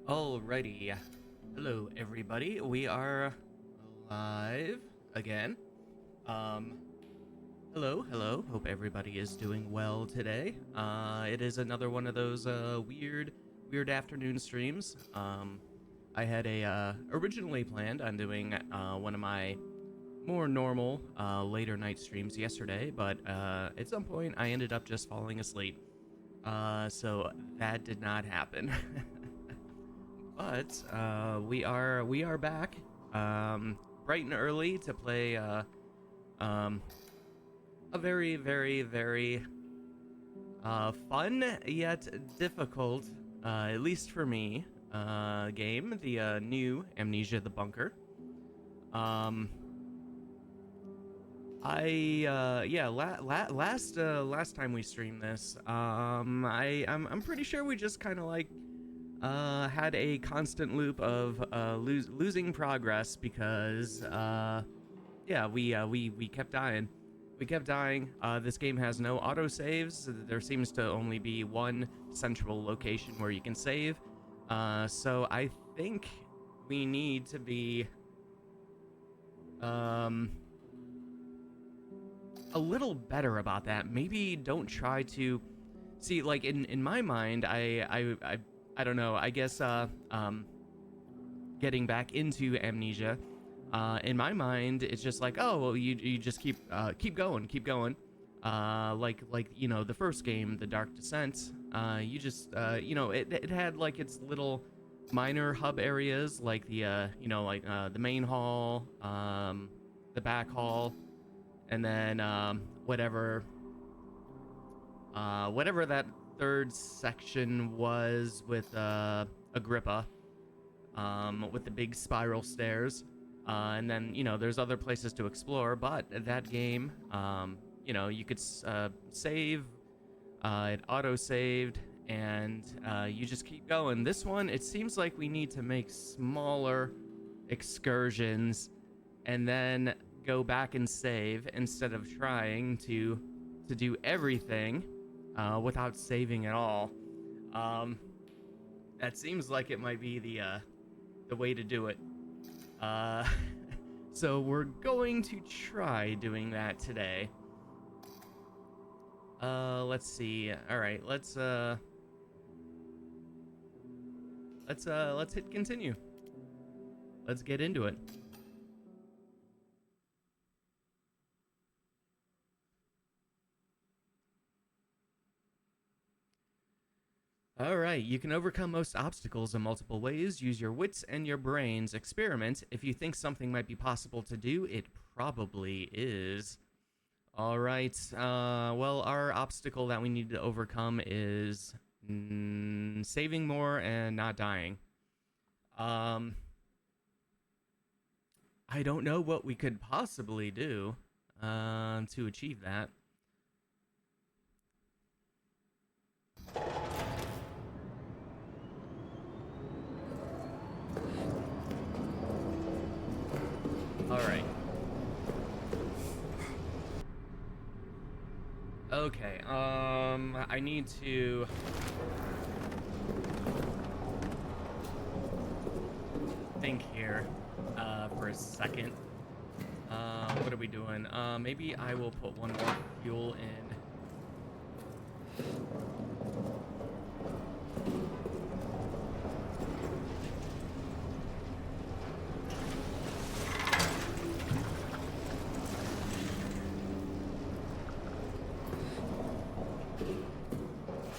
Alrighty. Hello, everybody. We are live again. Um, hello. Hope everybody is doing well today. It is another one of those weird afternoon streams. I had originally planned on doing one of my more normal later night streams yesterday, but at some point I ended up just falling asleep. So that did not happen. But we are back, bright and early to play um, a very fun yet difficult, at least for me, game. The new Amnesia: The Bunker. Um, last time we streamed this, I'm pretty sure we just kind of like had a constant loop of losing progress because we kept dying. We kept dying. This game has no autosaves. There seems to only be one central location where you can save. So I think we need to be um a little better about that. Maybe don't try to see, like, in my mind, I don't know. I guess getting back into Amnesia, in my mind, it's just like, oh well, you just keep going. Like the first game, The Dark Descent. You just it had like its little minor hub areas, like the main hall, the back hall, and then whatever that third section was with Agrippa, with the big spiral stairs, and then there's other places to explore. But that game, you could save. It auto saved, and you just keep going. This one, it seems like we need to make smaller excursions, and then go back and save instead of trying to do everything without saving at all. Um, that seems like it might be the way to do it. Uh, so we're going to try doing that today. Let's see. All right, let's hit continue. Let's get into it. All right, you can overcome most obstacles in multiple ways. Use your wits and your brains. Experiment. If you think something might be possible to do, it probably is. All right. Well, our obstacle that we need to overcome is saving more and not dying. I don't know what we could possibly do to achieve that. All right. Okay. I need to think here for a second. What are we doing? Maybe I will put one more fuel in.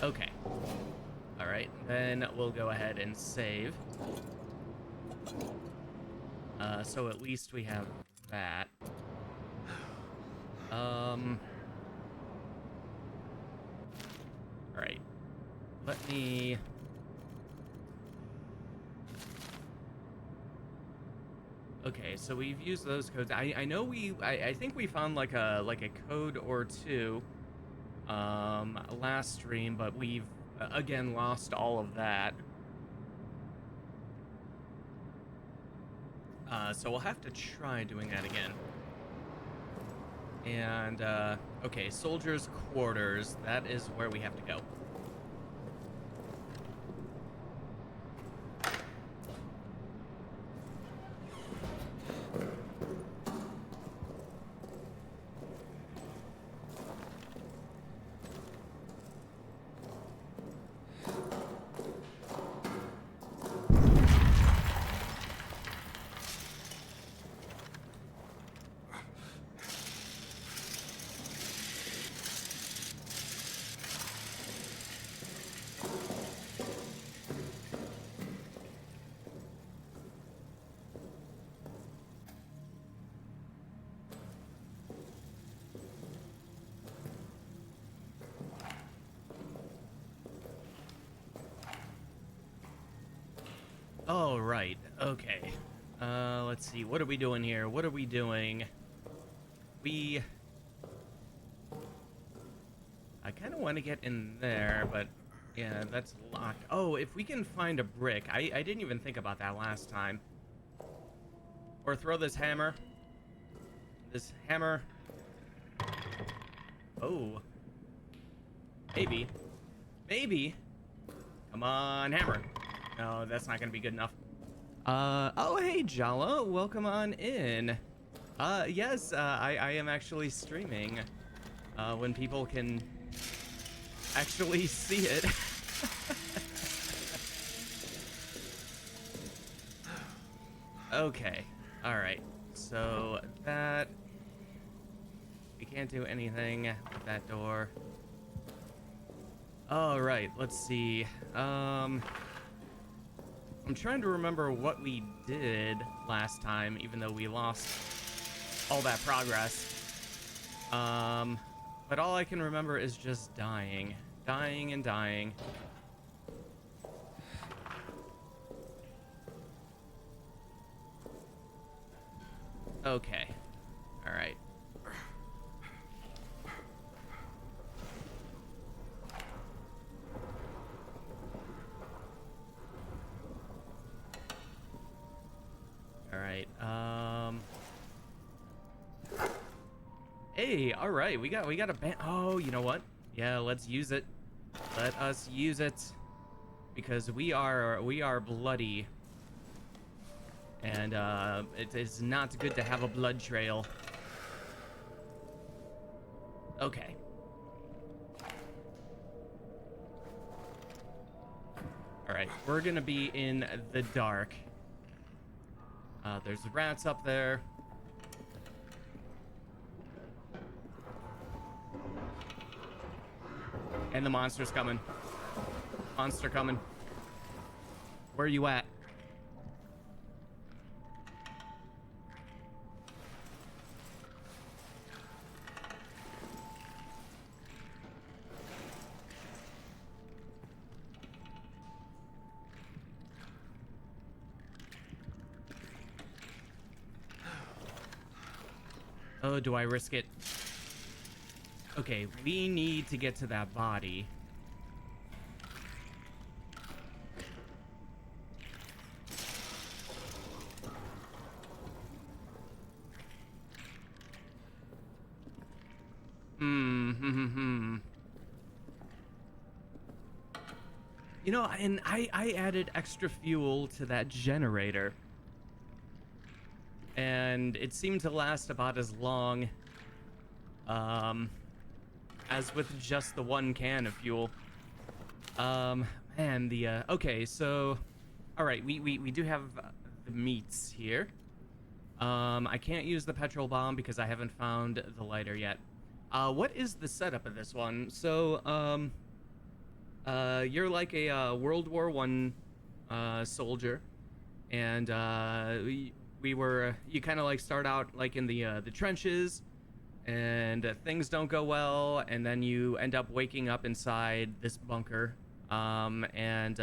Okay. All right, then we'll go ahead and save. So at least we have that. All right. Let me. Okay, so we've used those codes. I know I think we found like a code or two last stream, but we've again lost all of that. So we'll have to try doing that again. And okay, soldiers' quarters. That is where we have to go. Oh, right. Okay. Let's see. What are we doing here? What are we doing? I kind of want to get in there, but yeah, that's locked. Oh, if we can find a brick. I didn't even think about that last time. Or throw this hammer. This hammer. Oh. Maybe. Maybe. Come on, hammer. No, that's not gonna be good enough. Oh, hey, Jala. Welcome on in. Yes, I am actually streaming. When people can actually see it. Okay. Alright. So, that... We can't do anything with that door. Alright, let's see. I'm trying to remember what we did last time, even though we lost all that progress. But all I can remember is just dying. Dying and dying. Okay. Alright. Alright, Hey, alright, we got a oh, you know what? Yeah, let's use it. Let us use it. Because we are bloody. And, it is not good to have a blood trail. Okay. Alright, we're gonna be in the dark. There's rats up there. And the monster's coming. Monster coming. Where are you at? Oh, do I risk it? Okay, we need to get to that body. You know, and I added extra fuel to that generator. And it seemed to last about as long as with just the one can of fuel. Man, the okay, so all right, we do have the meats here. I can't use the petrol bomb because I haven't found the lighter yet. What is the setup of this one? So you're like a World War I soldier, and you kind of like start out like in the trenches, and things don't go well, and then you end up waking up inside this bunker, and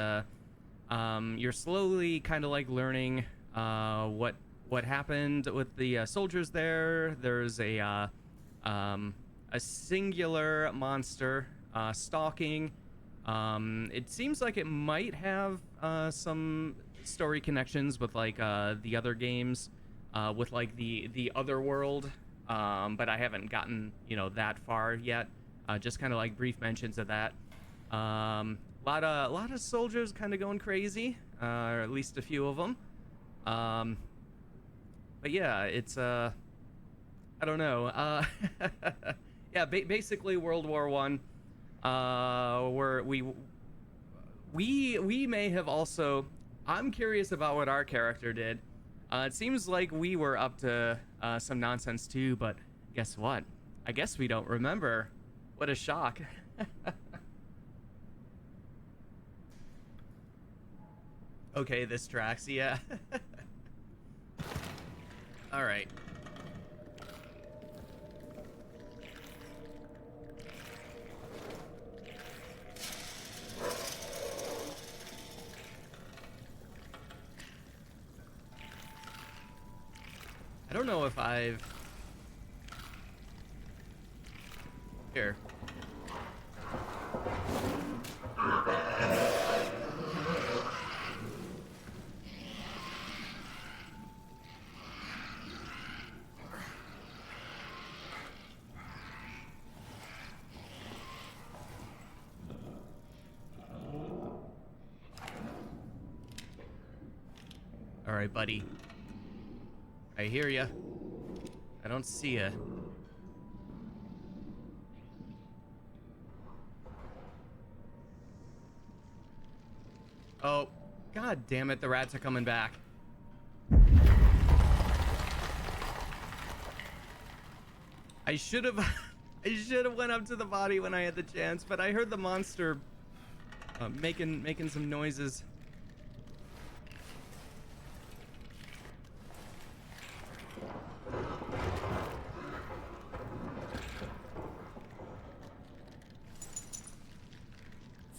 you're slowly kind of like learning what happened with the soldiers there. There's a singular monster stalking. It seems like it might have some story connections with like the other games, with like the other world, but I haven't gotten that far yet. Just kind of like brief mentions of that. Lot of soldiers kind of going crazy, or at least a few of them. But yeah, it's I don't know. Yeah, basically World War One. Where we may have also. I'm curious about what our character did. It seems like we were up to some nonsense too, but guess what? I guess we don't remember. What a shock. Okay, this tracks, yeah. All right. don't know if I've... Here. All right, buddy. I hear ya. I don't see ya. Oh, god damn it, the rats are coming back. I should have went up to the body when I had the chance, but I heard the monster making some noises.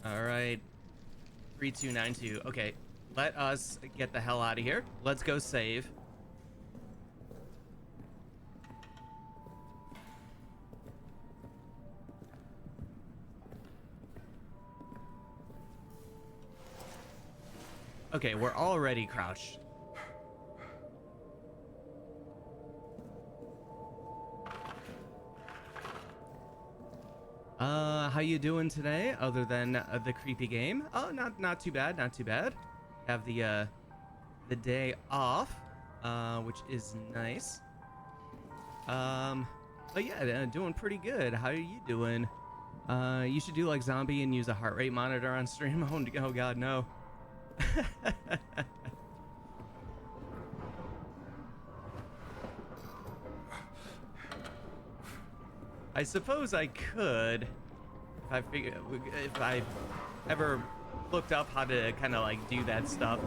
All right. 3292. Okay, let us get the hell out of here. Let's go save. Okay, we're already crouched. How you doing today, other than the creepy game? Oh, not too bad, not too bad. Have the day off, which is nice. But yeah, doing pretty good. How are you doing? You should do like zombie and use a heart rate monitor on stream. Oh god, no. I suppose I could, if I ever looked up how to kind of like do that stuff.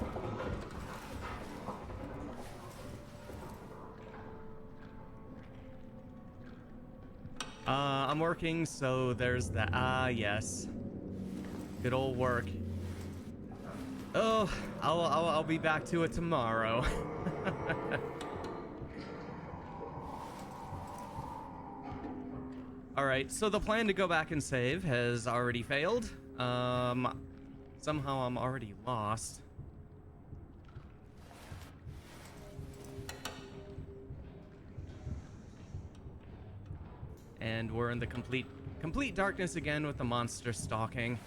I'm working, so there's the yes, good old work. Oh, I'll be back to it tomorrow. All right, so the plan to go back and save has already failed. Somehow I'm already lost. And we're in the complete darkness again with the monster stalking.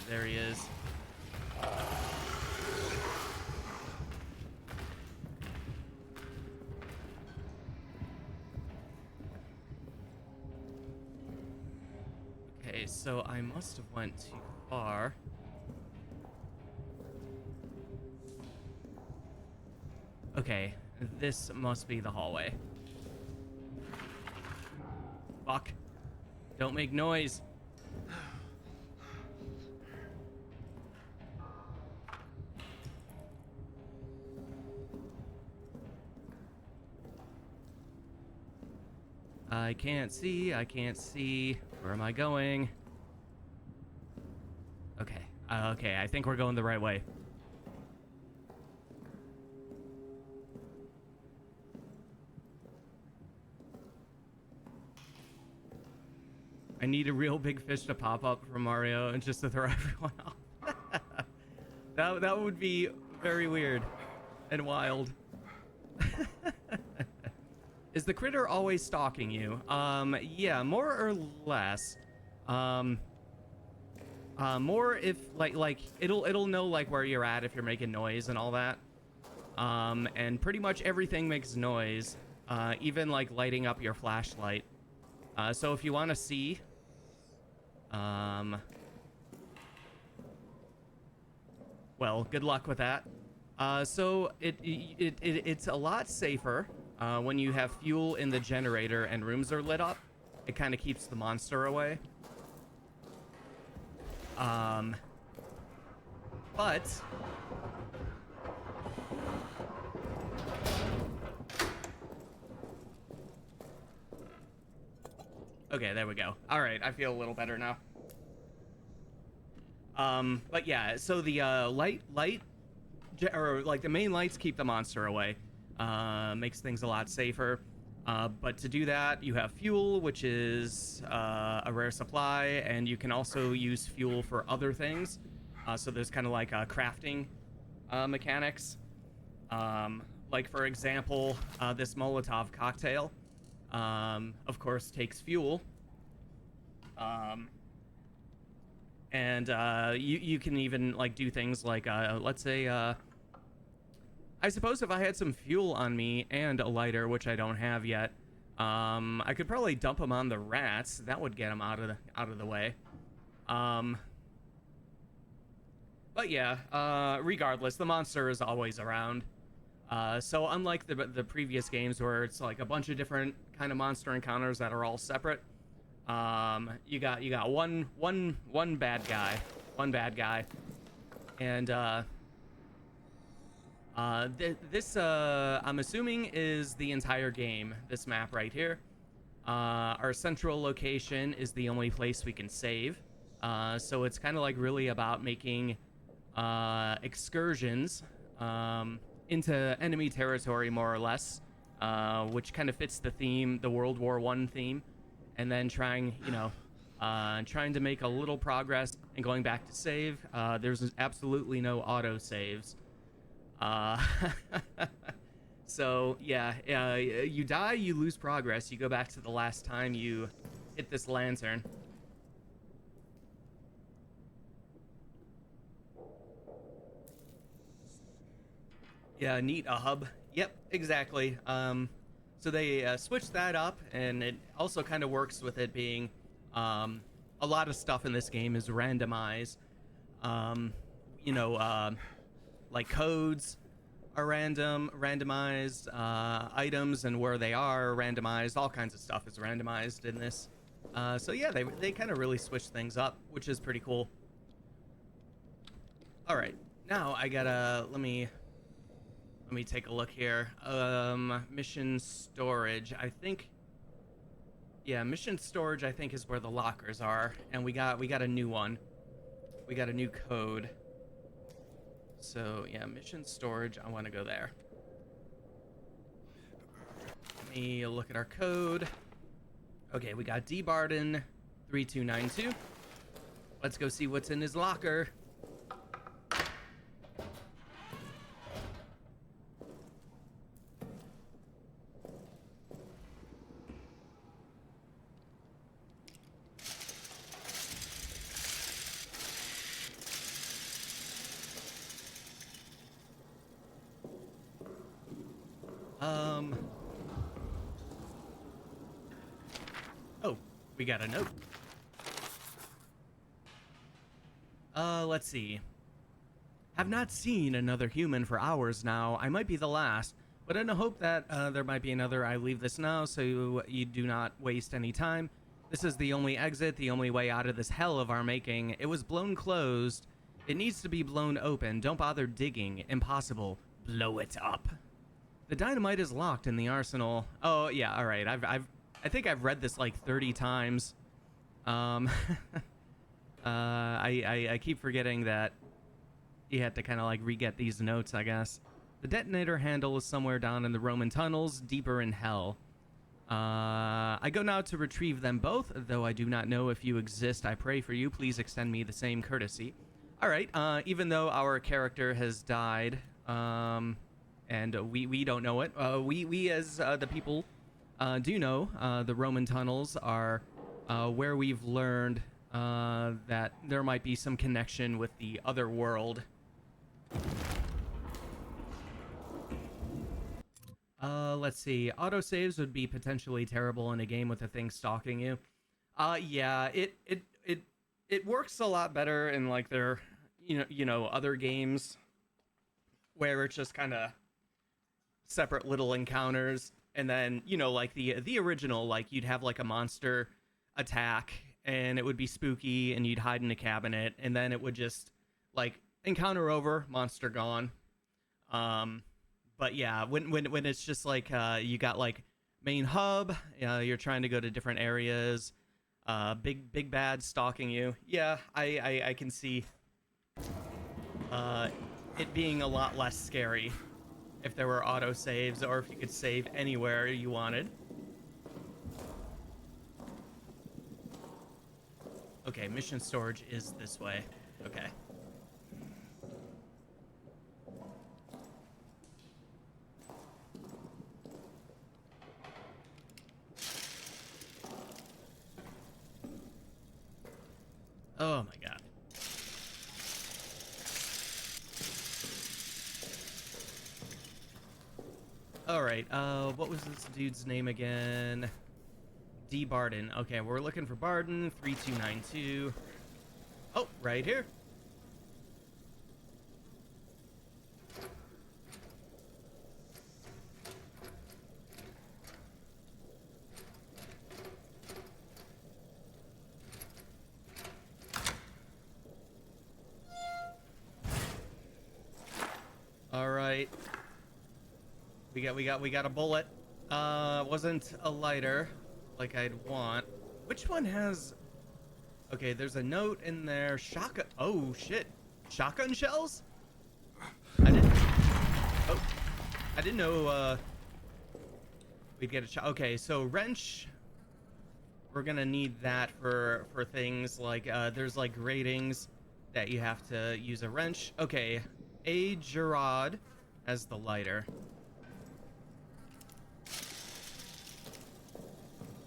There he is. Okay, so I must have went too far. Okay, this must be the hallway. Fuck. Don't make noise. I can't see. Where am I going? Okay. Okay, I think we're going the right way. I need a real big fish to pop up from Mario and just to throw everyone off. That would be very weird and wild. Is the critter always stalking you? Yeah, more or less. More if like it'll know like where you're at if you're making noise and all that. And pretty much everything makes noise, even like lighting up your flashlight. So if you want to see, well, good luck with that. So it's a lot safer when you have fuel in the generator and rooms are lit up. it kind of keeps the monster away. But okay, there we go. All right, I feel a little better now. But yeah, so the or like the main lights keep the monster away. Makes things a lot safer. But to do that, you have fuel, which is a rare supply, and you can also use fuel for other things. So there's kind of like crafting mechanics. Like, for example, this Molotov cocktail, of course, takes fuel. And you can even like do things like, let's say, I suppose if I had some fuel on me and a lighter, which I don't have yet, I could probably dump them on the rats. That would get them out of the way. But yeah, regardless, the monster is always around. So unlike the previous games where it's like a bunch of different kind of monster encounters that are all separate, you got one bad guy, and this I'm assuming is the entire game. This map right here. Our central location is the only place we can save. So it's kind of like really about making excursions into enemy territory, more or less, which kind of fits the theme, the World War I theme, and then trying to make a little progress and going back to save. There's absolutely no auto saves. So yeah, you die, you lose progress. You go back to the last time you hit this lantern. Yeah, neat, a hub. Yep, exactly. So they switched that up, and it also kind of works with it being a lot of stuff in this game is randomized. You know, like codes are randomized, items and where they are randomized, all kinds of stuff is randomized in this. So yeah, they kind of really switched things up, which is pretty cool. All right, now I gotta let me take a look here. Mission storage, I think. Yeah, mission storage, I think, is where the lockers are, and we got a new one. We got a new code. So yeah, mission storage, I want to go there. Let me look at our code. Okay, we got D Barden 3292. Let's go see what's in his locker. Oh, we got a note. Let's see. Have not seen another human for hours now. I might be the last, but in the hope that there might be another, I leave this now so you do not waste any time. This is the only exit, the only way out of this hell of our making. It was blown closed. It needs to be blown open. Don't bother digging. Impossible. Blow it up. The dynamite is locked in the arsenal. Oh yeah, all right. I think I've read this like 30 times. I keep forgetting that you had to kind of like re-get these notes, I guess. The detonator handle is somewhere down in the Roman tunnels, deeper in hell. I go now to retrieve them both, though I do not know if you exist. I pray for you. Please extend me the same courtesy. All right. Even though our character has died, and we don't know it, we as the people do know the Roman tunnels are where we've learned that there might be some connection with the other world. Let's see. Autosaves would be potentially terrible in a game with a thing stalking you. Yeah, it works a lot better in like their other games where it's just kind of separate little encounters. and then, you know, like the original, like you'd have like a monster attack, and it would be spooky, and you'd hide in a cabinet, and then it would just like encounter over, monster gone. Um, but yeah, when it's just like you got like main hub, you're trying to go to different areas, big bad stalking you. Yeah, I can see uh, it being a lot less scary if there were auto saves, or if you could save anywhere you wanted. Okay, mission storage is this way. Okay. Oh my god. Alright, what was this dude's name again? D. Barden. Okay, we're looking for Barden, 3292. Oh, right here. Alright. We got a bullet. Wasn't a lighter like I'd want. Which one has... Okay, there's a note in there. Shotgun... Oh, shit. Shotgun shells? I didn't... Oh. I didn't know, we'd get a shot. Okay, so wrench... We're gonna need that for things like, there's like gratings that you have to use a wrench. Okay, A. Gerard as the lighter.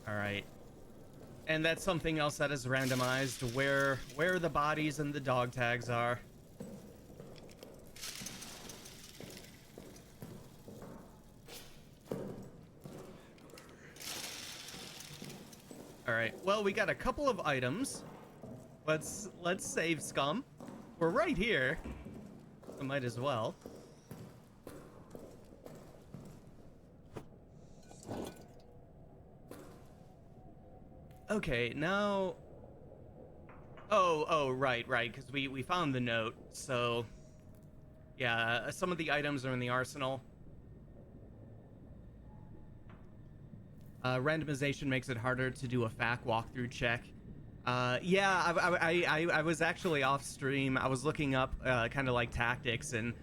Alright. And that's something else that is randomized, where the bodies and the dog tags are. Alright, well, we got a couple of items. Let's save scum. We're right here. I might as well. Okay, now... Oh, right, because we found the note, so... Yeah, some of the items are in the arsenal. Randomization makes it harder to do a FAQ walkthrough check. Yeah, I was actually off stream. I was looking up kind of like tactics, and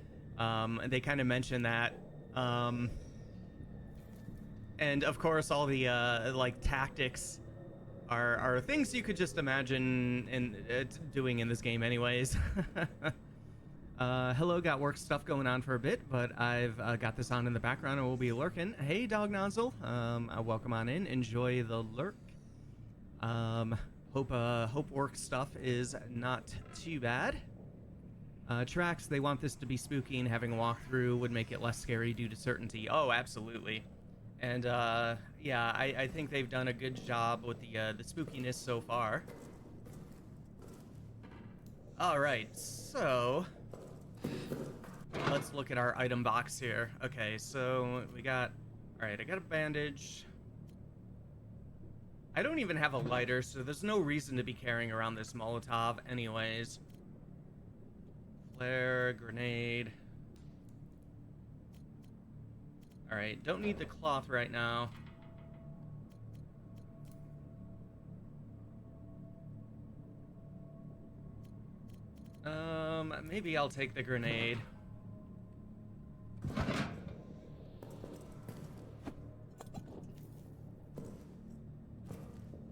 they kind of mentioned that. And of course, all the like tactics are things you could just imagine doing in this game, anyways. Hello, got work stuff going on for a bit, but I've got this on in the background and we'll be lurking. Hey, Dog Nozzle. Welcome on in. Enjoy the lurk. Hope work stuff is not too bad. Tracks, they want this to be spooky, and having a walkthrough would make it less scary due to certainty. Oh, absolutely. And yeah, I think they've done a good job with the spookiness so far. All right, so let's look at our item box here. Okay, so we got... Alright, I got a bandage. I don't even have a lighter, so there's no reason to be carrying around this Molotov anyways. Flare, grenade. Alright, don't need the cloth right now. Maybe I'll take the grenade.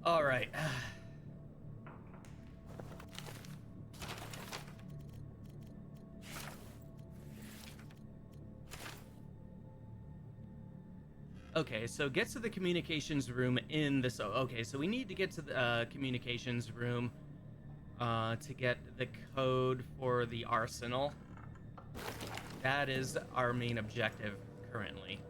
All right. Okay, so get to the communications room in this... Okay, so we need to get to the communications room to get the code for the arsenal. That is our main objective currently.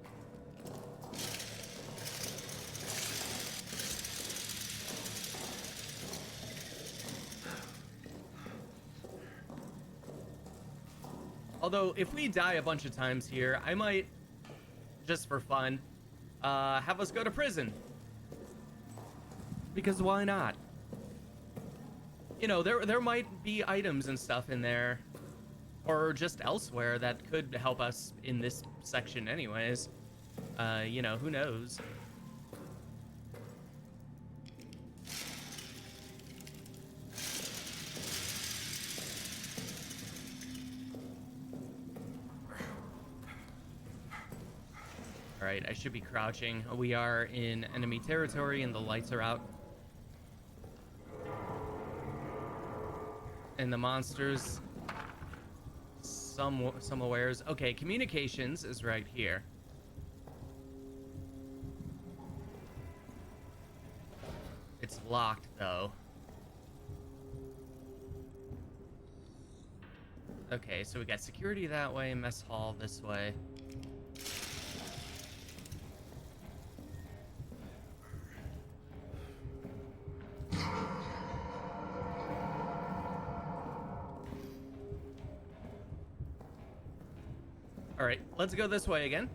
Although, if we die a bunch of times here, I might, just for fun, have us go to prison. Because why not? You know, there might be items and stuff in there, or just elsewhere, that could help us in this section anyways. You know, who knows? Alright, I should be crouching. We are in enemy territory and the lights are out. And the monsters, some awares. Okay, communications is right here. It's locked though. Okay, so we got security that way, mess hall this way. All right, let's go this way again.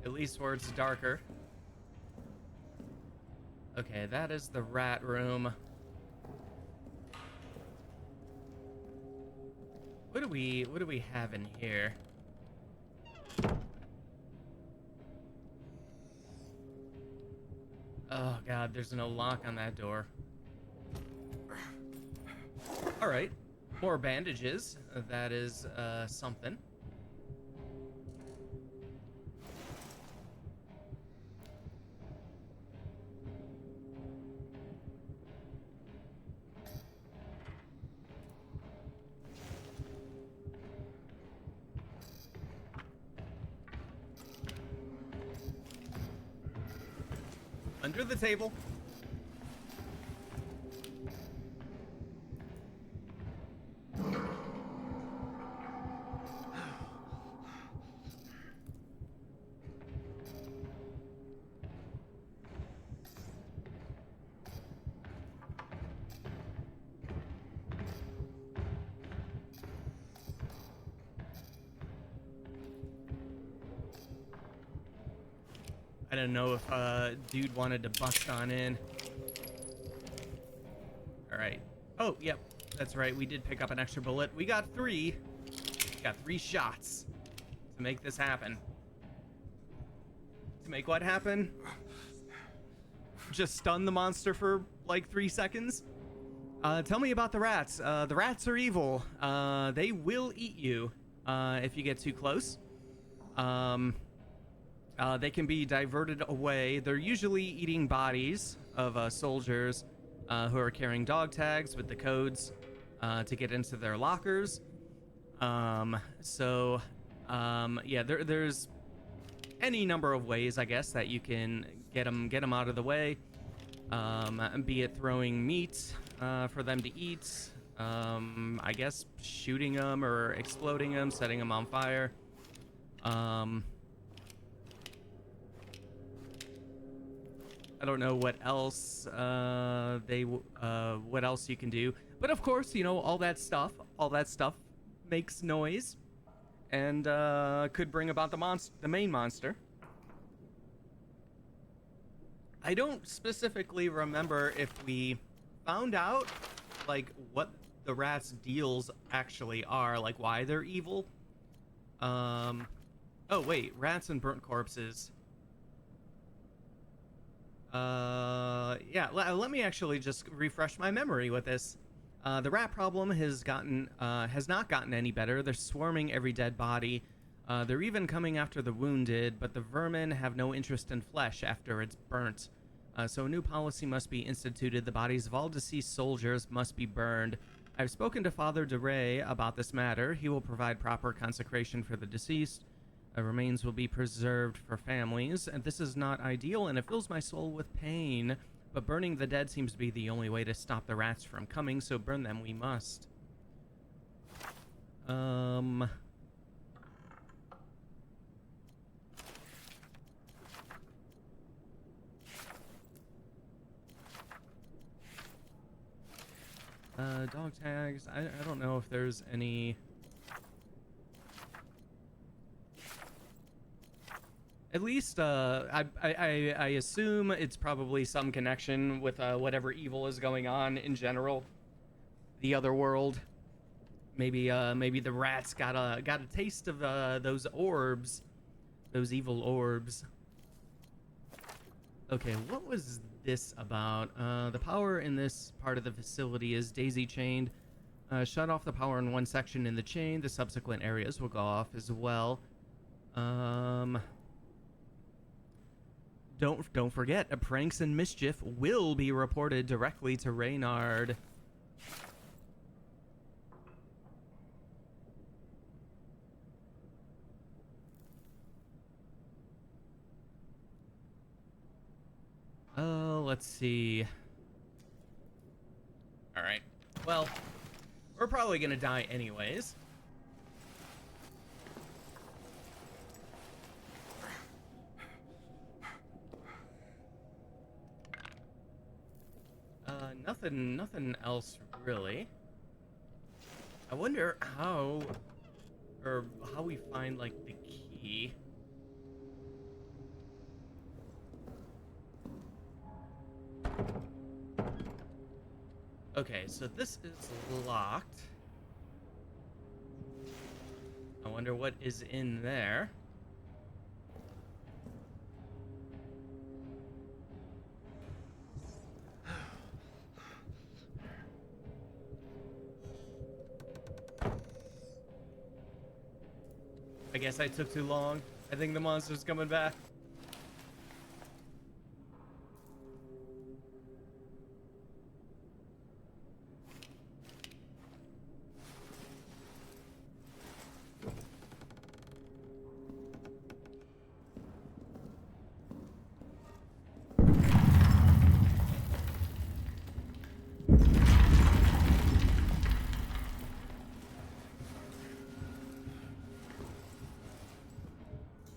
At least where it's darker. Okay, that is the rat room. What do we have in here? Oh god, there's no lock on that door. All right, more bandages. That is something. Under the table. I don't know if dude wanted to bust on in. All right. Oh, yep. That's right. We did pick up an extra bullet. We got three. Got 3 shots to make this happen. To make what happen? Just stun the monster for like 3 seconds? Tell me about the rats. The rats are evil. They will eat you if you get too close. They can be diverted away. They're usually eating bodies of soldiers who are carrying dog tags with the codes to get into their lockers. Yeah, there's any number of ways, I guess, that you can get them out of the way. Be it throwing meat for them to eat, I guess shooting them or exploding them, setting them on fire. I don't know what else what else you can do, but of course, you know, all that stuff makes noise and could bring about the main monster. I don't specifically remember if we found out like what the rats' deals actually are, like why they're evil. Oh wait, rats and burnt corpses. Yeah, let me actually just refresh my memory with this. The rat problem has not gotten any better. They're swarming every dead body. They're even coming after the wounded, but the vermin have no interest in flesh after it's burnt. So a new policy must be instituted. The bodies of all deceased soldiers must be burned. I've spoken to Father DeRay about this matter. He will provide proper consecration for the deceased. Remains will be preserved for families, and this is not ideal, and it fills my soul with pain. But burning the dead seems to be the only way to stop the rats from coming, so burn them we must. Dog tags. I don't know if there's any... At least, I assume it's probably some connection with whatever evil is going on in general. The other world. Maybe the rats got a taste of those orbs, those evil orbs. Okay, what was this about? The power in this part of the facility is daisy chained. Shut off the power in one section in the chain. The subsequent areas will go off as well. Don't forget, pranks and mischief will be reported directly to Reynard. Let's see. All right. Well, we're probably gonna die anyways. Nothing else really. I wonder how we find like the key. Okay, so this is locked. I wonder what is in there. I guess I took too long. I think the monster's coming back.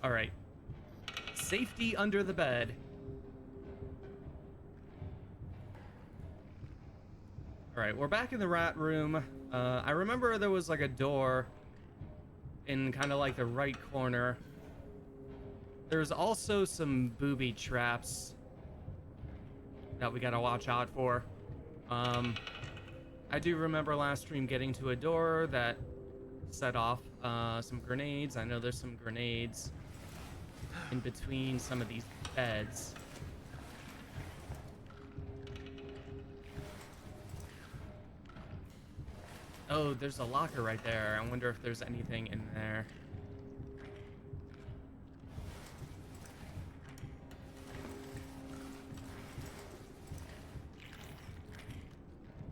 All right. Safety under the bed. All right, we're back in the rat room. I remember there was like a door in kind of like the right corner. There's also some booby traps that we gotta watch out for. I do remember last stream getting to a door that set off some grenades. I know there's some grenades in between some of these beds. Oh, there's a locker right there. I wonder if there's anything in there.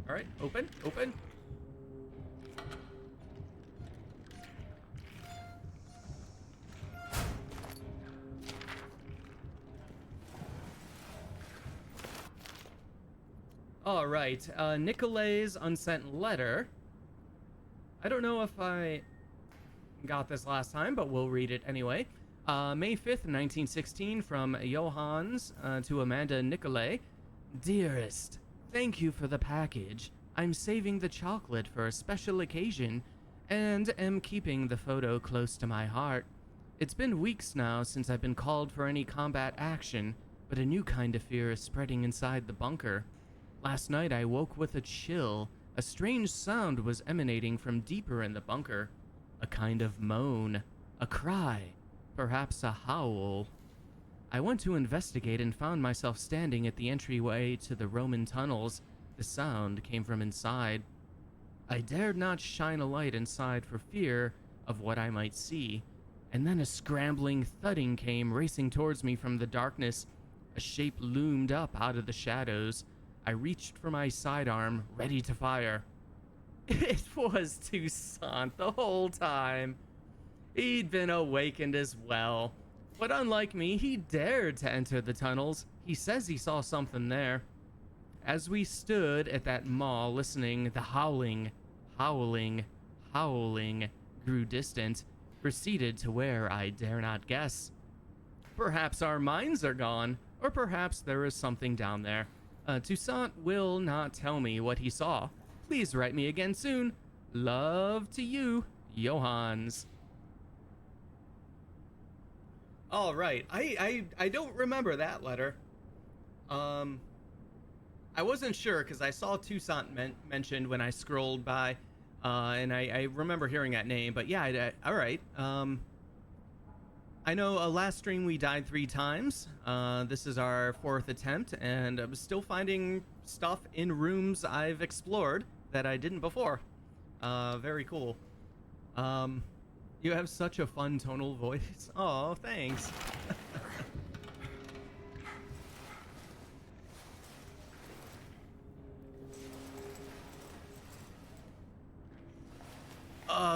All right, open. All right, Nicolay's unsent letter. I don't know if I got this last time, but we'll read it anyway. May 5th, 1916, from Johannes to Amanda Nicolay. Dearest, thank you for the package. I'm saving the chocolate for a special occasion and am keeping the photo close to my heart. It's been weeks now since I've been called for any combat action, but a new kind of fear is spreading inside the bunker. Last night I woke with a chill. A strange sound was emanating from deeper in the bunker. A kind of moan, a cry, perhaps a howl. I went to investigate and found myself standing at the entryway to the Roman tunnels. The sound came from inside. I dared not shine a light inside for fear of what I might see. And then a scrambling thudding came racing towards me from the darkness. A shape loomed up out of the shadows. I reached for my sidearm, ready to fire. It was Toussaint the whole time. He'd been awakened as well. But unlike me, he dared to enter the tunnels. He says he saw something there. As we stood at that mall listening, the howling grew distant, proceeded to where I dare not guess. Perhaps our minds are gone, or perhaps there is something down there. Toussaint will not tell me what he saw. Please write me again soon. Love to you, Johannes. All right. I don't remember that letter. Um, I wasn't sure because I saw Toussaint mentioned when I scrolled by, and I remember hearing that name. But yeah, all right. I know last stream we died 3 times. This is our 4th attempt, and I'm still finding stuff in rooms I've explored that I didn't before. Very cool. Um, you have such a fun tonal voice. Oh, thanks.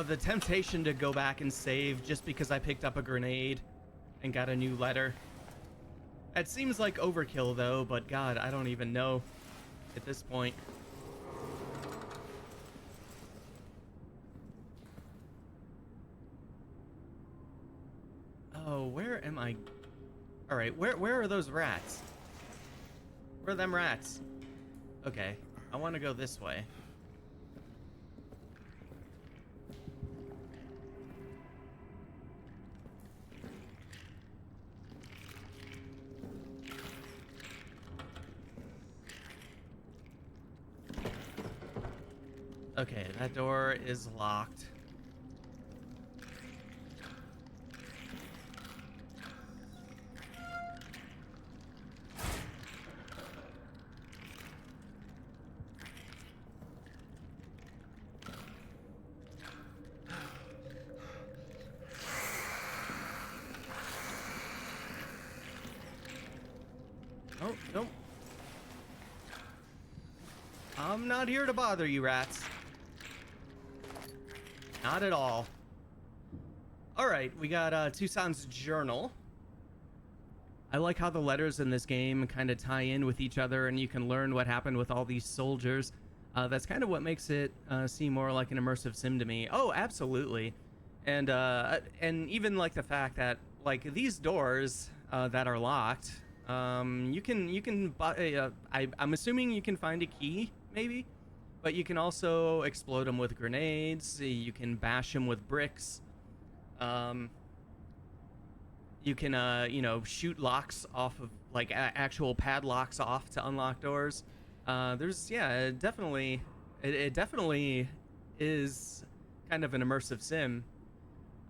The temptation to go back and save just because I picked up a grenade and got a new letter. It seems like overkill though, but God, I don't even know at this point. Oh, where am I? All right, where are those rats? Where are them rats? Okay, I want to go this way. Okay, that door is locked. Oh, nope. I'm not here to bother you, rats. Not at all. Alright, we got Toussaint's journal. I like how the letters in this game kind of tie in with each other, and you can learn what happened with all these soldiers. That's kind of what makes it seem more like an immersive sim to me. Oh, absolutely. And even like the fact that like these doors that are locked, you can buy. I'm assuming you can find a key, maybe, but you can also explode them with grenades. You can bash them with bricks. You can shoot locks off of like actual padlocks off to unlock doors. It definitely is kind of an immersive sim,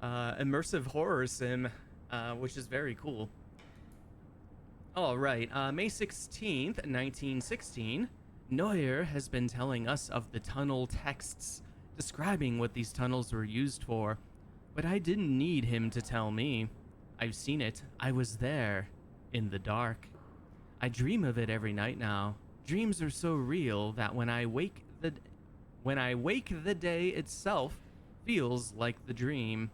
immersive horror sim, which is very cool. All right, May 16th, 1916. Neuer has been telling us of the tunnel texts describing what these tunnels were used for, but I didn't need him to tell me. I've seen it. I was there, in the dark. I dream of it every night now. Dreams are so real that when I wake the day itself feels like the dream.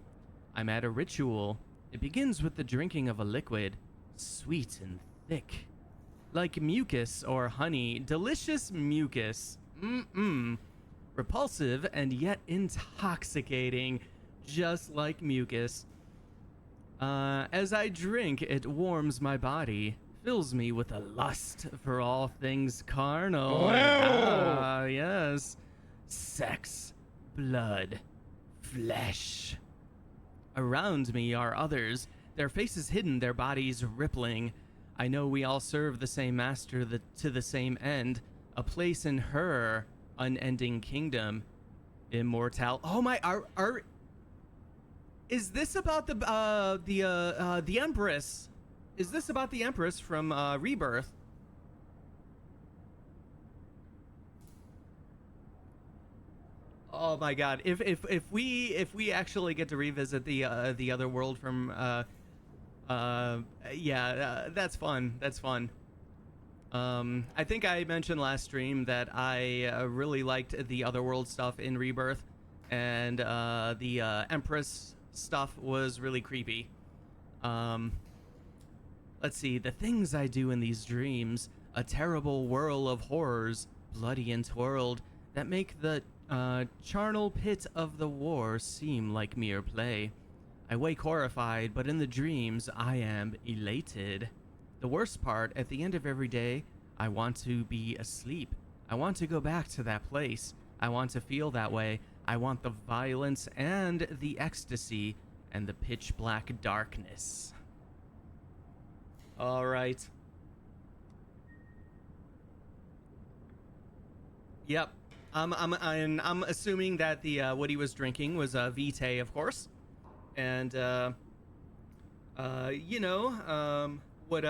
I'm at a ritual. It begins with the drinking of a liquid, sweet and thick, like mucus or honey. Delicious mucus. Repulsive and yet intoxicating, just like mucus. As I drink, it warms my body, fills me with a lust for all things carnal. Ah, yes. Sex, blood, flesh. Around me are others, their faces hidden, their bodies rippling. I know we all serve the same master to the same end, a place in her unending kingdom. Immortal. Oh my, is this about the Empress? Is this about the Empress from Rebirth? Oh my God! If we actually get to revisit the other world from that's fun. That's fun. I think I mentioned last stream that I really liked the otherworld stuff in Rebirth, and the Empress stuff was really creepy. Let's see, the things I do in these dreams, a terrible whirl of horrors, bloody and twirled, that make the charnel pit of the war seem like mere play. I wake horrified, but in the dreams I am elated. The worst part, at the end of every day, I want to be asleep. I want to go back to that place. I want to feel that way. I want the violence and the ecstasy and the pitch black darkness. All right. Yep. I'm assuming that the what he was drinking was Vitae, of course, and you know, what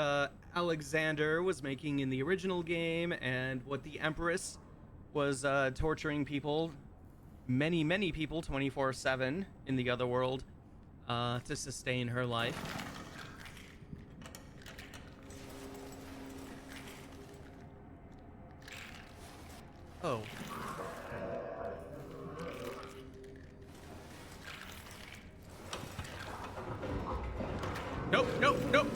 Alexander was making in the original game, and what the Empress was torturing people, many people, 24/7 in the other world, to sustain her life. Oh. Nope, nope, nope.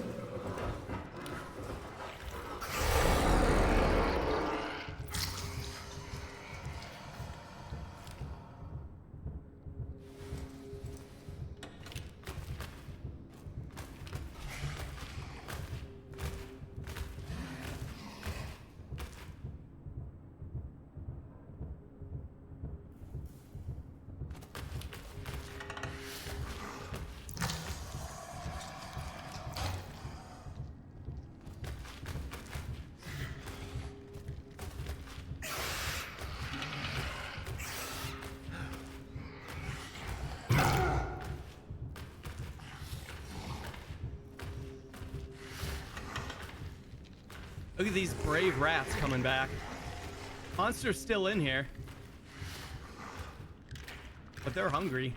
Look at these brave rats coming back. Monster's still in here, but they're hungry.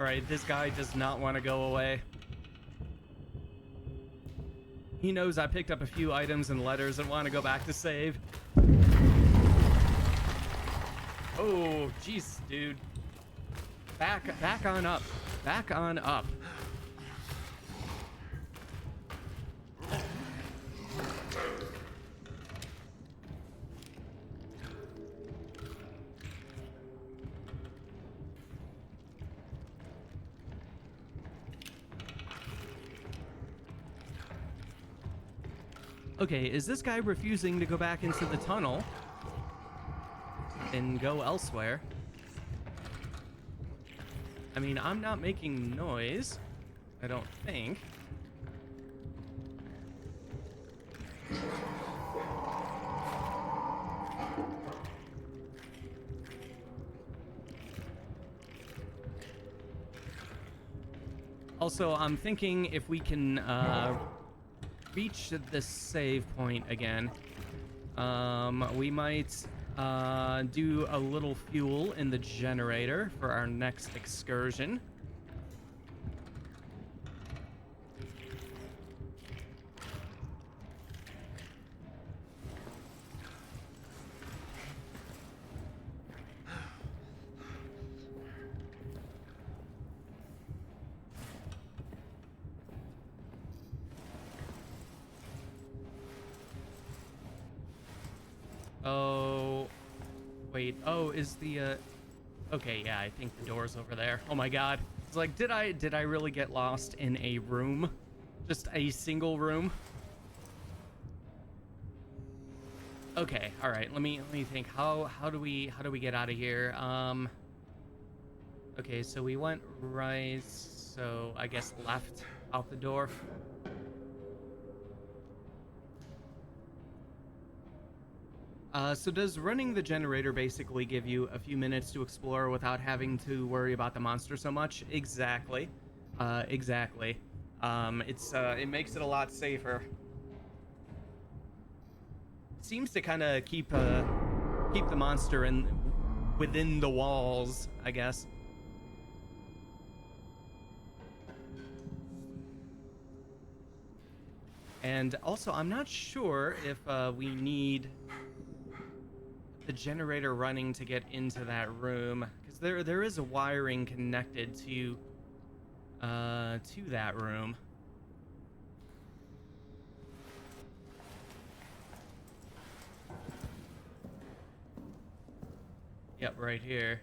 Alright, this guy does not want to go away. He knows I picked up a few items and letters and want to go back to save. Oh, jeez, dude. Back on up. Back on up. Okay, is this guy refusing to go back into the tunnel and go elsewhere? I mean, I'm not making noise, I don't think. Also, I'm thinking if we can reach the save point again, we might do a little fuel in the generator for our next excursion. Oh, wait. Oh, is the okay, yeah, I think the door's over there. Oh my god. It's like, did I really get lost in a room? Just a single room? Okay, all right. Let me think. How do we get out of here? Okay, so we went right, so I guess left out the door. So does running the generator basically give you a few minutes to explore without having to worry about the monster so much? Exactly. Exactly. It makes it a lot safer. Seems to kind of keep the monster within the walls, I guess. And also, I'm not sure if we need the generator running to get into that room, because 'Cause there is a wiring connected to that room. Yep, right here.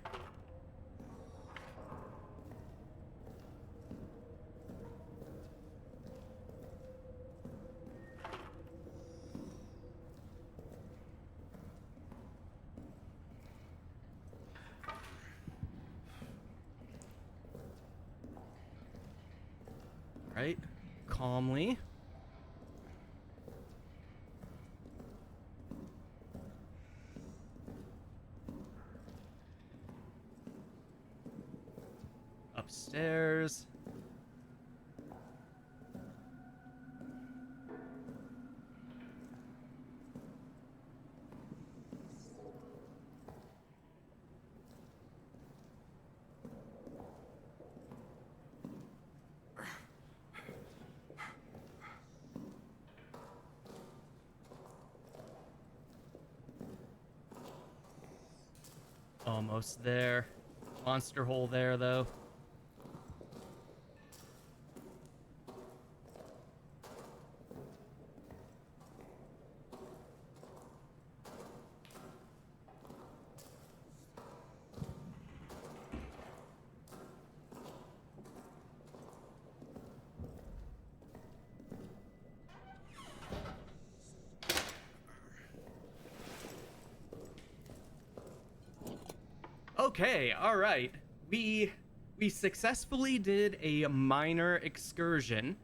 Right, calmly. Upstairs. Almost there. Monster hole there, though. Okay, all right. We successfully did a minor excursion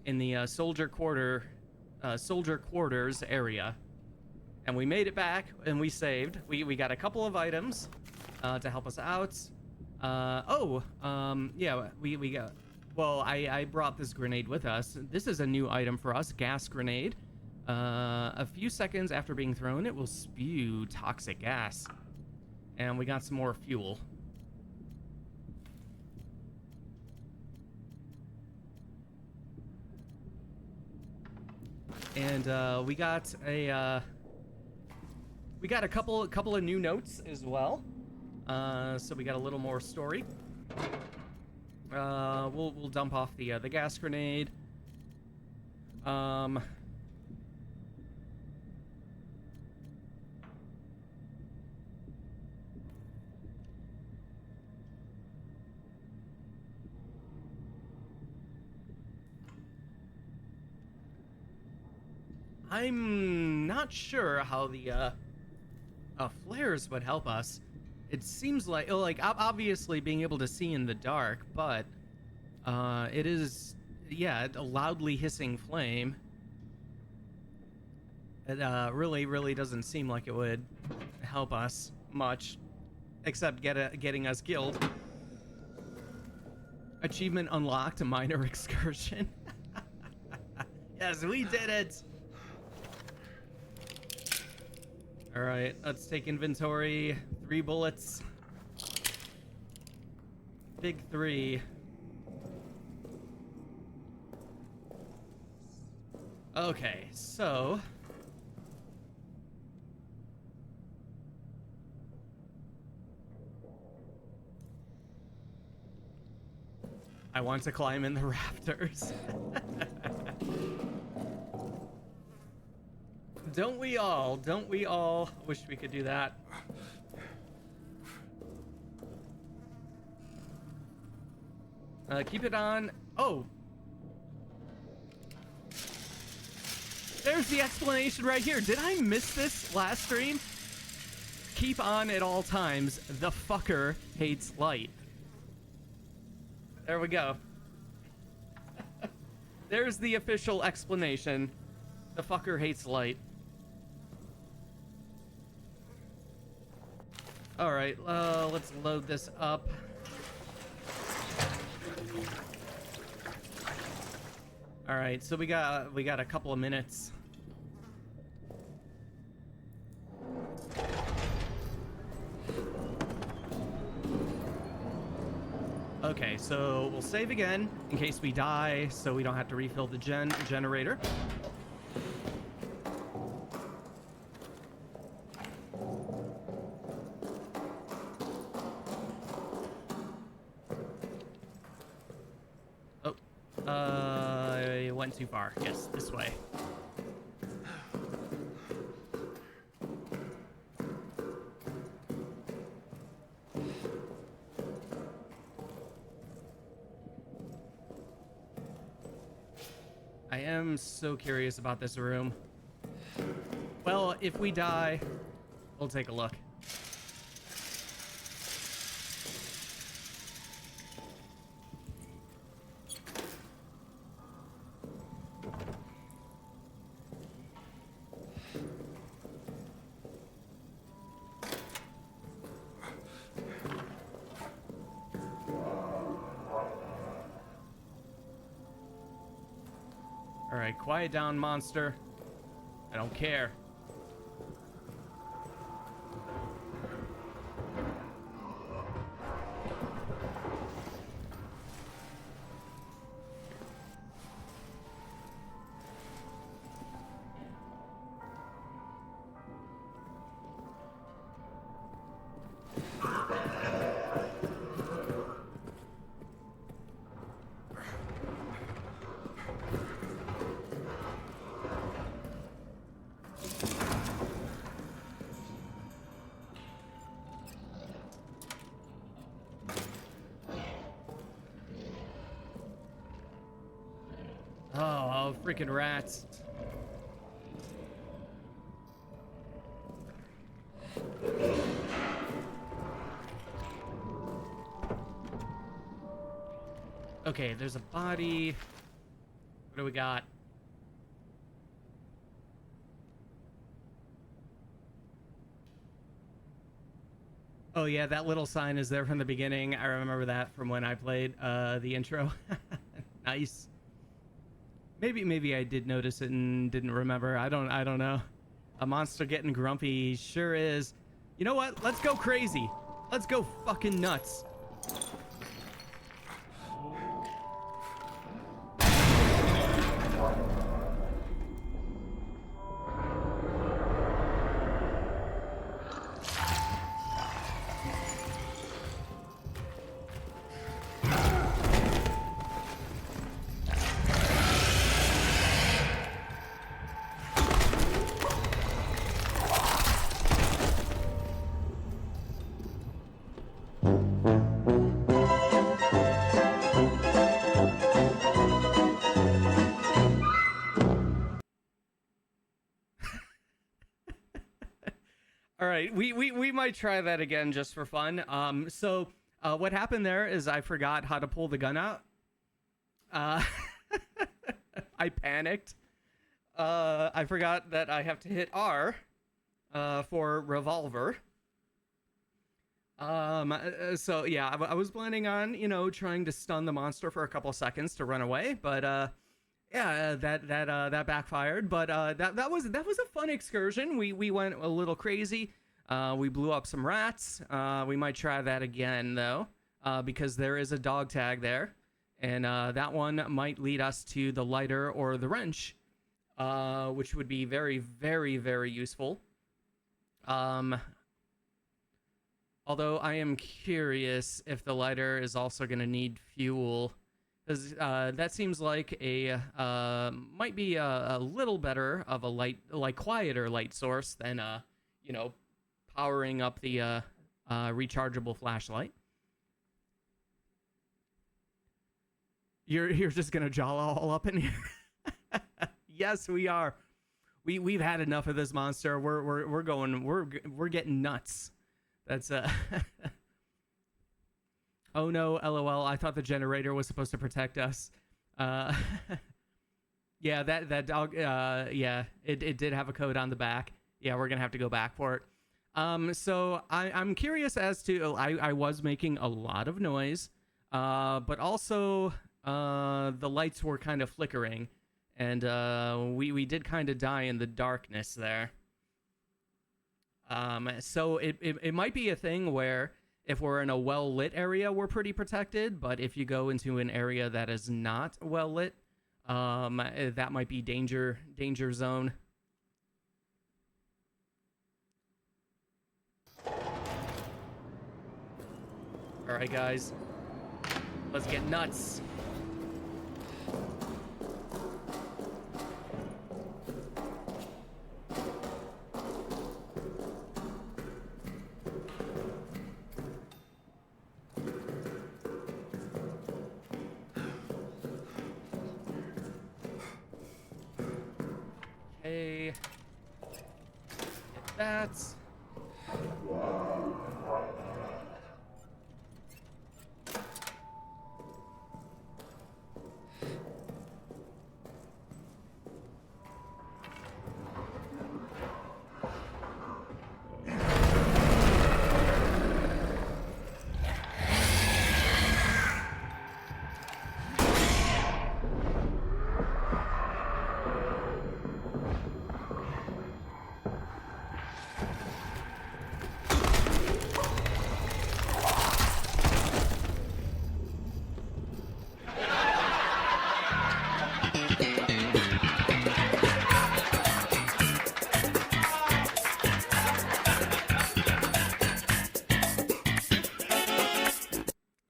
in the soldier quarters area, and we made it back and we saved. We got a couple of items to help us out. Yeah, we got. Well, I brought this grenade with us. This is a new item for us, gas grenade. A few seconds after being thrown, it will spew toxic gas. And we got some more fuel. And we got a couple of new notes as well. So we got a little more story. We'll dump off the gas grenade. I'm not sure how the flares would help us. It seems like obviously being able to see in the dark, but it is, yeah, a loudly hissing flame. It really doesn't seem like it would help us much, except getting us killed. Achievement unlocked, a minor excursion. Yes, we did it. All right, let's take inventory. 3 bullets. Big 3. Okay, so I want to climb in the rafters. Don't we all? Don't we all wish we could do that? Keep it on. Oh. There's the explanation right here. Did I miss this last stream? Keep on at all times. The fucker hates light. There we go. There's the official explanation. The fucker hates light. All right, let's load this up. All right, so we got a couple of minutes. Okay, so we'll save again in case we die, so we don't have to refill the generator. I went too far. Yes, this way. I am so curious about this room. Well, if we die, we'll take a look. All right, quiet down, monster. I don't care. Oh, freaking rats. Okay, there's a body. What do we got? Oh yeah, that little sign is there from the beginning. I remember that from when I played the intro. Nice. Maybe I did notice it and didn't remember. I don't know. A monster getting grumpy sure is. You know what? Let's go crazy. Let's go fucking nuts. All right, we might try that again just for fun. So what happened there is I forgot how to pull the gun out. I panicked. I forgot that I have to hit R for revolver. So yeah, I was planning on, you know, trying to stun the monster for a couple seconds to run away, but yeah, that backfired. But that was a fun excursion. We went a little crazy. We blew up some rats. We might try that again though, because there is a dog tag there, and that one might lead us to the lighter or the wrench, which would be very, very, very useful. Although I am curious if the lighter is also going to need fuel, because that seems like a might be a little better of a light, like quieter light source than you know, powering up the rechargeable flashlight. You're just gonna jaw all up in here. Yes, we are. We've had enough of this monster. We're getting nuts. That's Oh no, LOL. I thought the generator was supposed to protect us. Yeah, that dog. Yeah, it did have a code on the back. Yeah, we're gonna have to go back for it. So I'm curious as to. I was making a lot of noise, but also the lights were kind of flickering, and we did kind of die in the darkness there. So it might be a thing where if we're in a well-lit area, we're pretty protected, but if you go into an area that is not well-lit, that might be danger zone. All right, guys, let's get nuts. That's...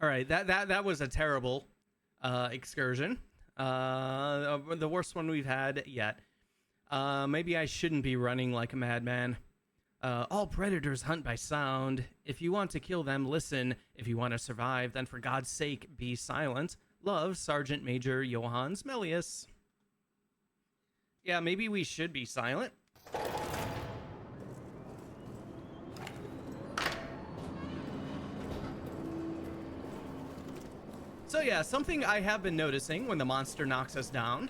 All right, that was a terrible excursion. The worst one we've had yet. Maybe I shouldn't be running like a madman. All predators hunt by sound. If you want to kill them, listen. If you want to survive, then for God's sake, be silent. Love, Sergeant Major Johannes Melius. Yeah, maybe we should be silent. So yeah, something I have been noticing when the monster knocks us down,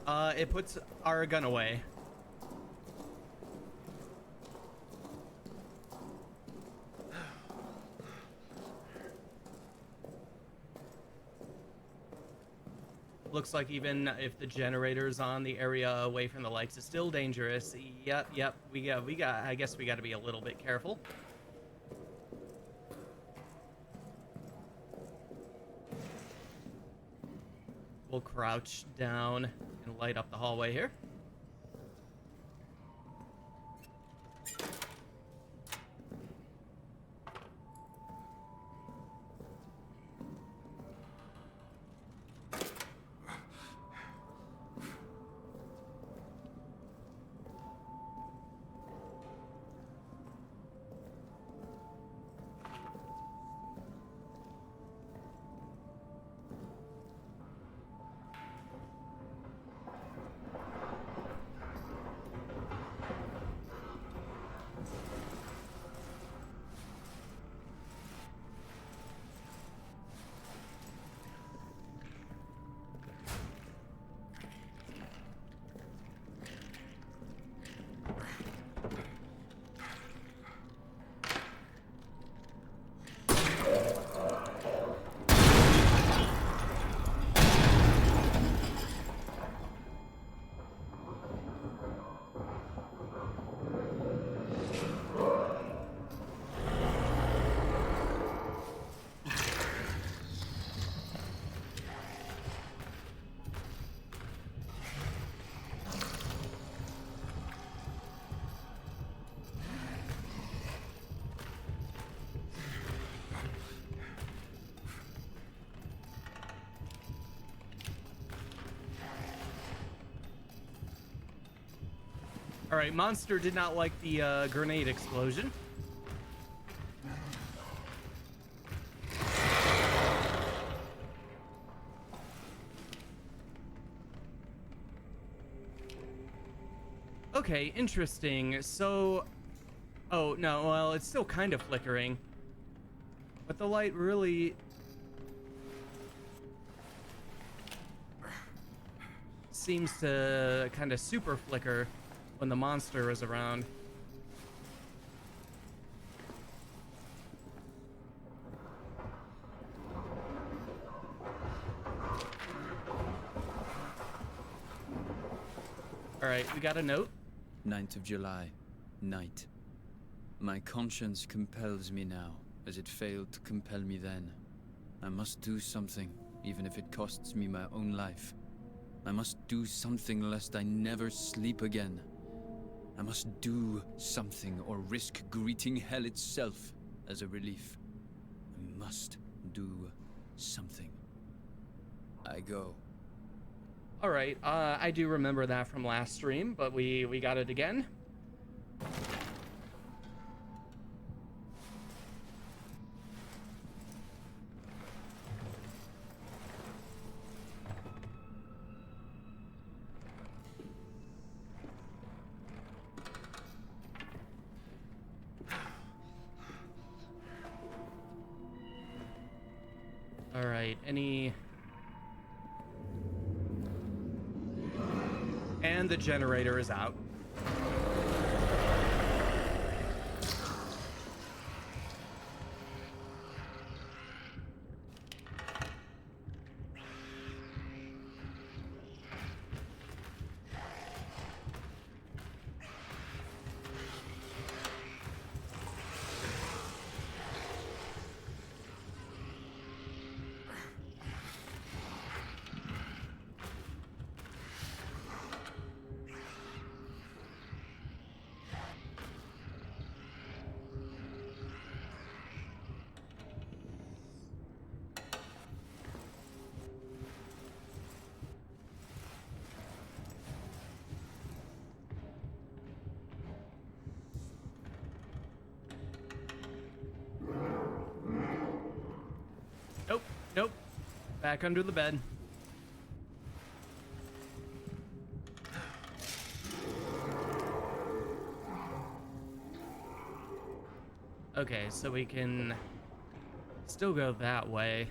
it puts our gun away. Looks like even if the generator's on, the area away from the lights is still dangerous. Yep. We got. I guess we got to be a little bit careful. We'll crouch down and light up the hallway here. All right, monster did not like the grenade explosion. Okay, interesting. So, oh no, well, it's still kind of flickering, but the light really seems to kind of super flicker when the monster is around. All right, we got a note. 9th of July, night. My conscience compels me now, as it failed to compel me then. I must do something, even if it costs me my own life. I must do something lest I never sleep again. I must do something or risk greeting hell itself as a relief. I must do something. I go. All right, I do remember that from last stream, but we got it again. and the generator is out. Nope, nope. Back under the bed. Okay, so we can still go that way.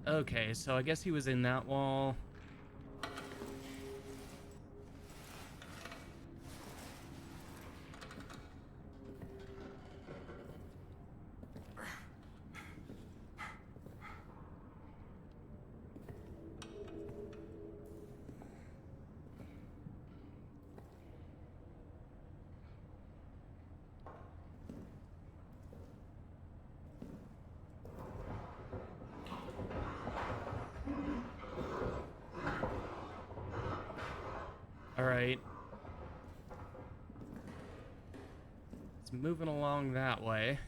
Okay, so I guess he was in that wall. All right. It's moving along that way.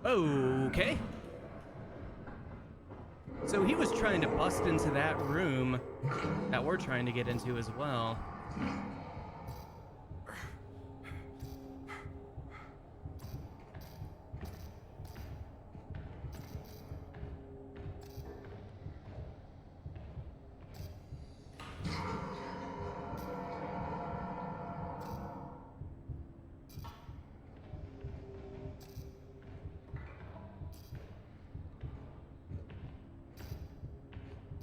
Okay. So he was trying to bust into that room that we're trying to get into as well.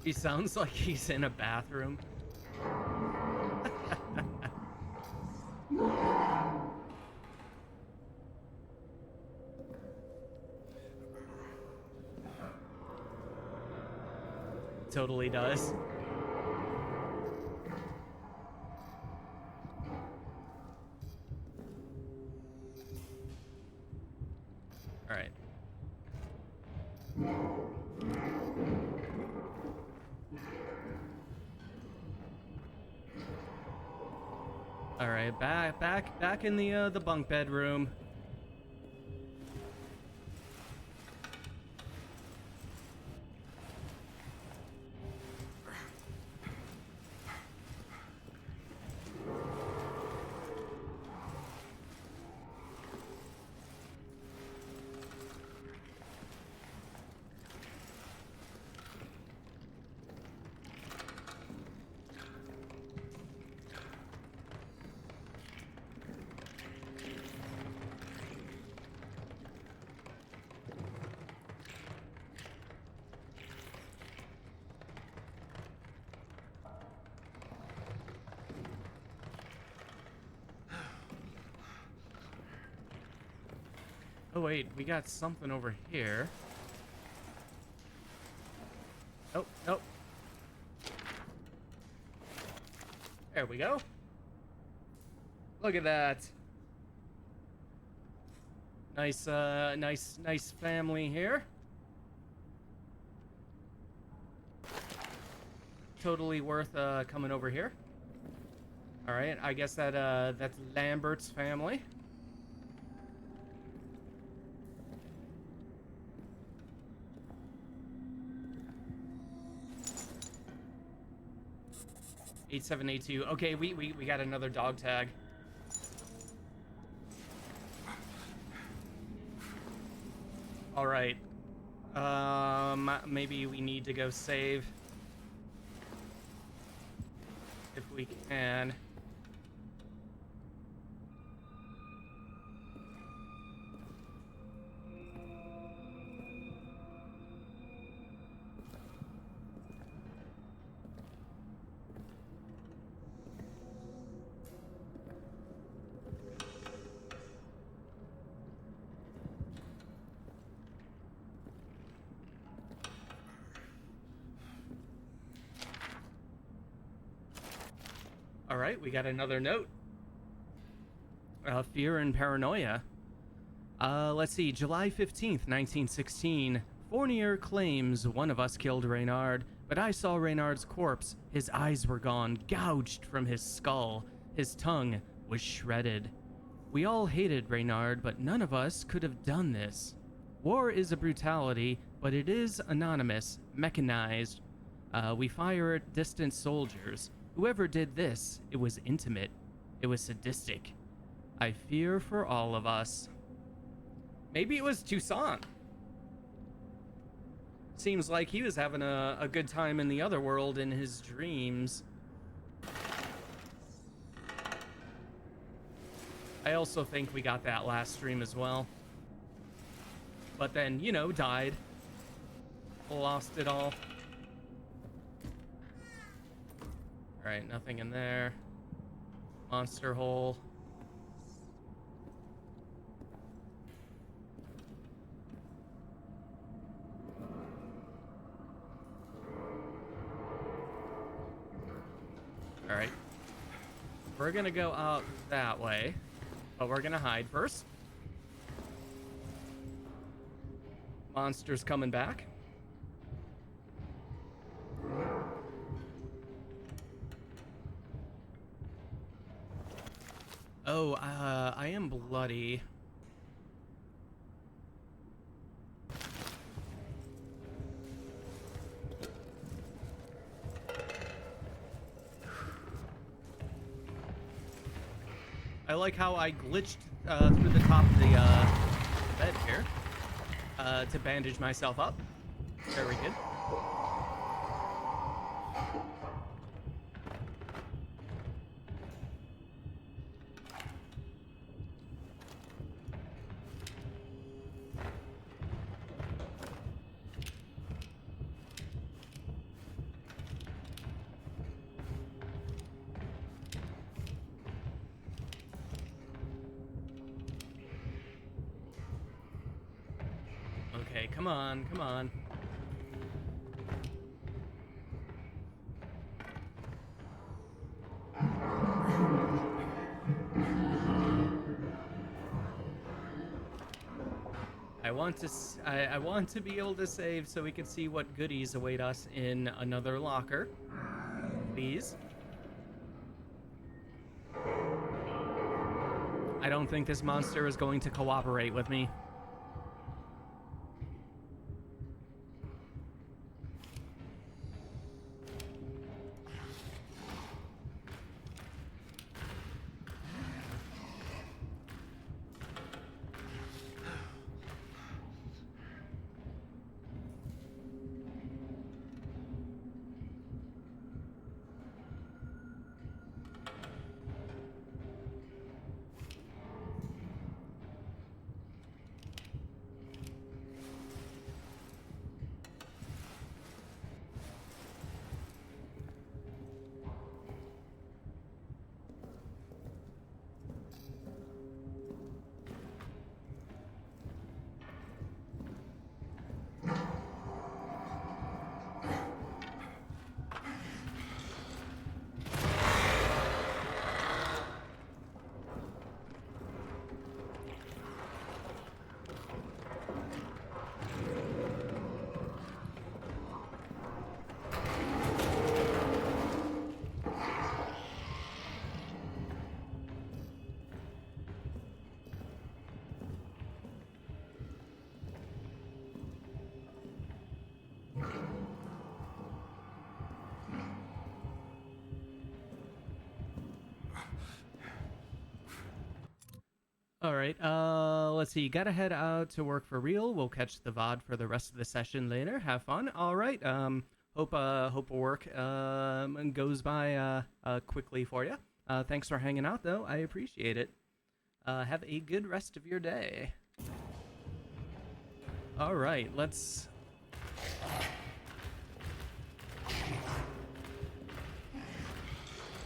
He sounds like he's in a bathroom. Totally does. All right. All right, back in the bunk bedroom. Oh wait, we got something over here. Nope, nope. There we go. Look at that. Nice, nice family here. Totally worth coming over here. All right, I guess that's Lambert's family. '8782. Okay, we got another dog tag. All right. Maybe we need to go save if we can. All right, we got another note. Fear and paranoia. Let's see. July 15th, 1916. Fournier claims one of us killed Reynard, but I saw Reynard's corpse. His eyes were gone, gouged from his skull. His tongue was shredded. We all hated Reynard, but none of us could have done this. War is a brutality, but it is anonymous, mechanized. We fire at distant soldiers. Whoever did this, it was intimate. It was sadistic. I fear for all of us. Maybe it was Toussaint. Seems like he was having a good time in the other world in his dreams. I also think we got that last stream as well. But then, you know, died. Lost it all. Alright, nothing in there. Monster hole. Alright. We're gonna go out that way. But we're gonna hide first. Monster's coming back. Oh, I am bloody. I like how I glitched through the top of the bed here to bandage myself up. Very good. Okay, come on, come on. I want to be able to save so we can see what goodies await us in another locker. Please. I don't think this monster is going to cooperate with me. All right. Let's see. You gotta head out to work for real. We'll catch the VOD for the rest of the session later. Have fun. All right. Hope work goes by quickly for you. Thanks for hanging out, though. I appreciate it. Have a good rest of your day. All right. Let's.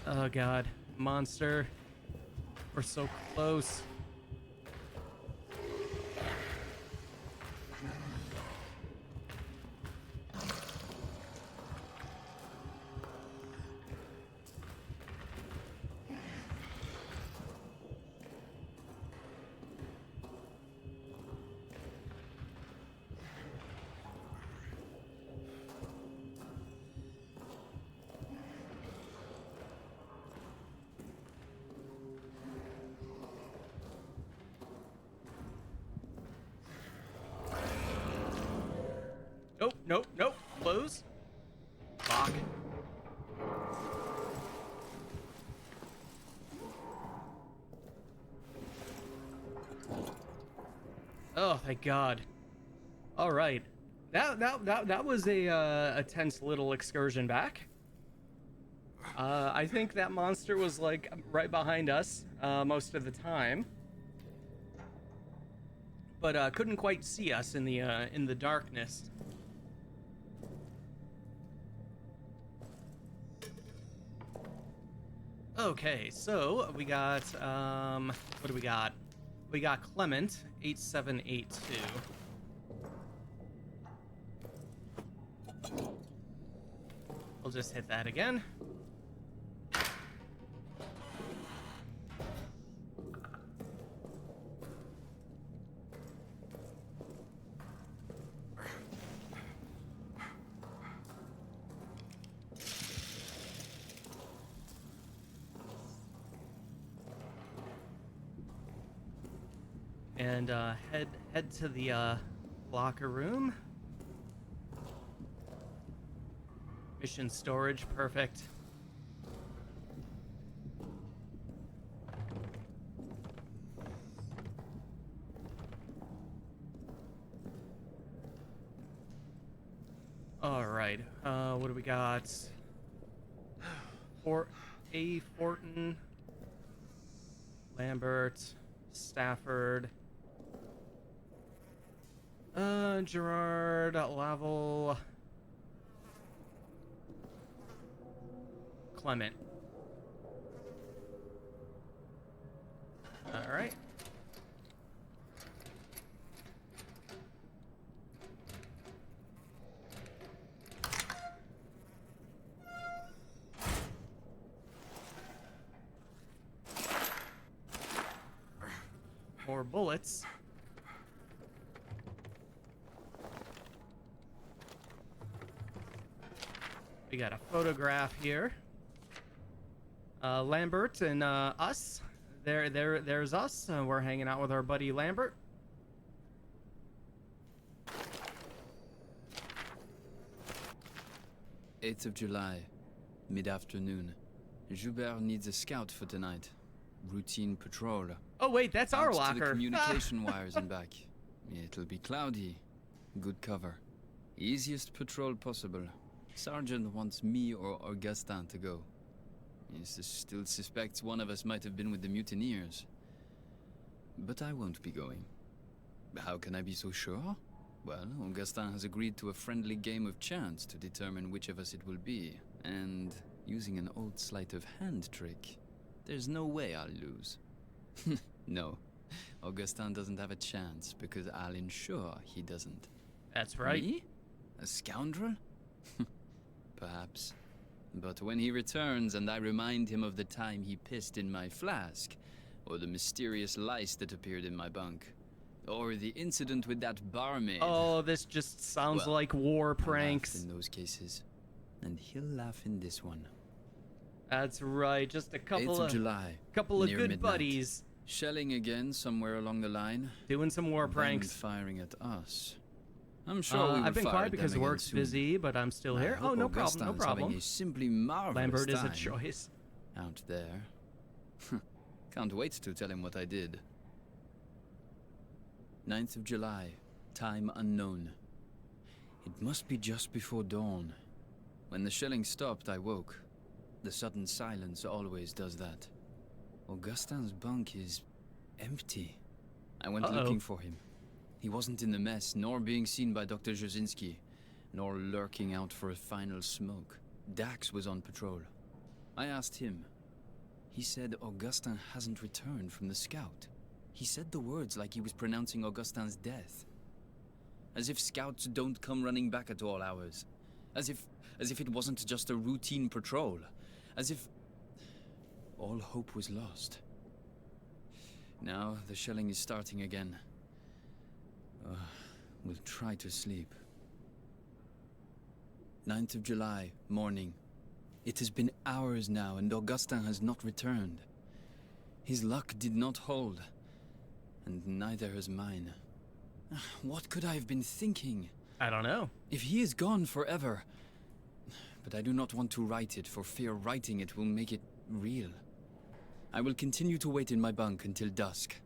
Oh God, monster. We're so close. Nope. Close. Fuck. Oh, thank God. All right. That was a tense little excursion back. I think that monster was like right behind us most of the time, but couldn't quite see us in the darkness. Okay, so we got what do we got? We got Clement 8782. We'll just hit that again. And head to the locker room. Mission storage, perfect. All right. What do we got? Fortin, Lambert, Stafford. Gerard, Laval, Clement. All right. More bullets. We got a photograph here. Lambert and us. There's us. We're hanging out with our buddy Lambert. "8th of July, mid-afternoon. Joubert needs a scout for tonight. Routine patrol. Oh wait, that's our Out locker. to the communication wires and back. It'll be cloudy. Good cover. Easiest patrol possible. Sergeant wants me or Augustin to go. He still suspects one of us might have been with the mutineers. But I won't be going. How can I be so sure? Well, Augustin has agreed to a friendly game of chance to determine which of us it will be. And using an old sleight of hand trick, there's no way I'll lose. No, Augustin doesn't have a chance because I'll ensure he doesn't. That's right. Me? A scoundrel? Perhaps. But when he returns and I remind him of the time he pissed in my flask, or the mysterious lice that appeared in my bunk, or the incident with that barmaid... Oh, this just sounds like war pranks. I laughed in those cases, and he'll laugh in this one. That's right, just a 8th of July, couple of near good midnight. buddies Shelling again somewhere along the line. doing some war then pranks. Firing at us. I'm sure we I've been will fire quiet at because them again work's soon. busy, but I'm still I here. hope Oh, no problem, no Augustin's having problem. a simply marvelous Lambert is a time choice. out there. Can't wait to tell him what I did. 9th of July, time unknown. It must be just before dawn. When the shelling stopped, I woke. The sudden silence always does that. Augustin's bunk is empty. I went looking for him. He wasn't in the mess, nor being seen by Dr. Jasinski, nor lurking out for a final smoke. Dax was on patrol. I asked him. He said Augustin hasn't returned from the scout. He said the words like he was pronouncing Augustin's death. As if scouts don't come running back at all hours. As if it wasn't just a routine patrol. As if all hope was lost. Now the shelling is starting again. We'll try to sleep. 9th of July, morning. It has been hours now and Augustin has not returned. His luck did not hold. And neither has mine. What could I have been thinking? I don't know. If he is gone forever... But I do not want to write it, for fear writing it will make it real. I will continue to wait in my bunk until dusk.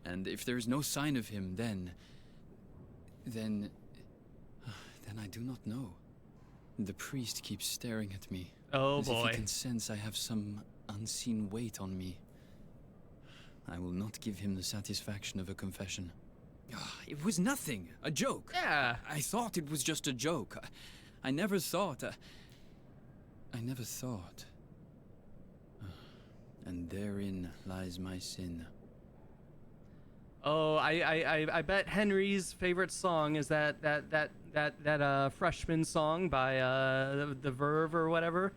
And if there is no sign of him, then I do not know. The priest keeps staring at me. Oh as boy. if he can sense I have some unseen weight on me. I will not give him the satisfaction of a confession. It was nothing. A joke. Yeah. I thought it was just a joke. I never thought... I never thought. And therein lies my sin. Oh, I bet Henry's favorite song is that freshman song by the Verve or whatever.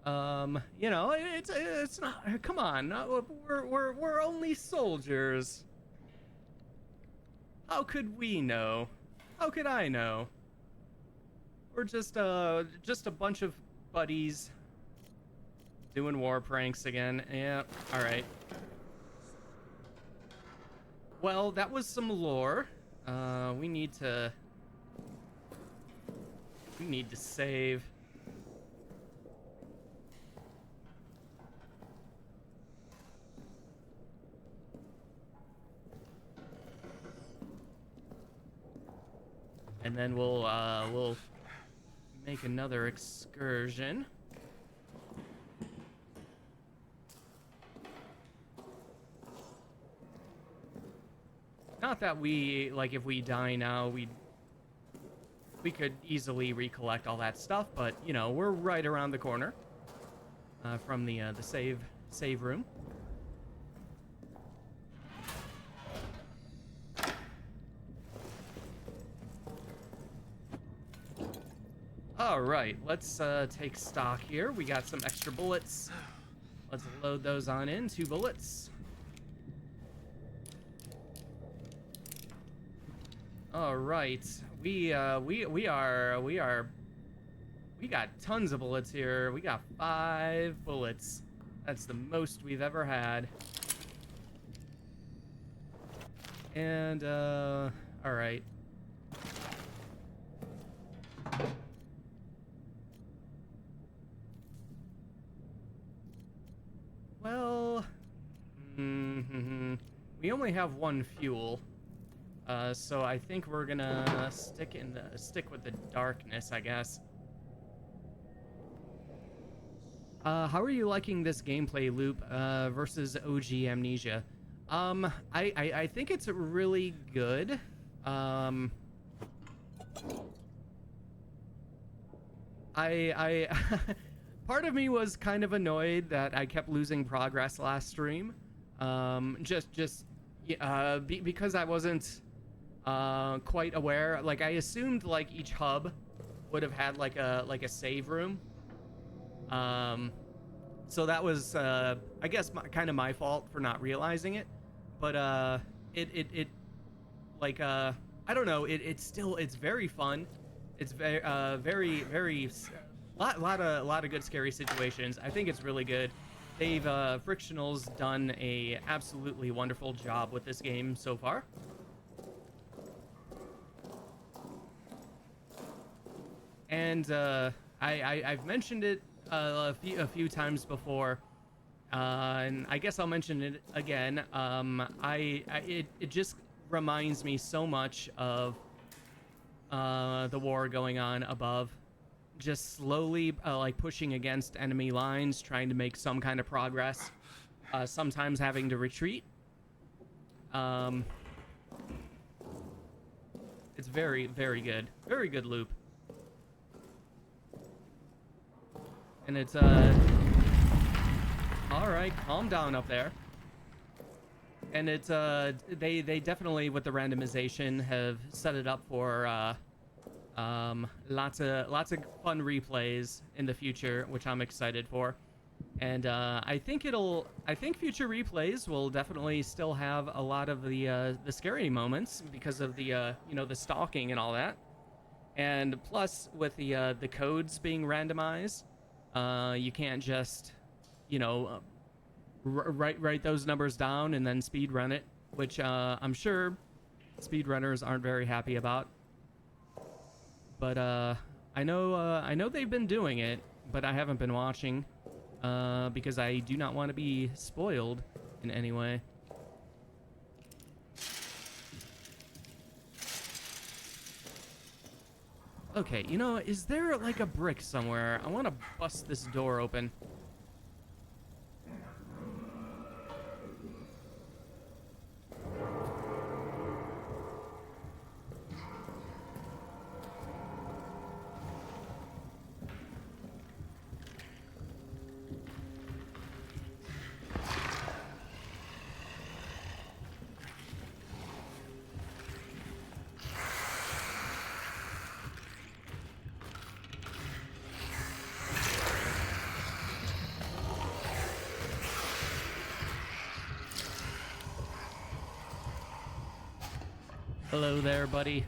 You know, it's not. Come on, we're only soldiers. How could we know? How could I know? We're just a bunch of buddies doing war pranks again. Yeah. All right. Well, that was some lore. We need to save. And then we'll make another excursion. Not that we, like, if we die now, we could easily recollect all that stuff, but, you know, we're right around the corner from the save room. All right, let's take stock here. We got some extra bullets. Let's load those on in. 2 bullets. All right, we got tons of bullets here. We got 5 bullets. That's the most we've ever had. And all right. Well, we only have 1 fuel. So I think we're gonna stick with the darkness, I guess. How are you liking this gameplay loop versus OG Amnesia? I think it's really good. I part of me was kind of annoyed that I kept losing progress last stream. Because I wasn't quite aware. Like, I assumed like each hub would have had like a save room. So that was I guess kind of my fault for not realizing it. But it like I don't know. It's very fun. It's very lot of good scary situations. I think it's really good. They've Frictional's done a absolutely wonderful job with this game so far. And I've mentioned it a few times before, and I guess I'll mention it again. It just reminds me so much of the war going on above. Just slowly like pushing against enemy lines, trying to make some kind of progress. Sometimes having to retreat. It's very, very good. Very good loop. And it's alright, calm down up there. And it's they definitely, with the randomization, have set it up for lots of fun replays in the future, which I'm excited for. And I think future replays will definitely still have a lot of the scary moments because of the the stalking and all that. And plus, with the codes being randomized, you can't just write those numbers down and then speed run it, which I'm sure speedrunners aren't very happy about. But I know they've been doing it, but I haven't been watching because I do not want to be spoiled in any way. Okay, is there like a brick somewhere? I want to bust this door open. Hello there, buddy.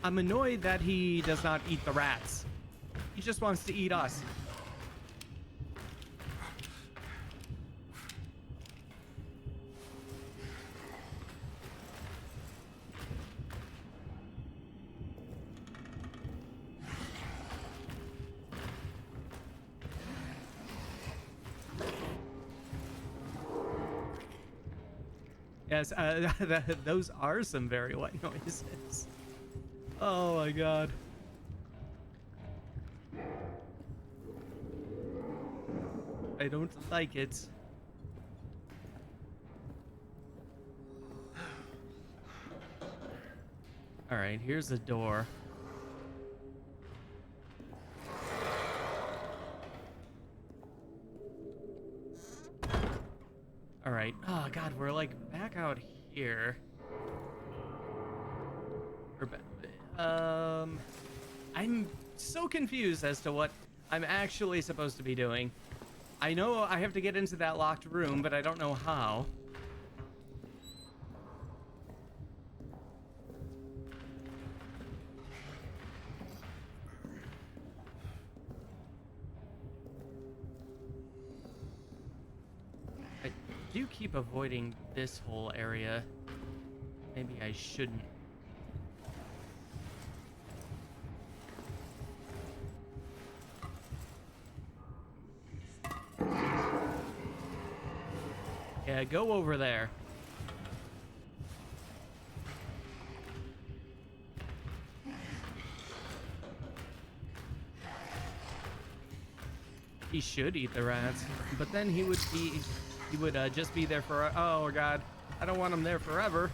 I'm annoyed that he does not eat the rats. He just wants to eat us. Yes, those are some very wet noises. Oh my god. I don't like it. Alright, here's the door. Alright. Oh god, we're like back out here. I'm so confused as to what I'm actually supposed to be doing. I know I have to get into that locked room, but I don't know how. I do keep avoiding this whole area. Maybe I shouldn't. Yeah, go over there. He should eat the rats, but then he would just be there for, oh god, I don't want him there forever.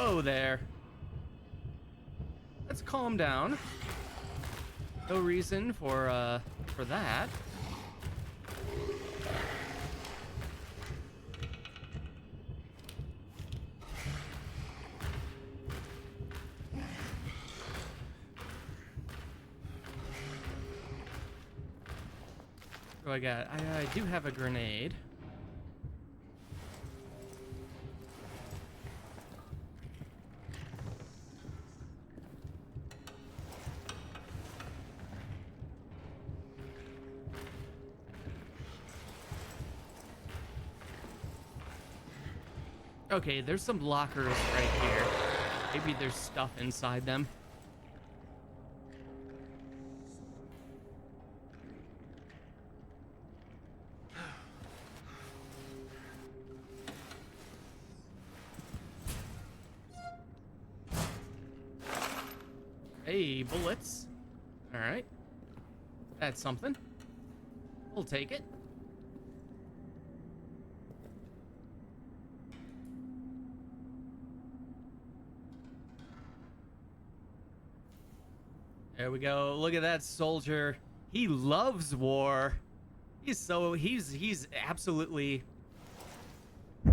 Whoa there. Let's calm down. No reason for that. What do I got? I do have a grenade. Okay, there's some lockers right here. Maybe there's stuff inside them. Hey, bullets. All right. That's something. We'll take it. There we go. Look at that soldier. He loves war. He's absolutely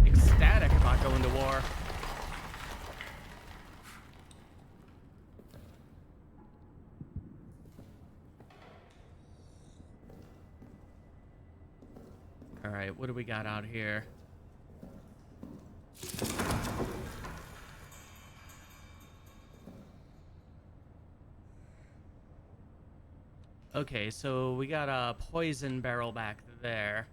ecstatic about going to war. All right, what do we got out here? Okay, so we got a poison barrel back there.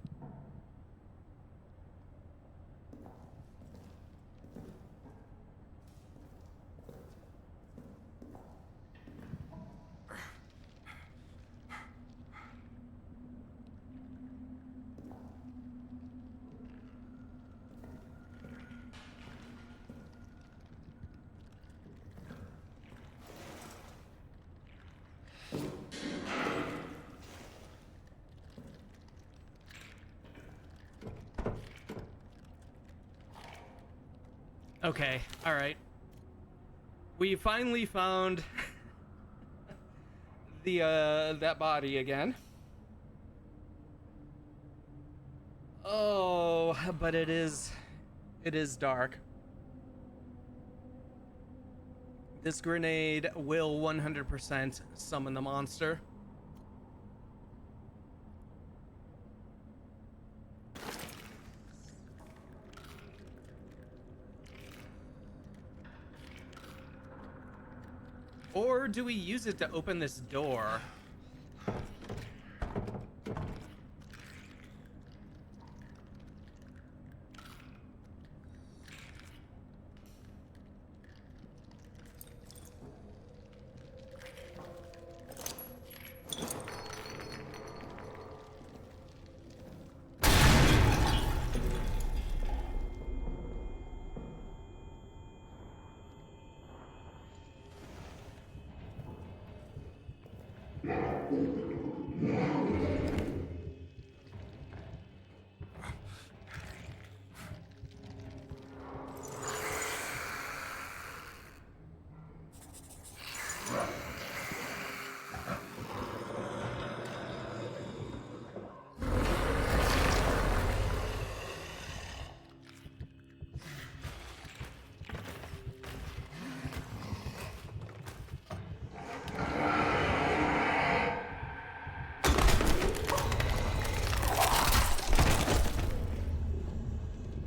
Okay, all right. We finally found the that body again. Oh, but it is dark. This grenade will 100% summon the monster. Or do we use it to open this door?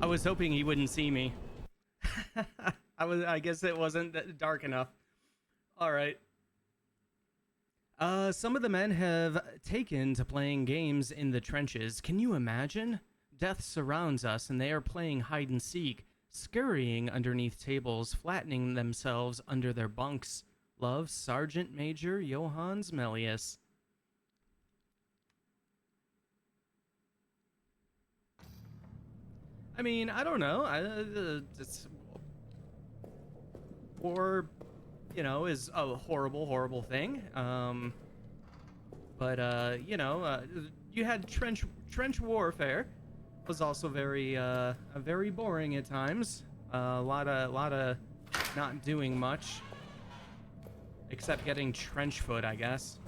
I was hoping he wouldn't see me. I guess it wasn't dark enough. All right. Some of the men have taken to playing games in the trenches. Can you imagine? Death surrounds us and they are playing hide and seek, scurrying underneath tables, flattening themselves under their bunks. Love, Sergeant Major Johannes Melius. I mean, I don't know. War, you know, is a horrible, horrible thing. But you know, you had trench warfare. Was also very boring at times. A lot of not doing much. Except getting trench foot, I guess.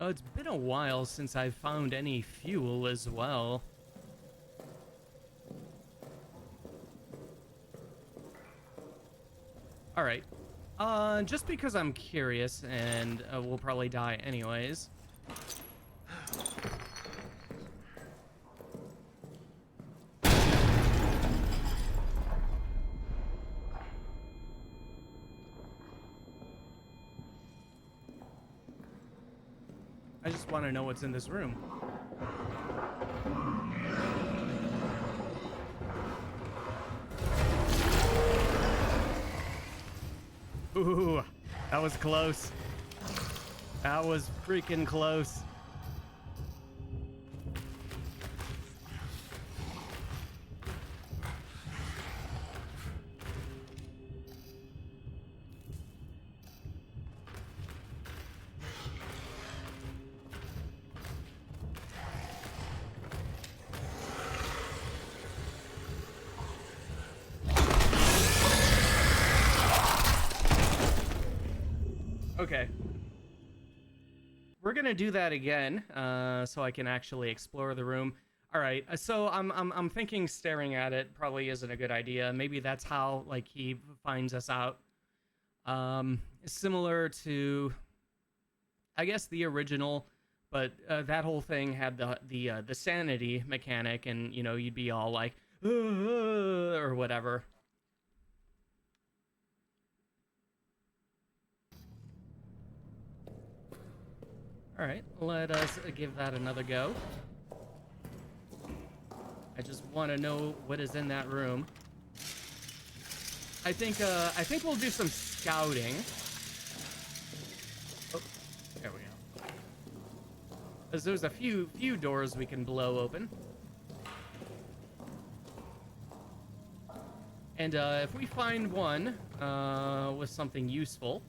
Oh, it's been a while since I've found any fuel as well. Alright. Just because I'm curious, and we'll probably die anyways. I just want to know what's in this room. Ooh, that was close. That was freaking close. Okay. We're gonna do that again, so I can actually explore the room. All right. So I'm thinking staring at it probably isn't a good idea. Maybe that's how like he finds us out. Similar to, I guess, the original, but that whole thing had the sanity mechanic, and you know you'd be all like or whatever. All right, let us give that another go. I just want to know what is in that room. I think we'll do some scouting. Oh, there we go. As there's a few doors we can blow open. And if we find one with something useful,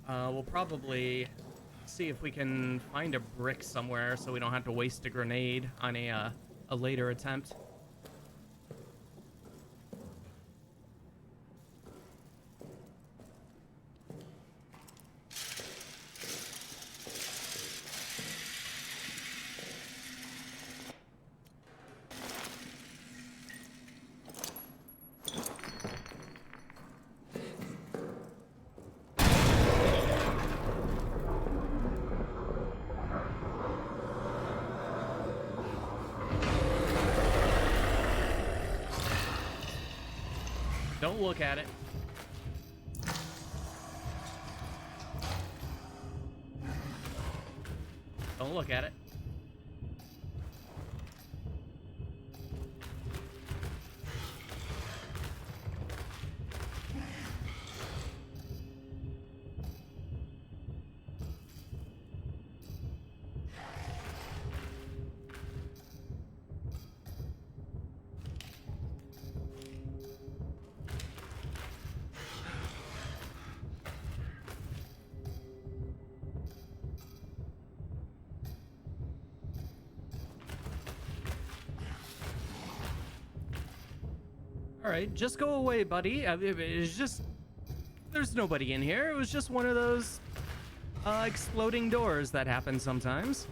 we'll probably see if we can find a brick somewhere so we don't have to waste a grenade on a later attempt. Don't look at it. Don't look at it. All right, just go away, buddy. It's just... There's nobody in here. It was just one of those exploding doors that happen sometimes.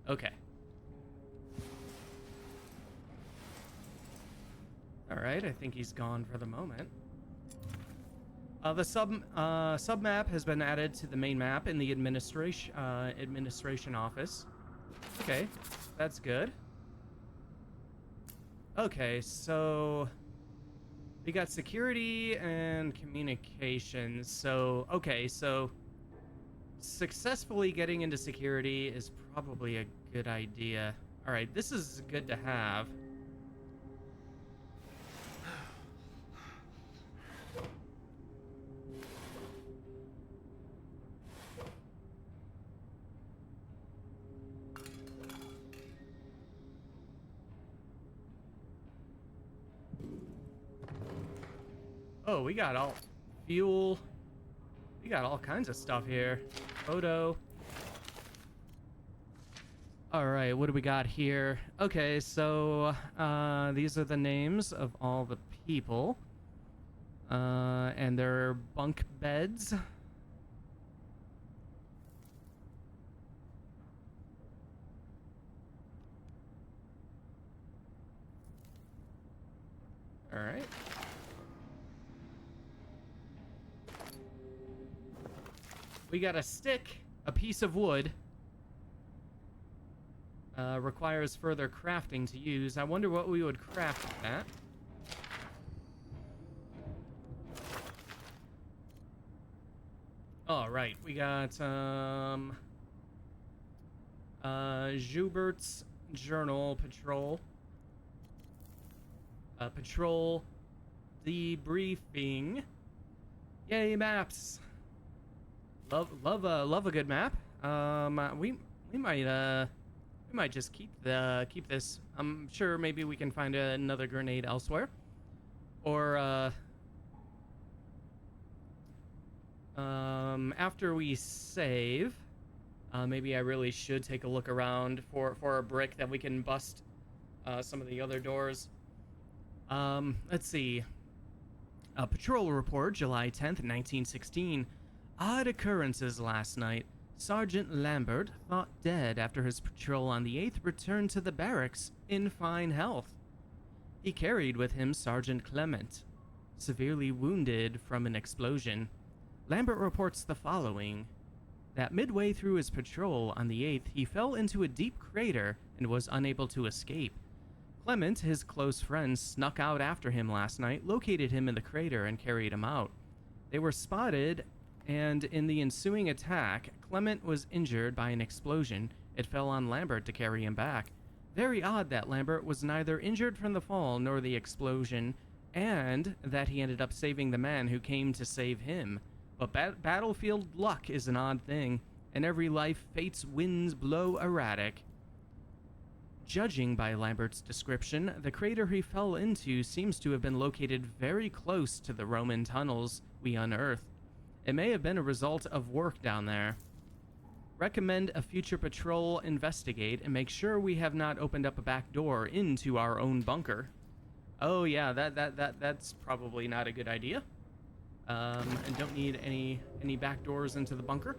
Okay. All right, I think he's gone for the moment. The sub map has been added to the main map in the administration office. Okay, that's good. Okay, so we got security and communications. So, okay, so successfully getting into security is probably a good idea. All right, this is good to have. Oh, we got all fuel. We got all kinds of stuff here. Photo. All right, what do we got here? Okay, so these are the names of all the people. And their bunk beds. All right. We got a stick, a piece of wood. Requires further crafting to use. I wonder what we would craft with that. All right, we got Joubert's journal patrol. Patrol debriefing. Yay, maps. Love a good map. We might just keep this. I'm sure maybe we can find another grenade elsewhere, or after we save, maybe I really should take a look around for a brick that we can bust some of the other doors. Let's see. Patrol report, July 10th, 1916. Odd occurrences last night. Sergeant Lambert, thought dead after his patrol on the 8th, returned to the barracks in fine health. He carried with him Sergeant Clement, severely wounded from an explosion. Lambert reports the following: that midway through his patrol on the 8th, he fell into a deep crater and was unable to escape. Clement, his close friend, snuck out after him last night, located him in the crater, and carried him out. They were spotted, and in the ensuing attack, Clement was injured by an explosion. It fell on Lambert to carry him back. Very odd that Lambert was neither injured from the fall nor the explosion, and that he ended up saving the man who came to save him. But battlefield luck is an odd thing. In every life, fate's winds blow erratic. Judging by Lambert's description, the crater he fell into seems to have been located very close to the Roman tunnels we unearthed. It may have been a result of work down there. Recommend a future patrol investigate and make sure we have not opened up a back door into our own bunker. Oh yeah, that's probably not a good idea. And don't need any back doors into the bunker.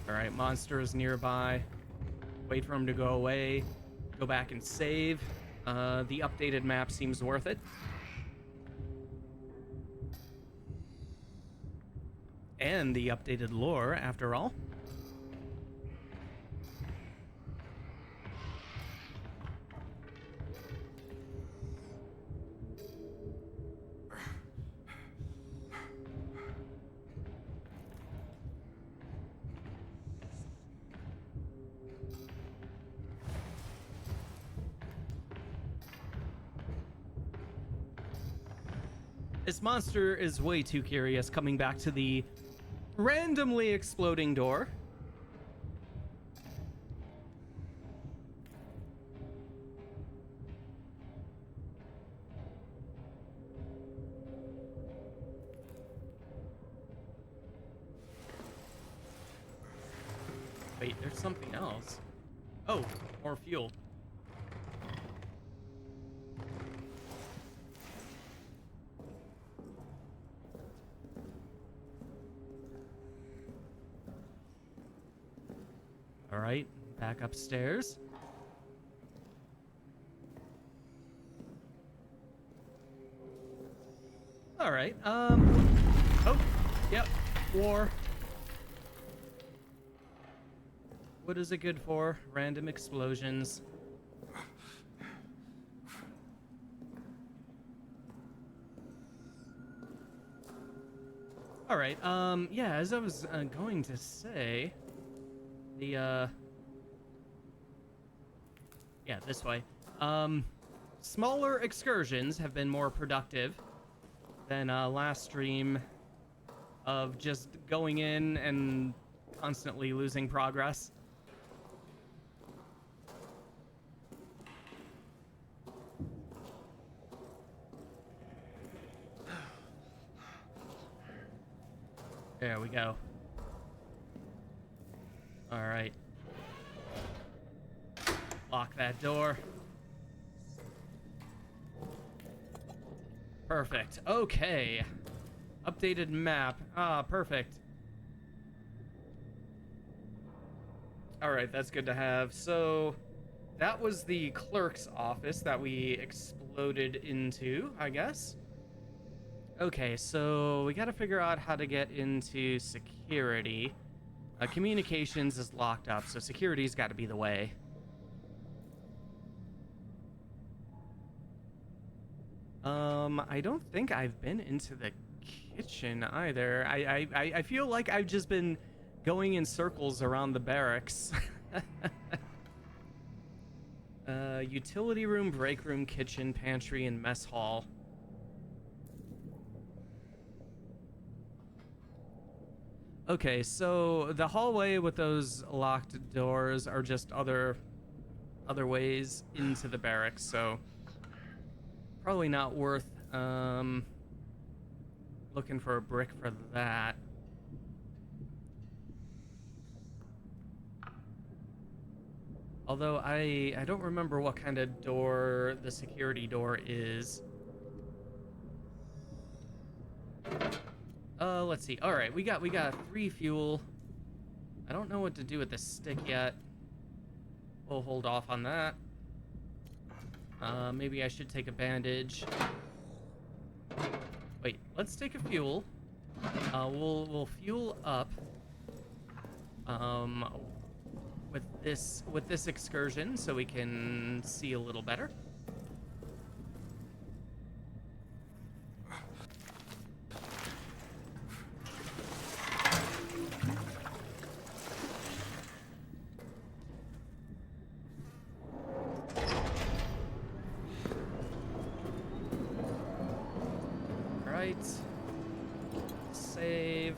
Alright, monsters nearby. Wait for him to go away. Go back and save. The updated map seems worth it. And the updated lore, after all. This monster is way too curious, coming back to the randomly exploding door. Wait, there's something else. Oh, more fuel. All right, back upstairs. All right, Oh, yep, war. What is it good for? Random explosions. All right. Yeah, as I was going to say, the yeah, this way. Smaller excursions have been more productive than last stream of just going in and constantly losing progress. There we go. All right. Lock that door. Perfect. Okay. Updated map. Ah, perfect. All right, that's good to have. So that was the clerk's office that we exploded into, I guess. Okay, so we got to figure out how to get into security. Communications is locked up, so security's got to be the way. I don't think I've been into the kitchen either. I feel like I've just been going in circles around the barracks. Utility room, break room, kitchen, pantry, and mess hall. Okay, so the hallway with those locked doors are just other ways into the barracks, so probably not worth looking for a brick for that. Although I don't remember what kind of door the security door is. Let's see. All right, we got 3 fuel. I don't know what to do with this stick yet. We'll hold off on that. Maybe I should take a bandage. Wait, let's take a fuel. We'll fuel up. With this excursion, so we can see a little better. All right. Save.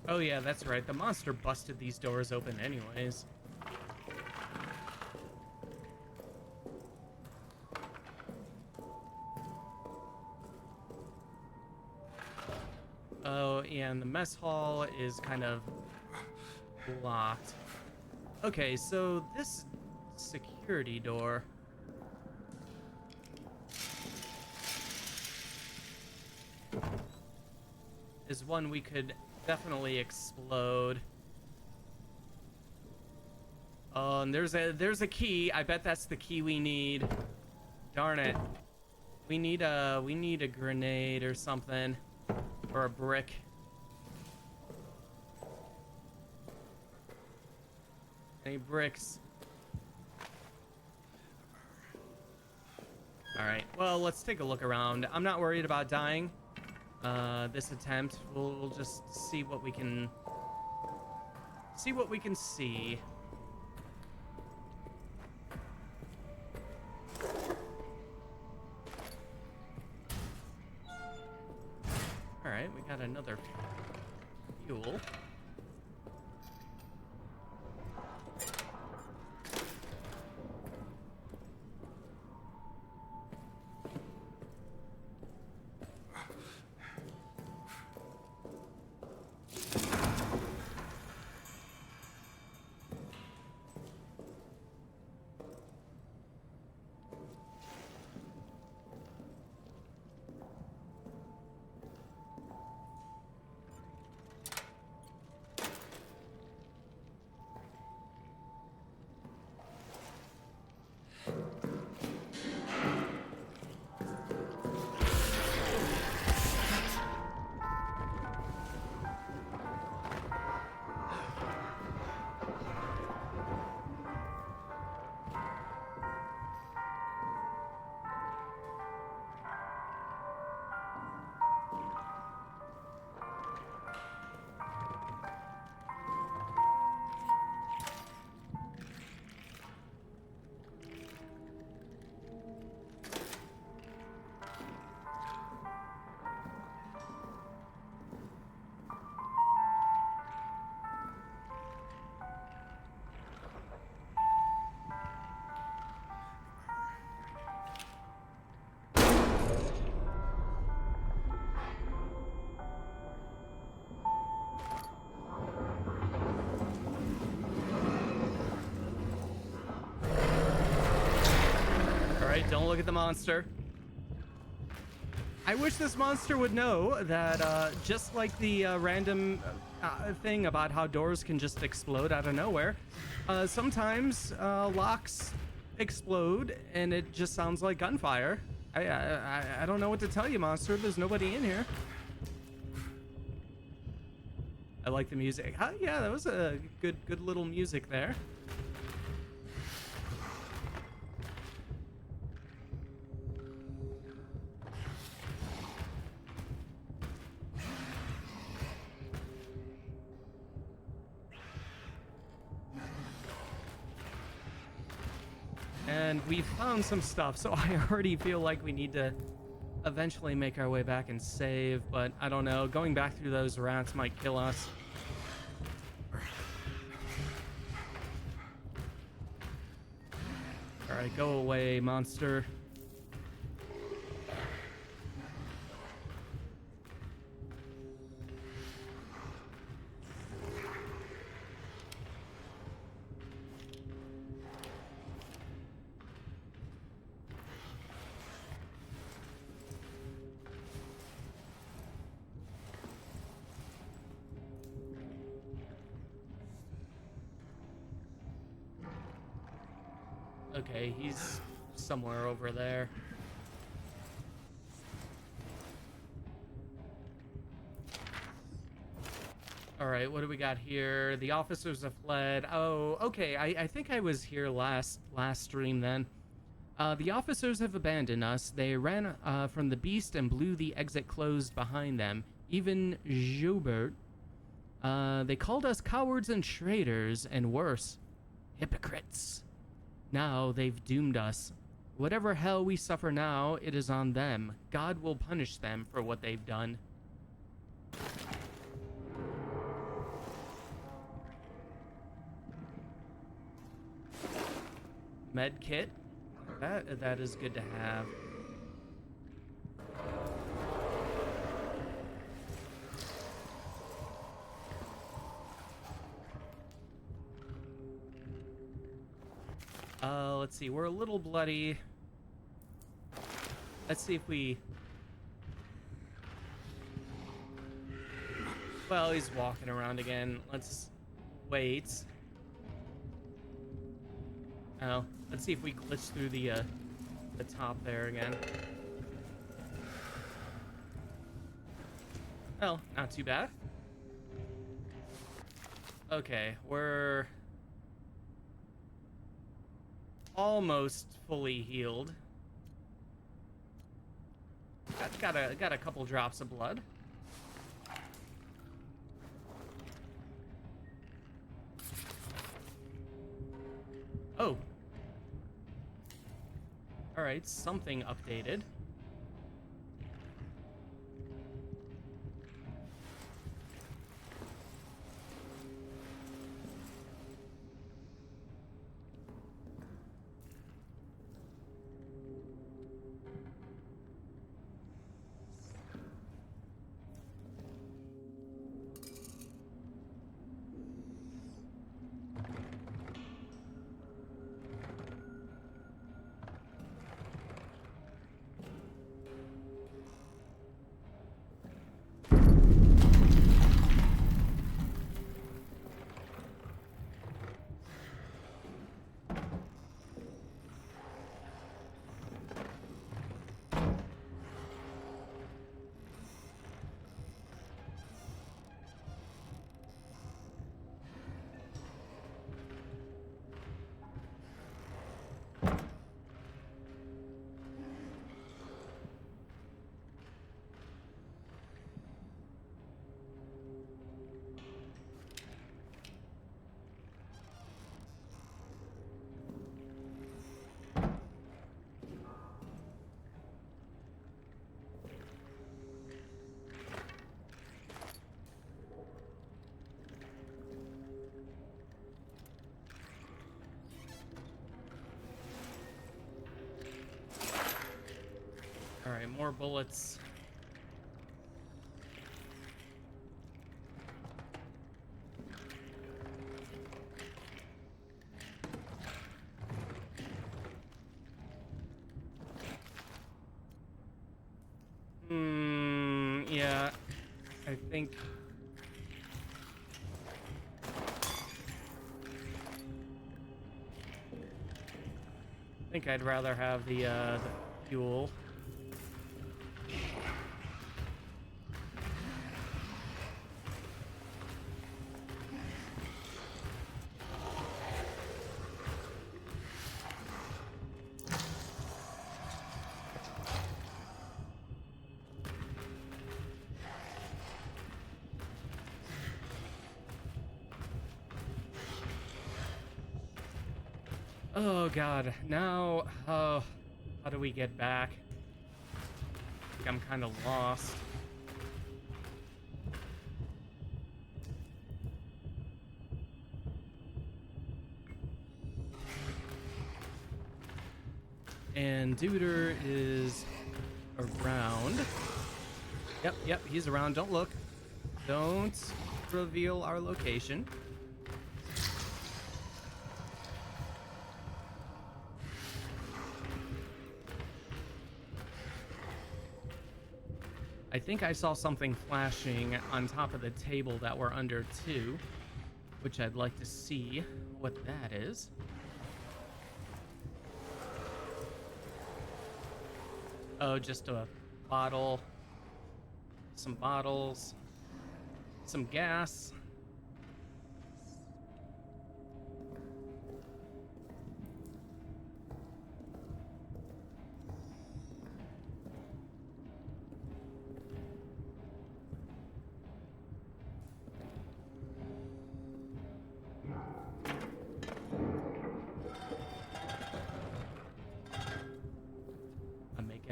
Oh yeah, that's right. The monster busted these doors open anyways. Oh, yeah, and the mess hall is kind of locked. Okay, so this security door... is one we could definitely explode. Oh, and there's a key. I bet that's the key we need. Darn it. We need a grenade or something. Or a brick. Any bricks? Alright, well, let's take a look around. I'm not worried about dying. This attempt. We'll just see what we can... see what we can see. Alright, we got another fuel. Alright, don't look at the monster. I wish this monster would know that, just like the random thing about how doors can just explode out of nowhere, sometimes locks explode and it just sounds like gunfire. I don't know what to tell you, monster. There's nobody in here. I like the music. Yeah, that was a good little music there. And we found some stuff, so I already feel like we need to eventually make our way back and save, but I don't know. Going back through those rats might kill us. Alright, go away, monster. Okay, he's somewhere over there. All right, what do we got here? The officers have fled. Oh, okay. I think I was here last stream then. The officers have abandoned us. They ran from the beast and blew the exit closed behind them. Even Joubert. They called us cowards and traitors, and worse, hypocrites. Now they've doomed us. Whatever hell we suffer now, it is on them. God will punish them for what they've done. Med kit. That is good to have. Let's see. We're a little bloody. Let's see if we... Well, he's walking around again. Let's wait. Oh, let's see if we glitch through the top there again. Oh, not too bad. Okay, we're almost fully healed. Got a couple drops of blood. Oh. All right, something updated. more bullets. Yeah, I think I'd rather have the fuel. Oh god, now, how do we get back? I think I'm kind of lost. And Duder is around. Yep, he's around. Don't look. Don't reveal our location. I think I saw something flashing on top of the table that we're under too, which I'd like to see what that is. Oh, just a bottle, some bottles, some gas.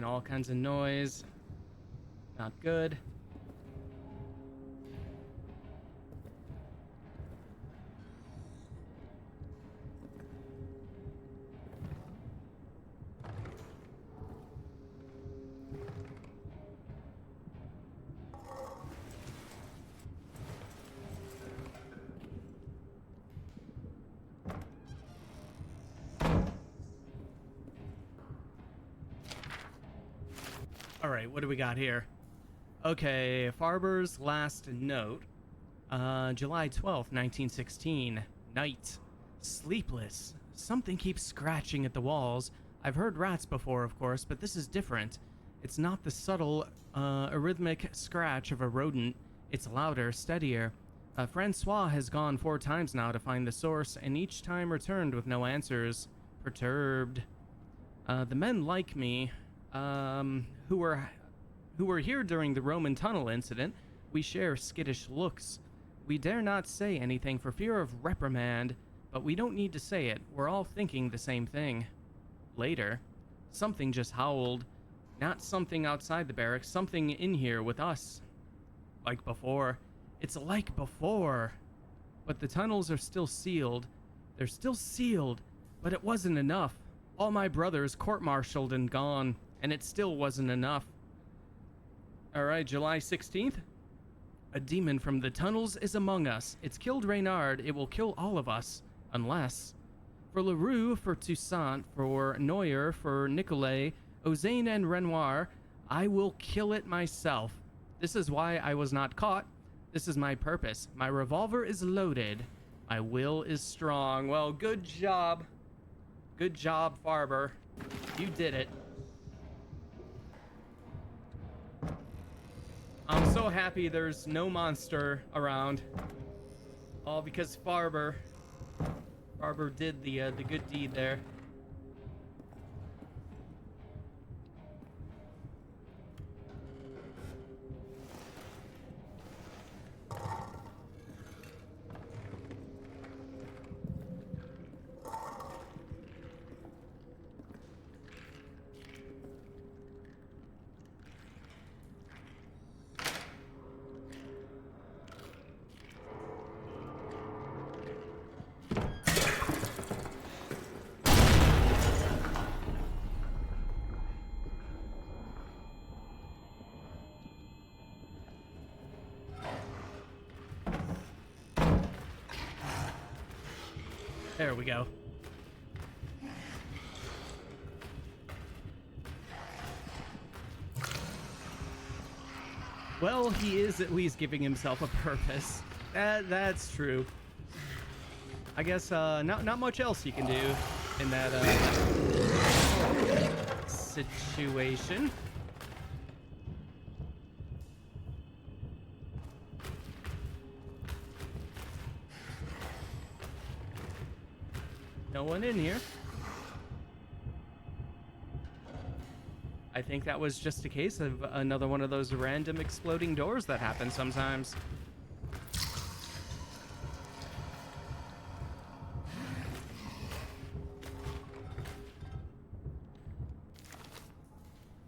All kinds of noise. Not good. All right, what do we got here? Okay, Farber's last note. July 12th, 1916. Night. Sleepless. Something keeps scratching at the walls. I've heard rats before, of course, but this is different. It's not the subtle, arrhythmic scratch of a rodent. It's louder, steadier. Francois has gone 4 times now to find the source, and each time returned with no answers. Perturbed. The men like me, who were here during the Roman tunnel incident, we share skittish looks. We dare not say anything for fear of reprimand, but we don't need to say it. We're all thinking the same thing. Later, something just howled. Not something outside the barracks, something in here with us. Like before. It's like before. But the tunnels are still sealed. They're still sealed, but it wasn't enough. All my brothers court-martialed and gone, and it still wasn't enough. Alright, July 16th. A demon from the tunnels is among us. It's killed Reynard. It will kill all of us. Unless. For Leroux, for Toussaint, for Neuer, for Nicolet, Ozane and Renoir, I will kill it myself. This is why I was not caught. This is my purpose. My revolver is loaded. My will is strong. Well, good job. Good job, Farber. You did it. I'm so happy there's no monster around. All because Farber did the good deed there. There we go. Well, he is at least giving himself a purpose. That's true. I guess not much else you can do in that situation. No one in here. I think that was just a case of another one of those random exploding doors that happen sometimes.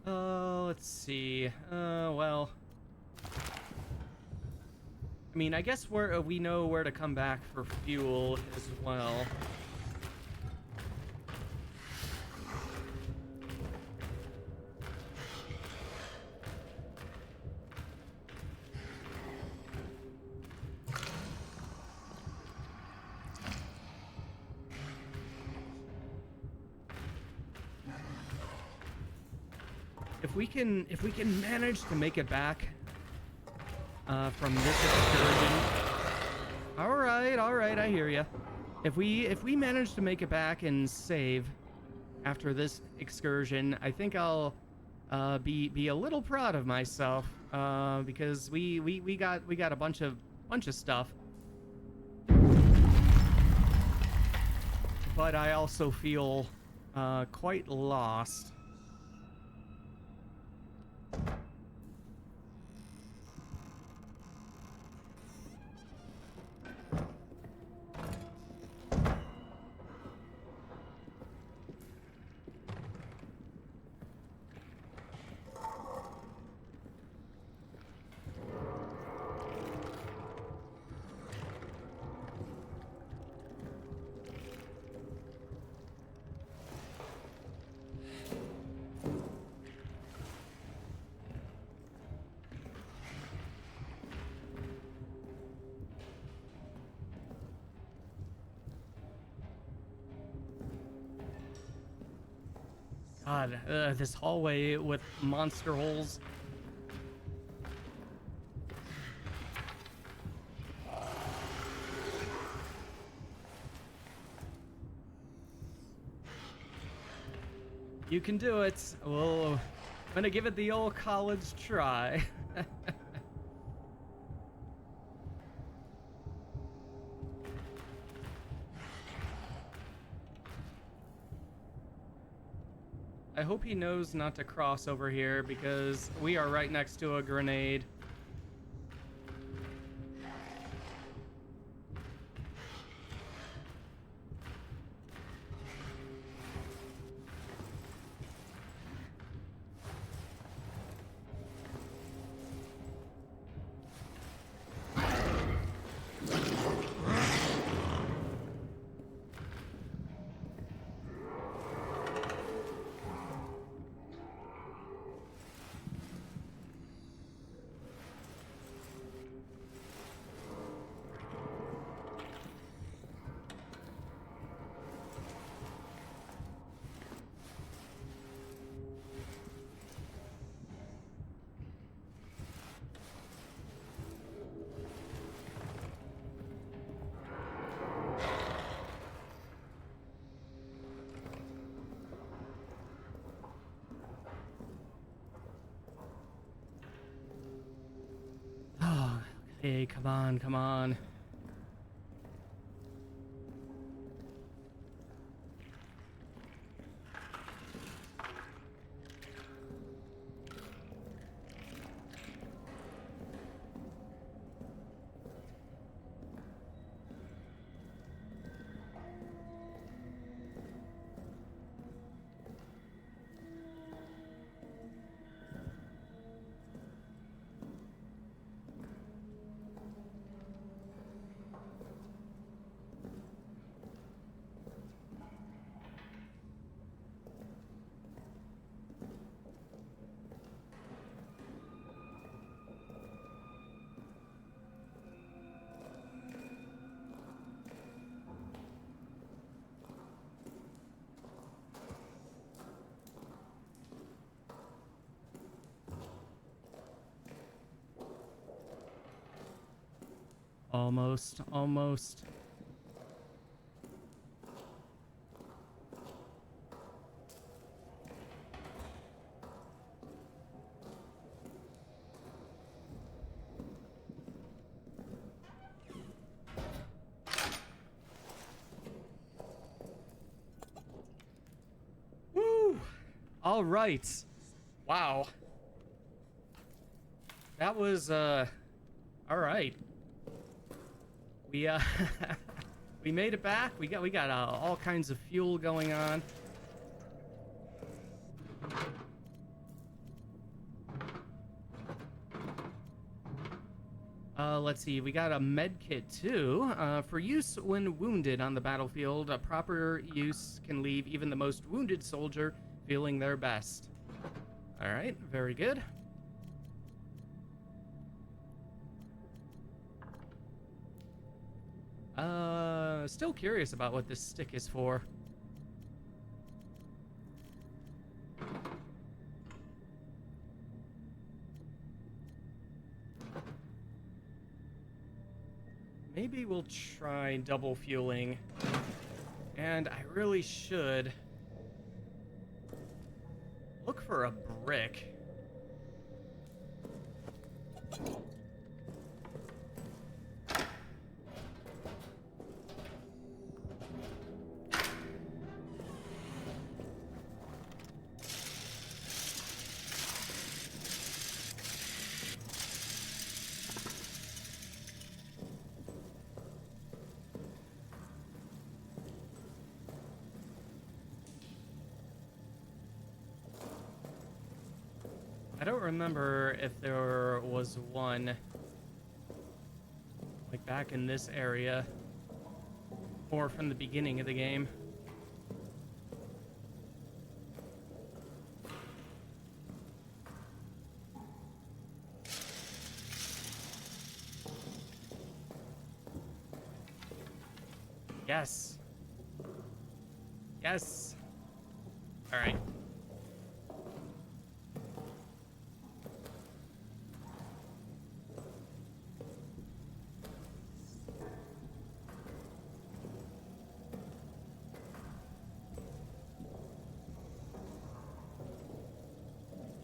Let's see. Well, I mean, I guess we know where to come back for fuel as well. If we can manage to make it back from this excursion. All right, I hear you. If we manage to make it back and save after this excursion, I think I'll be a little proud of myself because we got a bunch of stuff. But I also feel quite lost. God, this hallway with monster holes. You can do it. Well, I'm gonna give it the old college try. I hope he knows not to cross over here because we are right next to a grenade. Hey, come on, come on. Almost, almost. Woo! All right. Wow. That was, all right. We, we made it back. We got all kinds of fuel going on. Let's see. We got a med kit too. For use when wounded on the battlefield, a proper use can leave even the most wounded soldier feeling their best. All right, very good. Still curious about what this stick is for. Maybe we'll try double fueling. And I really should look for a brick. I don't remember if there was one like back in this area or from the beginning of the game. Yes. Yes. All right.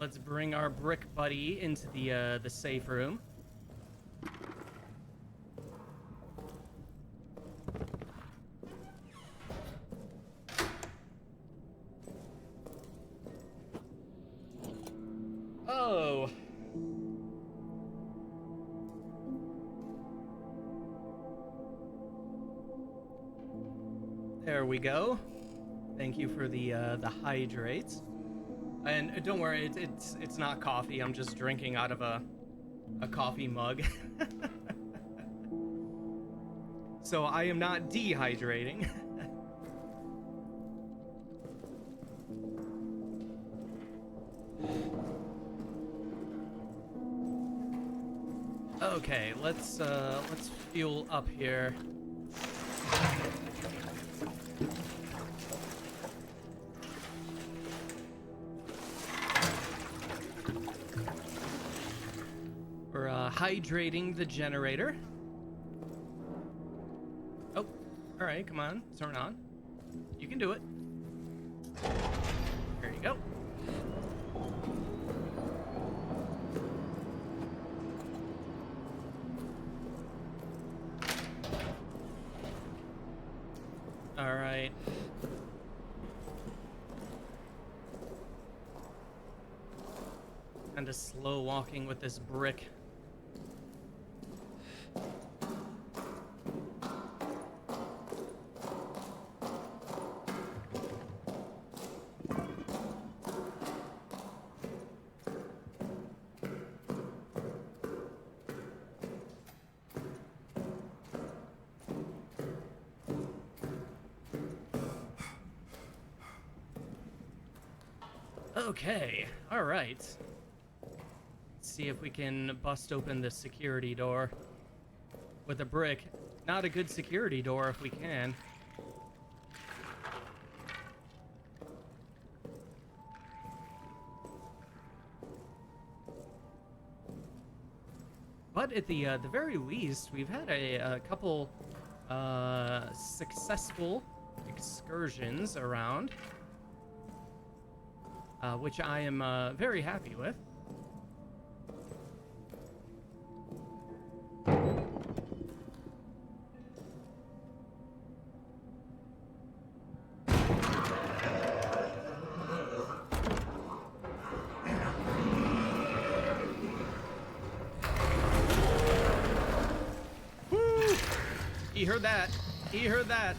Let's bring our brick buddy into the safe room. Oh. There we go. Thank you for the hydrates. And don't worry, it's not coffee. I'm just drinking out of a coffee mug. So I am not dehydrating. Okay, let's fuel up here. We're hydrating the generator. Oh, all right, come on, turn on. You can do it. There you go. All right. Kind of slow walking with this brick. Okay, all right. Let's see if we can bust open the security door with a brick. Not a good security door if we can. But at the very least, we've had a couple successful excursions around, which I am very happy with. Woo! He heard that. He heard that.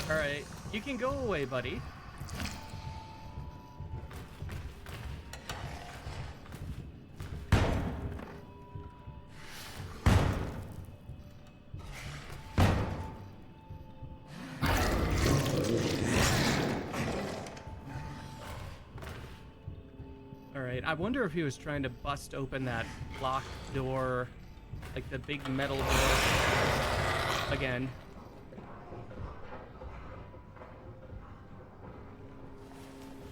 All right. You can go away, buddy. All right. I wonder if he was trying to bust open that locked door, like the big metal door again.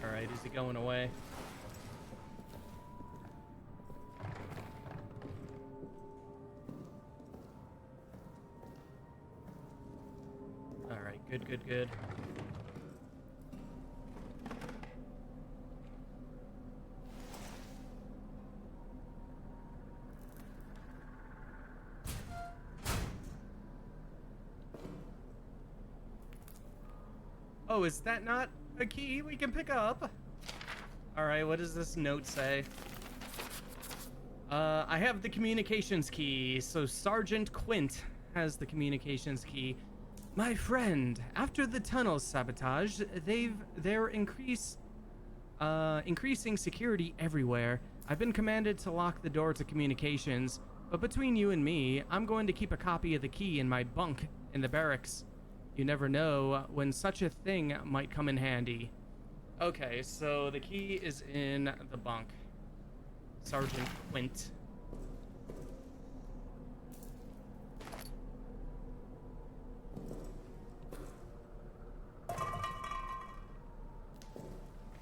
Alright, is he going away? Alright, good. Oh, is that not a key we can pick up? Alright, what does this note say? I have the communications key, so Sergeant Quint has the communications key. My friend, after the tunnel sabotage, they're increasing security everywhere. I've been commanded to lock the door to communications, but between you and me, I'm going to keep a copy of the key in my bunk in the barracks. You never know when such a thing might come in handy. Okay, so the key is in the bunk. Sergeant Quint.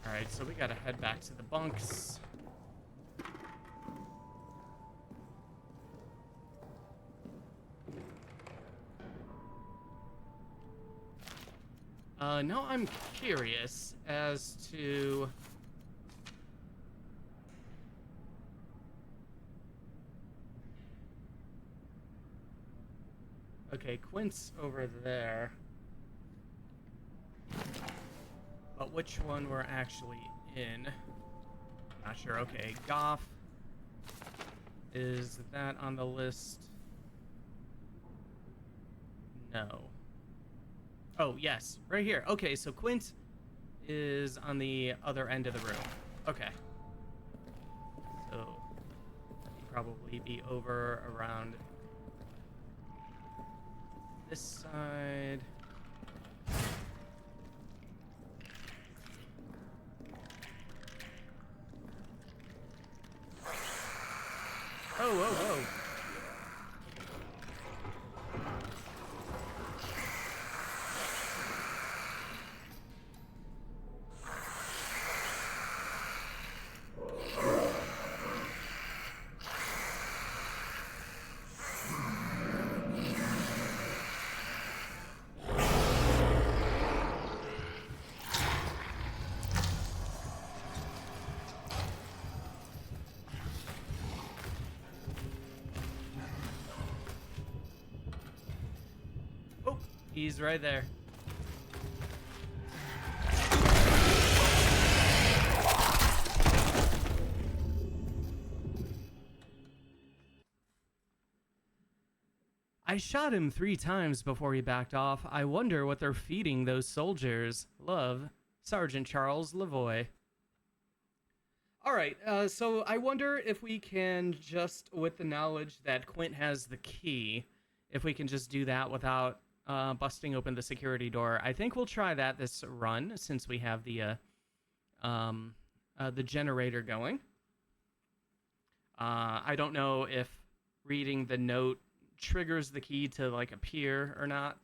Alright, so we gotta head back to the bunks. Now I'm curious as to... Okay, Quint's over there. But which one we're actually in? Not sure. Okay, Goff. Is that on the list? No. Oh, yes. Right here. Okay, so Quint is on the other end of the room. Okay. So, he'd probably be over around this side. Oh, whoa, whoa. He's right there. I shot him 3 times before he backed off. I wonder what they're feeding those soldiers. Love, Sergeant Charles Lavoy. All right. So I wonder if we can just, with the knowledge that Quint has the key, if we can just do that without busting open the security door. I think we'll try that this run since we have the generator going. I don't know if reading the note triggers the key to like appear or not.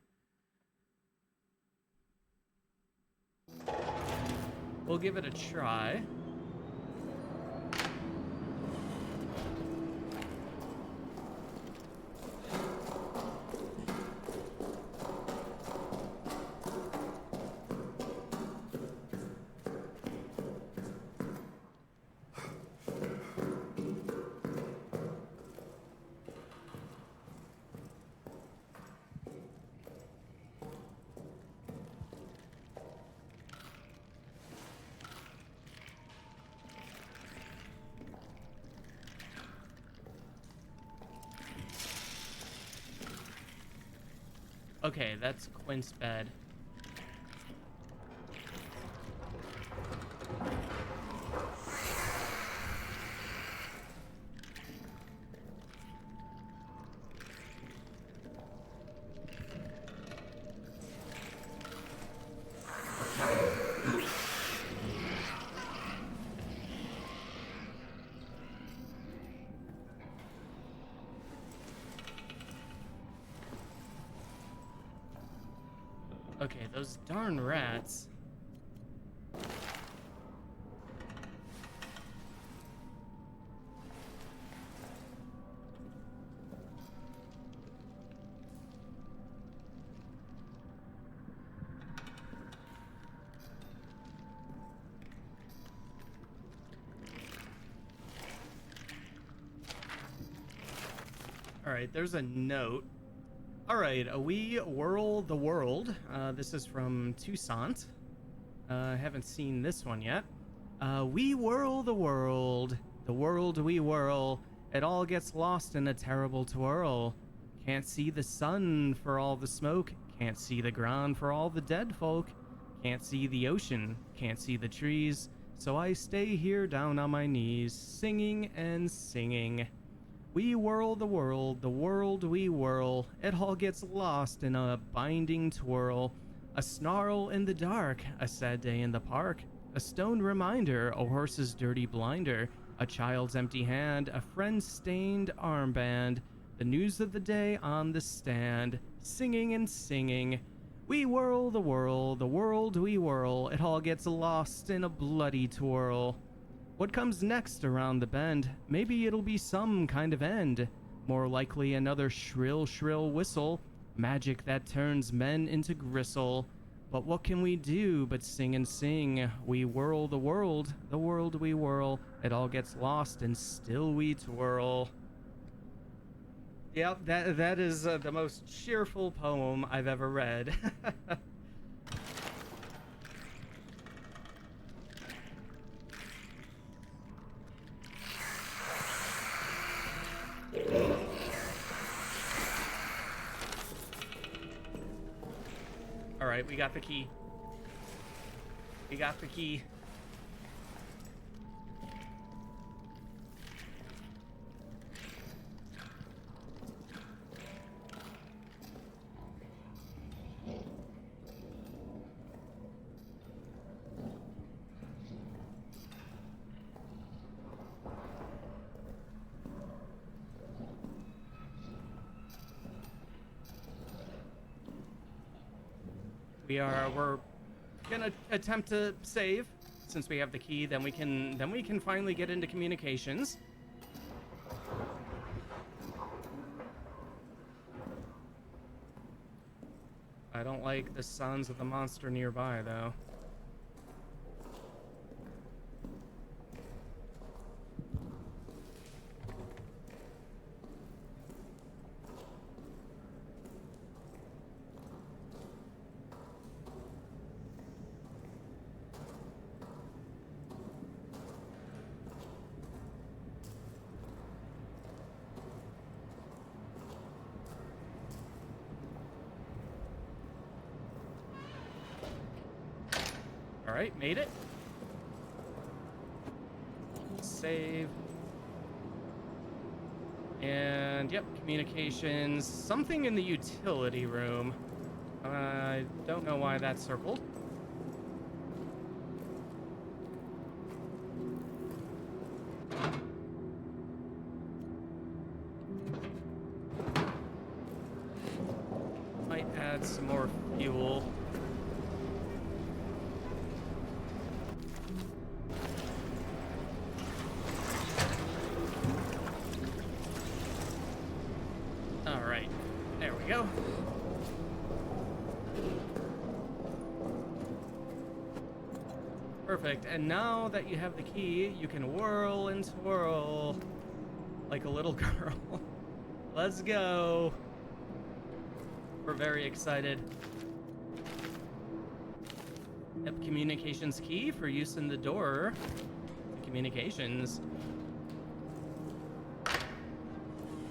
We'll give it a try. Okay, that's Quint's bed. Okay, those darn rats. All right, there's a note. All right, we whirl the world. This is from Toussaint. I haven't seen this one yet. We whirl the world we whirl. It all gets lost in a terrible twirl. Can't see the sun for all the smoke. Can't see the ground for all the dead folk. Can't see the ocean. Can't see the trees. So I stay here down on my knees, singing and singing. We whirl the world we whirl. It all gets lost in a binding twirl. A snarl in the dark, a sad day in the park. A stone reminder, a horse's dirty blinder. A child's empty hand, a friend's stained armband. The news of the day on the stand, singing and singing. We whirl the world we whirl. It all gets lost in a bloody twirl. What comes next around the bend? Maybe it'll be some kind of end. More likely another shrill, shrill whistle. Magic that turns men into gristle. But what can we do but sing and sing? We whirl the world we whirl. It all gets lost and still we twirl. Yep, that is the most cheerful poem I've ever read. Alright, we got the key. We got the key. We're gonna attempt to save since we have the key. Then we can finally get into communications. I don't like the sounds of the monster nearby, though. Alright, made it. save. And, yep, communications. Something in the utility room. I don't know why that's circled. Might add some more fuel. All right, there we go. Perfect, and now that you have the key, you can whirl and twirl like a little girl. Let's go. We're very excited. Yep, communications key for use in the door. Communications.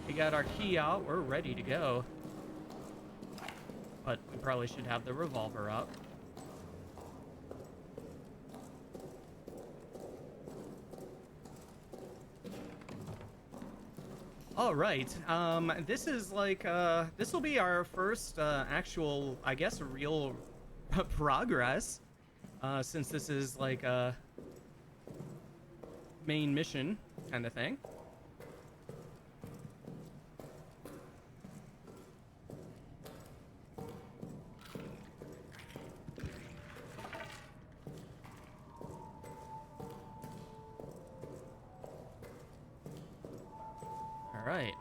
We got our key out, we're ready to go. But we probably should have the revolver up. All right, this is like, this will be our first, actual, I guess, real progress, since this is like a main mission kind of thing. All right.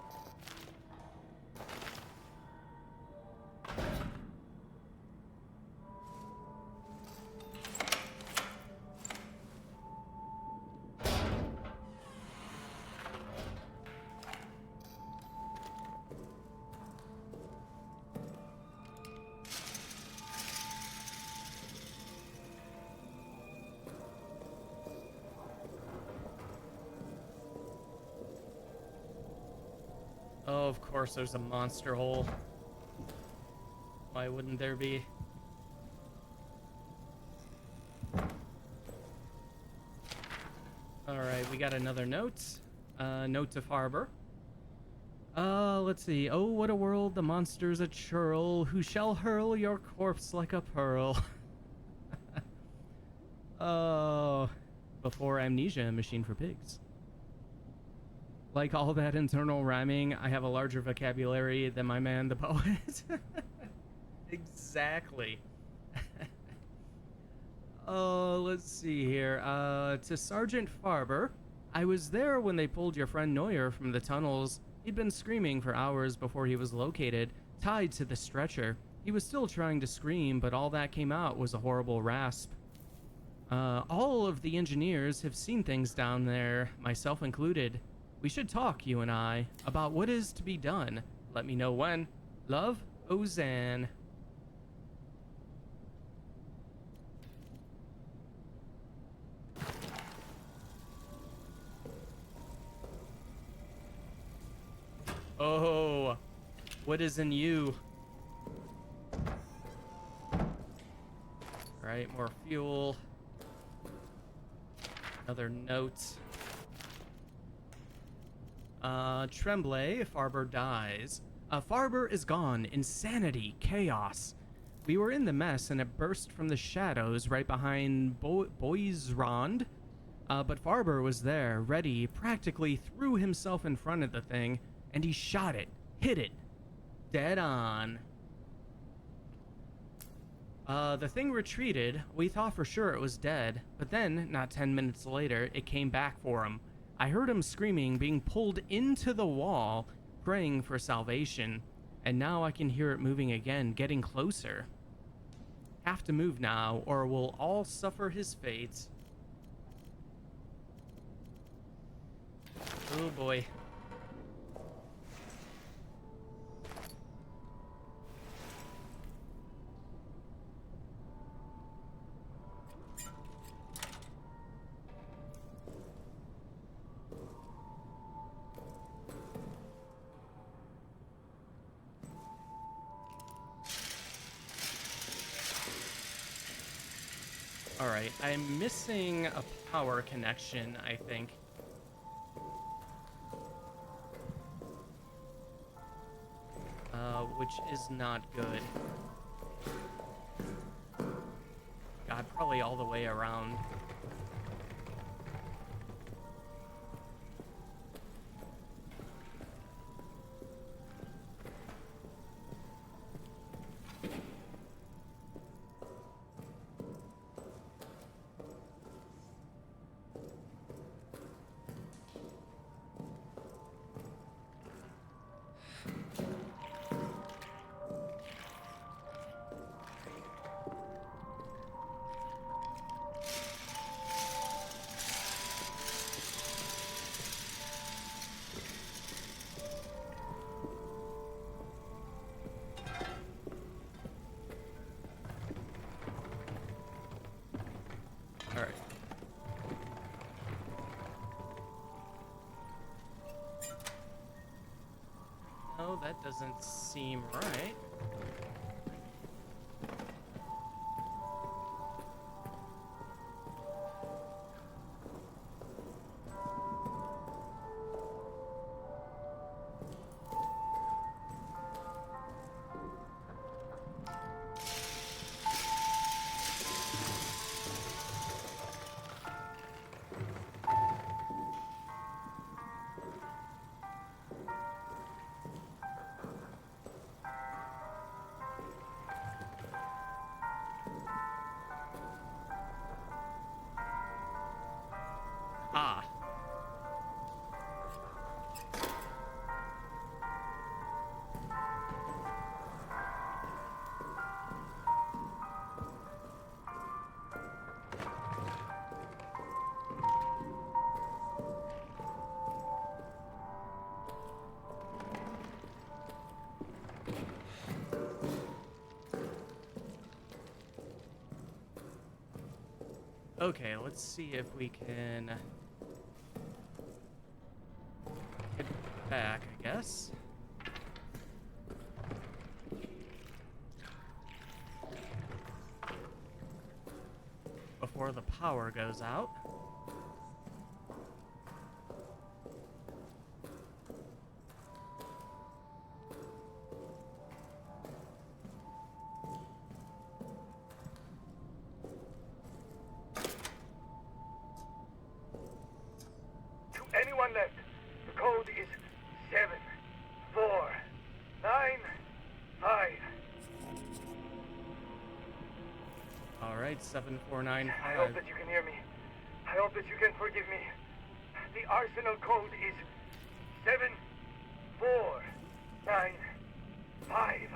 Oh, of course there's a monster hole. Why wouldn't there be? Alright, we got another note. Note to Farber. Let's see. Oh, what a world, the monster's a churl, who shall hurl your corpse like a pearl. Oh, before Amnesia, Machine for Pigs. Like all that internal rhyming, I have a larger vocabulary than my man, the poet. Exactly. Oh, let's see here. To Sergeant Farber. I was there when they pulled your friend Neuer from the tunnels. He'd been screaming for hours before he was located, tied to the stretcher. He was still trying to scream, but all that came out was a horrible rasp. All of the engineers have seen things down there, myself included. We should talk, you and I, about what is to be done. Let me know when. Love, Ozan. Oh, what is in you? Alright, more fuel. Another note. Tremblay, Farber dies. Farber is gone. Insanity. Chaos. We were in the mess and it burst from the shadows right behind Boisrond. But Farber was there, ready, practically threw himself in front of the thing, and he shot it. Hit it. Dead on. The thing retreated. We thought for sure it was dead, but then, not 10 minutes later, it came back for him. I heard him screaming, being pulled into the wall, praying for salvation, and now I can hear it moving again, getting closer. Have to move now, or we'll all suffer his fate. Oh boy. Alright, I'm missing a power connection, I think. which is not good. God, probably all the way around. Alright. No, that doesn't seem right. Ah. Okay, let's see if we can get back, I guess. Before the power goes out. Anyone left? The code is 74955. All right, I 7495. hope that you can hear me. I hope that you can forgive me. The arsenal code is 7495.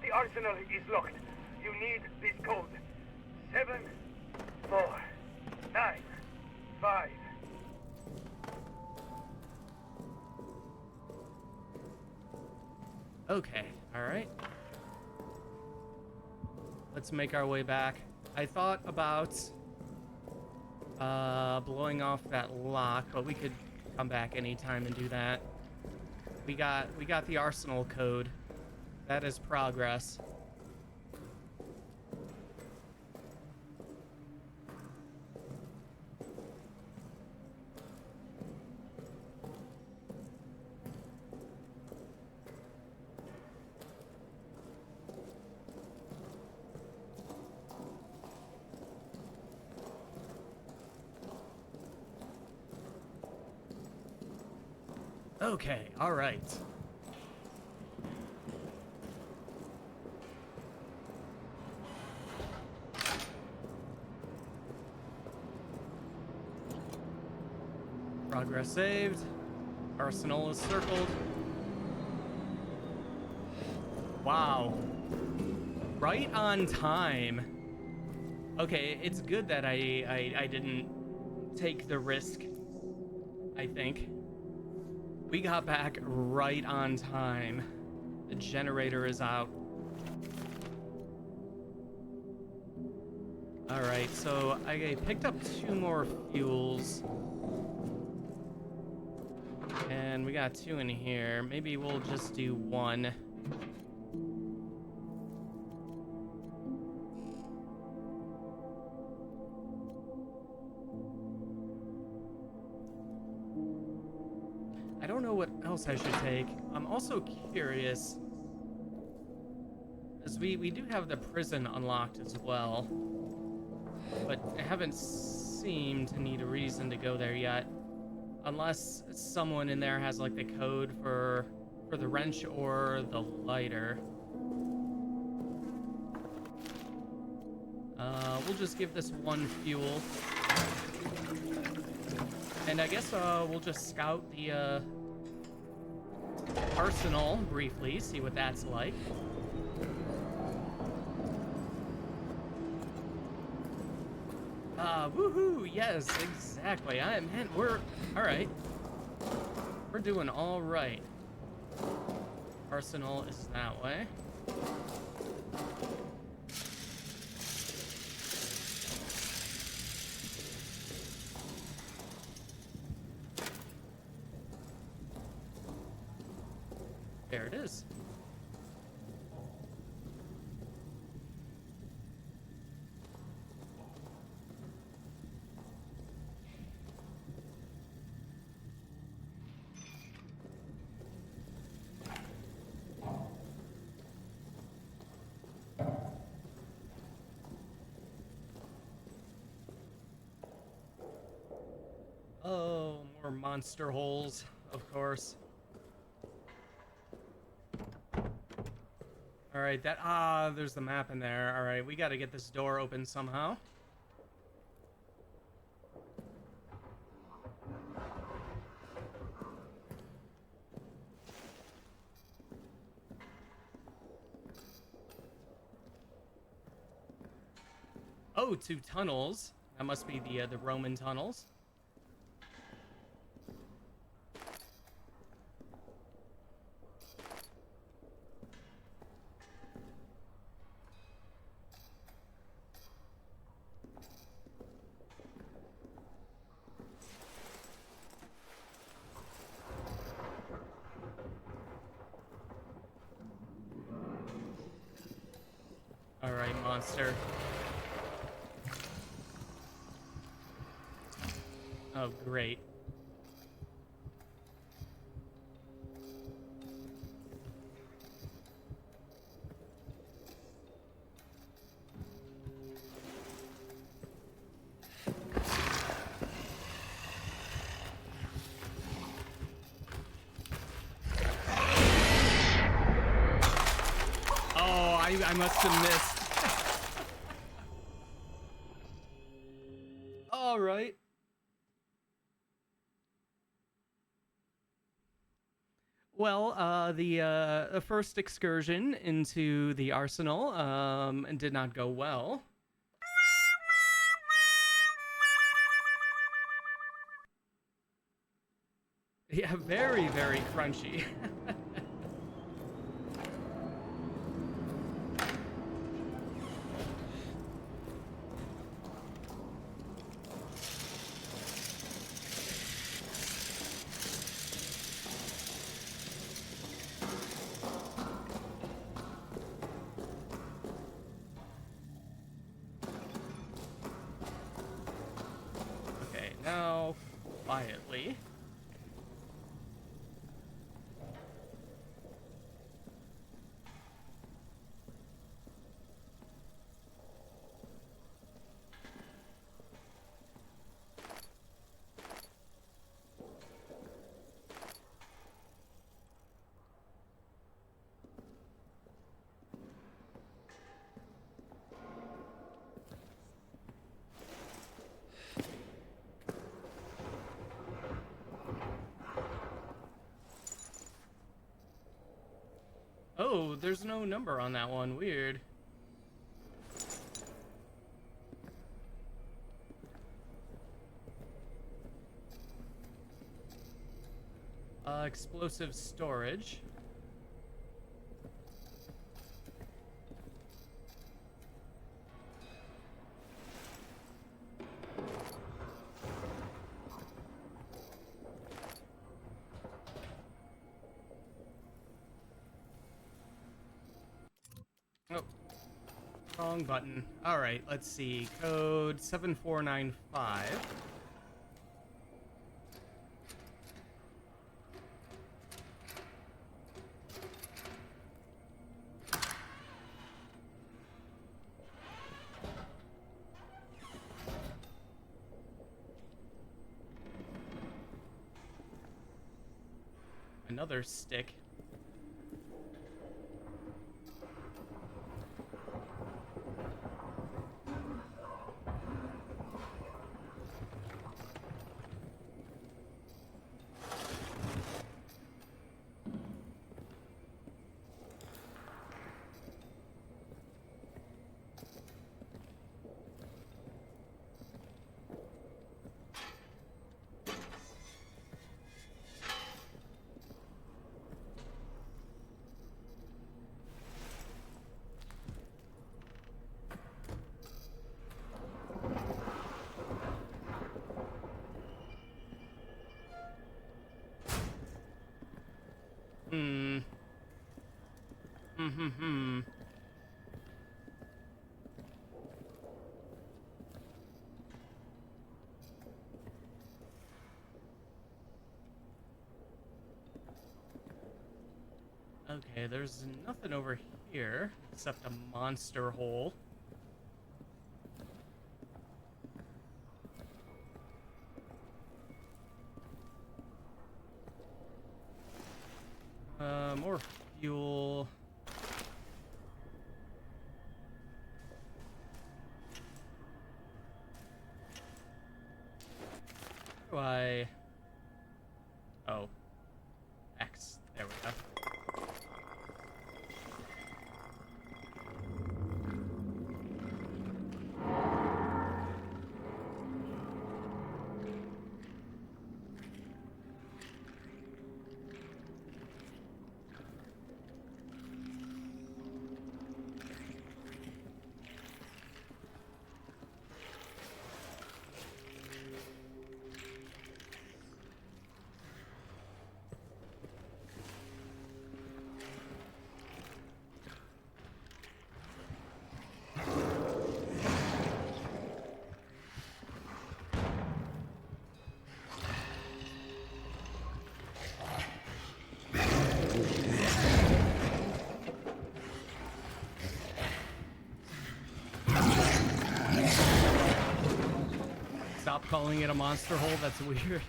The arsenal is locked. You need this code. 7495. Okay, all right. Let's make our way back. I thought about blowing off that lock, but we could come back anytime and do that. We got the arsenal code. That is progress. Okay, all right. Progress saved. Arsenal is circled. Wow. Right on time. Okay, it's good that I didn't take the risk, I think. We got back right on time. The generator is out. Alright, so I picked up 2 more fuels. And we got 2 in here. Maybe we'll just do 1. I don't what else I should take. I'm also curious, as we do have the prison unlocked as well, but I haven't seemed to need a reason to go there yet, unless someone in there has like the code for the wrench or the lighter. We'll just give this one fuel. And I guess we'll just scout the arsenal briefly, see what that's like. Woohoo! Yes, exactly. We're all right. We're doing all right. Arsenal is that way. There it is. Oh, more monster holes, of course. All right, there's the map in there. All right, we got to get this door open somehow. Oh, 2 tunnels. That must be the Roman tunnels. All right, monster. Oh, great. Oh, I must have missed. All right. Well, the first excursion into the arsenal did not go well. Yeah, very, very crunchy. Okay, now quietly. Oh, there's no number on that one. Weird. Explosive storage. Oh, wrong button. All right, let's see. Code 7495. Another stick. Hmm. Okay, there's nothing over here except a monster hole. More fuel. How do I... Oh. X. There we go. Stop calling it a monster hole, that's weird.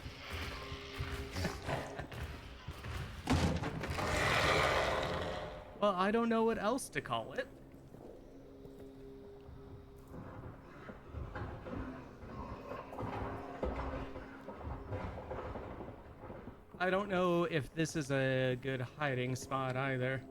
Well, I don't know what else to call it. I don't know if this is a good hiding spot either.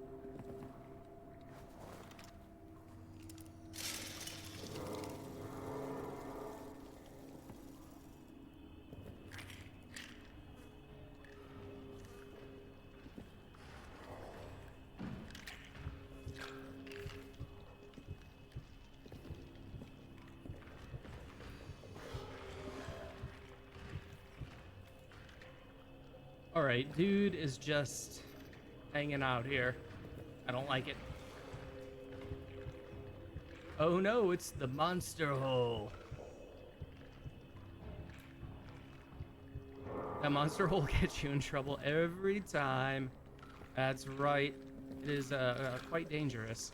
Alright, dude is just hanging out here. I don't like it. Oh no, it's the monster hole. That monster hole gets you in trouble every time. That's right. It is quite dangerous.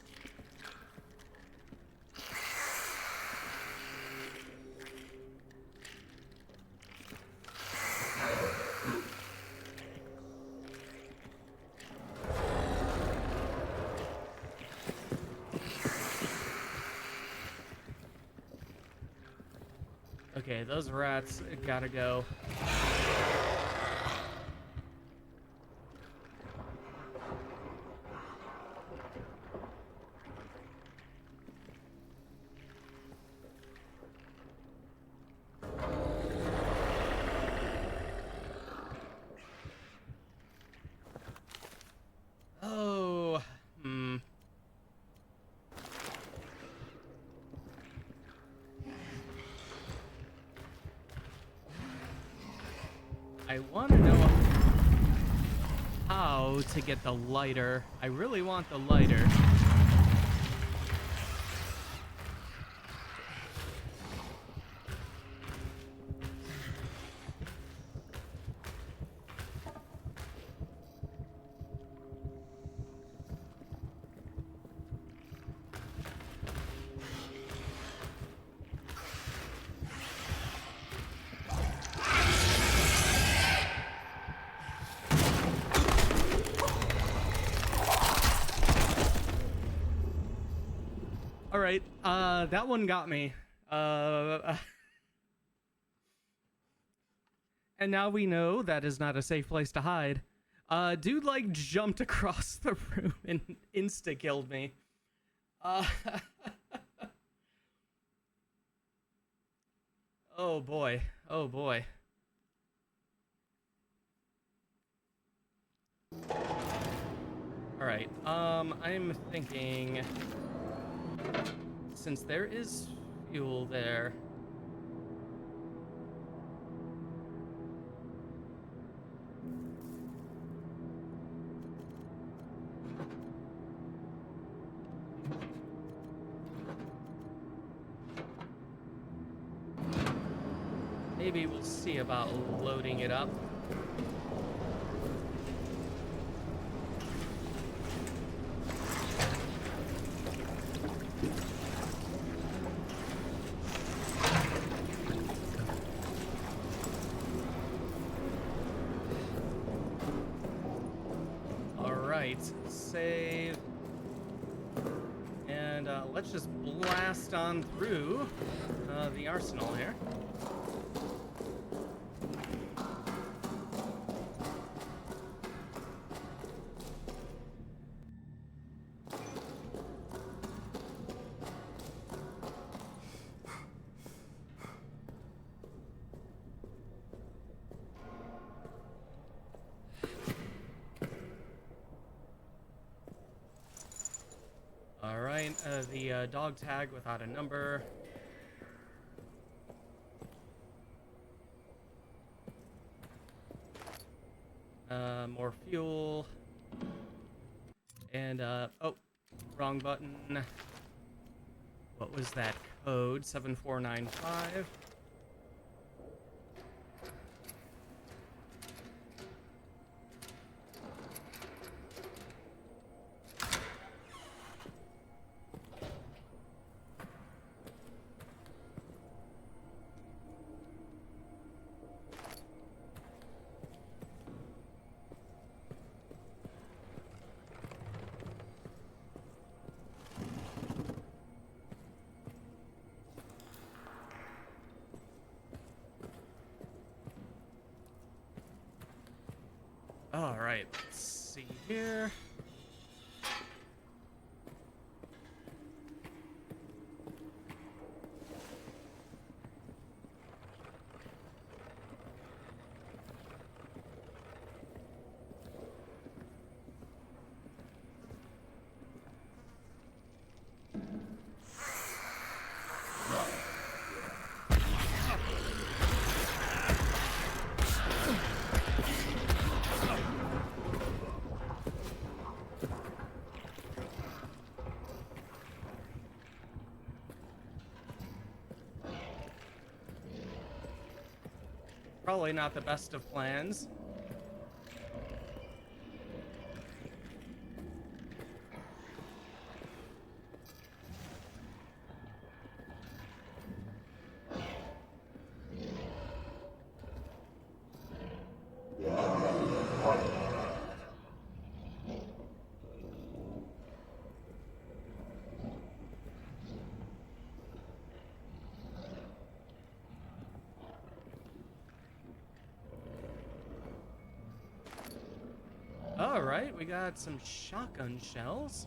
Okay, those rats gotta go. Oh, I want to know how to get the lighter. I really want the lighter. All right. That one got me. And now we know that is not a safe place to hide. Dude, like, jumped across the room and insta-killed me. Oh boy. Oh boy. Alright, I'm thinking... Since there is fuel there... Maybe we'll see about loading it up. Alright, save. And let's just blast on through the arsenal here. Alright, the dog tag without a number. More fuel. And, oh, wrong button. What was that code? 7495. All right, let's see here. Probably not the best of plans. All right, we got some shotgun shells.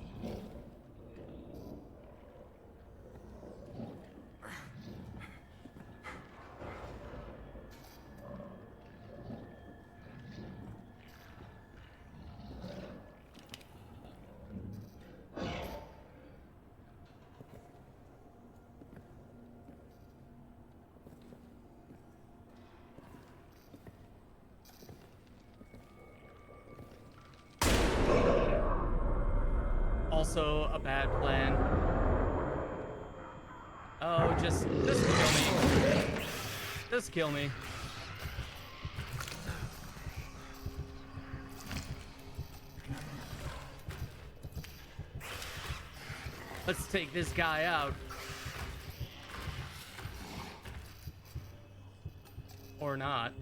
Also a bad plan. Oh, just kill me. Just kill me. Let's take this guy out. Or not.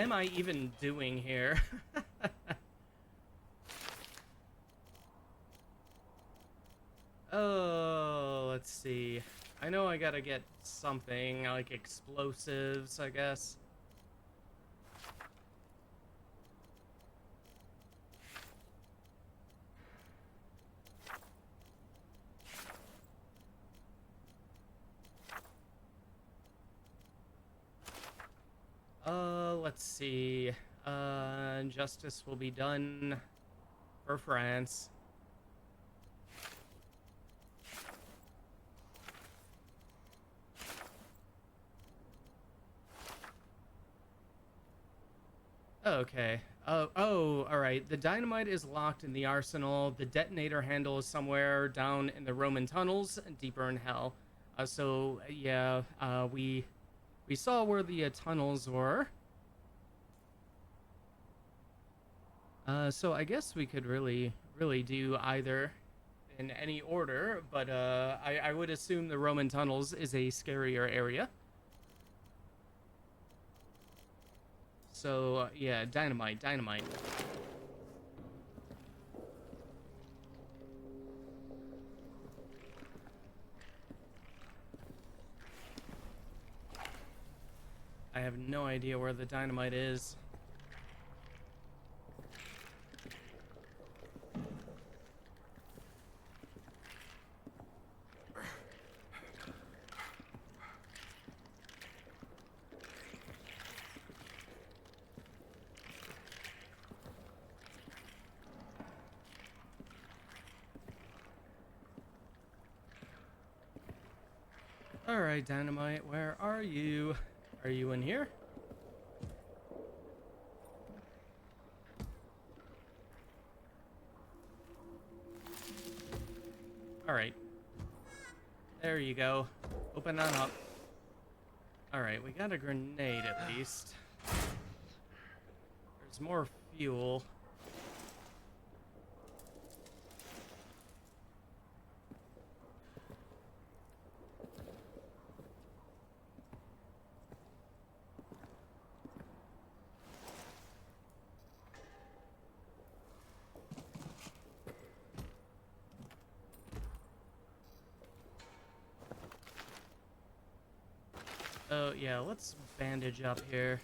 am I even doing here? Oh, let's see. I know I gotta get something, like explosives, I guess. Let's see. Justice will be done for France. Okay. Oh, all right. The dynamite is locked in the arsenal. The detonator handle is somewhere down in the Roman tunnels, deeper in hell. Yeah, we saw where the tunnels were. So I guess we could really do either in any order, but I would assume the Roman tunnels is a scarier area. So yeah, dynamite. I have no idea where the dynamite is. Alright, dynamite, where are you? Are you in here? Alright. There you go. Open that up. Alright, we got a grenade at least. There's more fuel. Oh, yeah, let's bandage up here.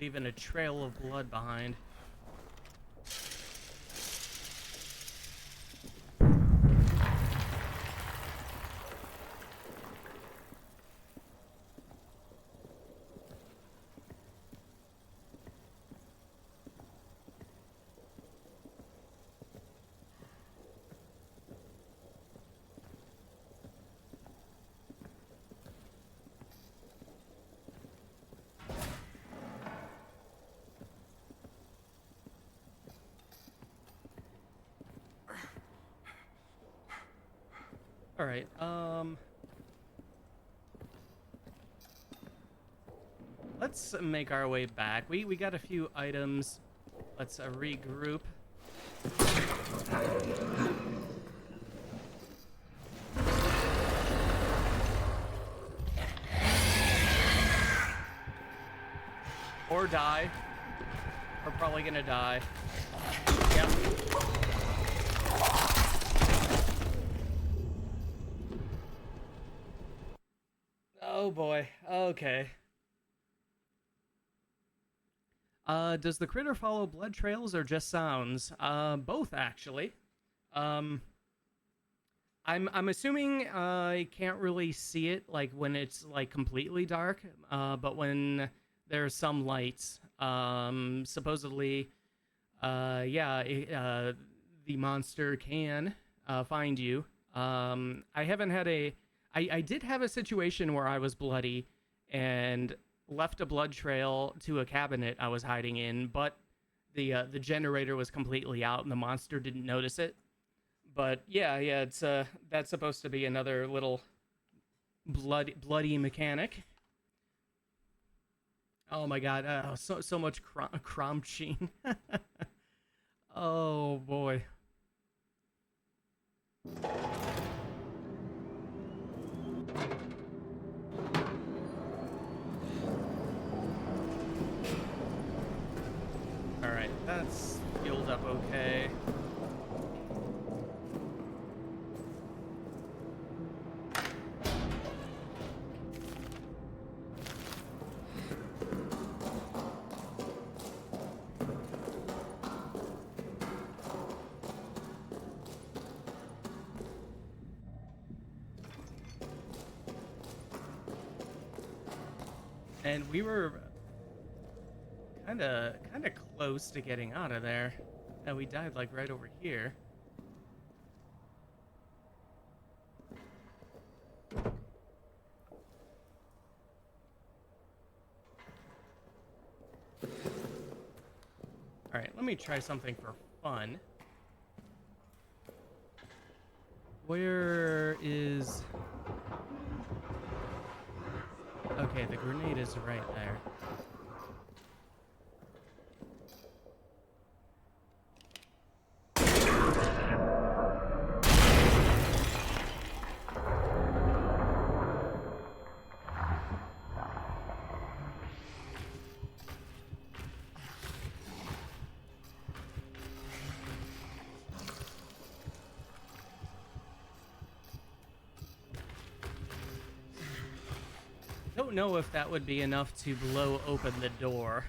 Leaving a trail of blood behind. Alright, let's make our way back. We got a few items. Let's regroup. Or die. We're probably gonna die. Yep. Oh boy. Okay. Does the critter follow blood trails or just sounds? Both actually. I'm assuming I can't really see it like when it's like completely dark. But when there's some lights, supposedly, the monster can find you. I haven't had I did have a situation where I was bloody and left a blood trail to a cabinet I was hiding in, but the generator was completely out and the monster didn't notice it. But yeah, it's that's supposed to be another little bloody mechanic. Oh my god, so much cromching. Oh boy. Alright, that's fueled up okay. And we were kind of close to getting out of there. And we died like right over here. All right, let me try something for fun. Where is... Okay, the grenade is right there. Don't know if that would be enough to blow open the door.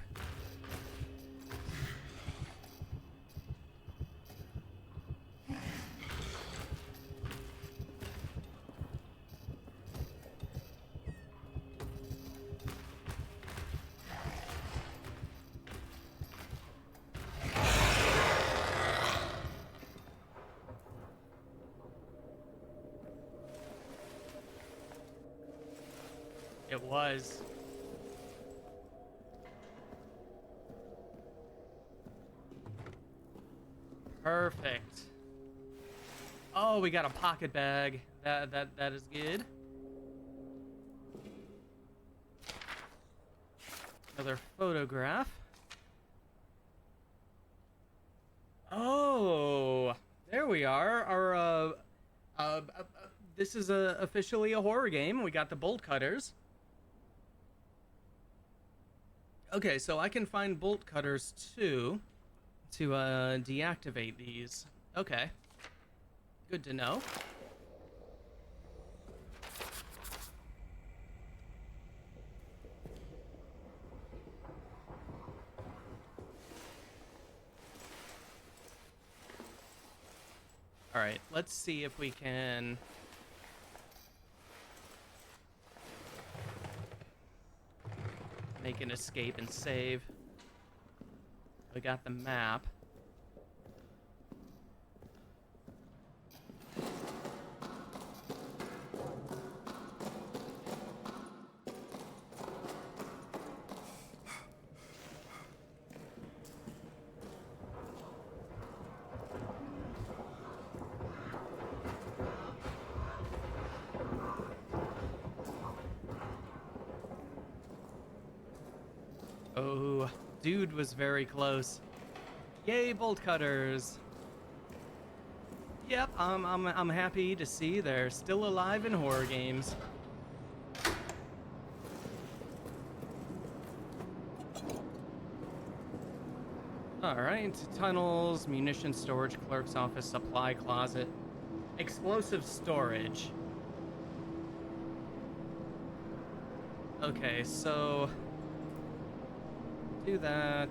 It was. Perfect. Oh, we got a pocket bag. That is good. Another photograph. Oh, there we are. Our this is officially a horror game. We got the bolt cutters. Okay, so I can find bolt cutters too to deactivate these. Okay. Good to know. All right, let's see if we can... make an escape and save. We got the map. Oh, dude was very close. Yay, bolt cutters. Yep, I'm happy to see they're still alive in horror games. All right, tunnels, munition storage, clerk's office, supply closet, explosive storage. Okay, so do that.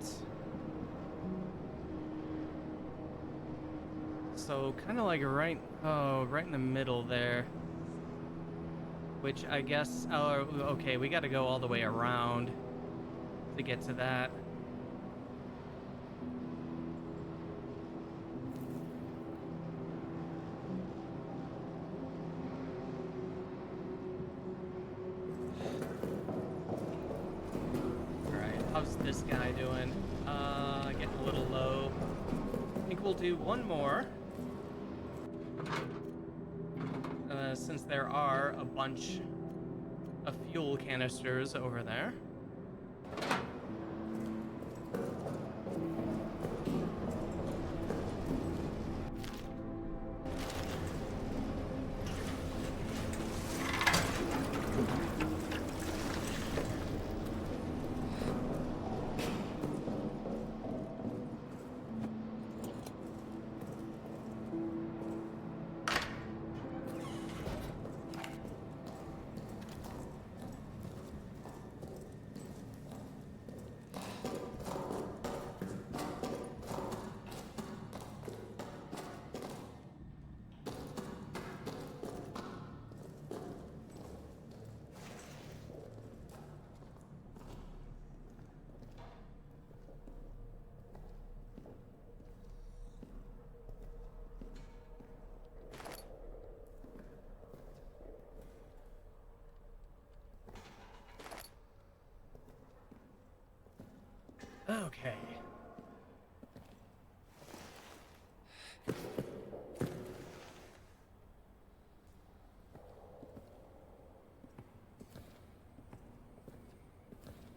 So kind of like right in the middle there. Which I guess, oh, okay, we got to go all the way around to get to that. How's this guy doing? Getting a little low. I think we'll do one more. Since there are a bunch of fuel canisters over there. Okay.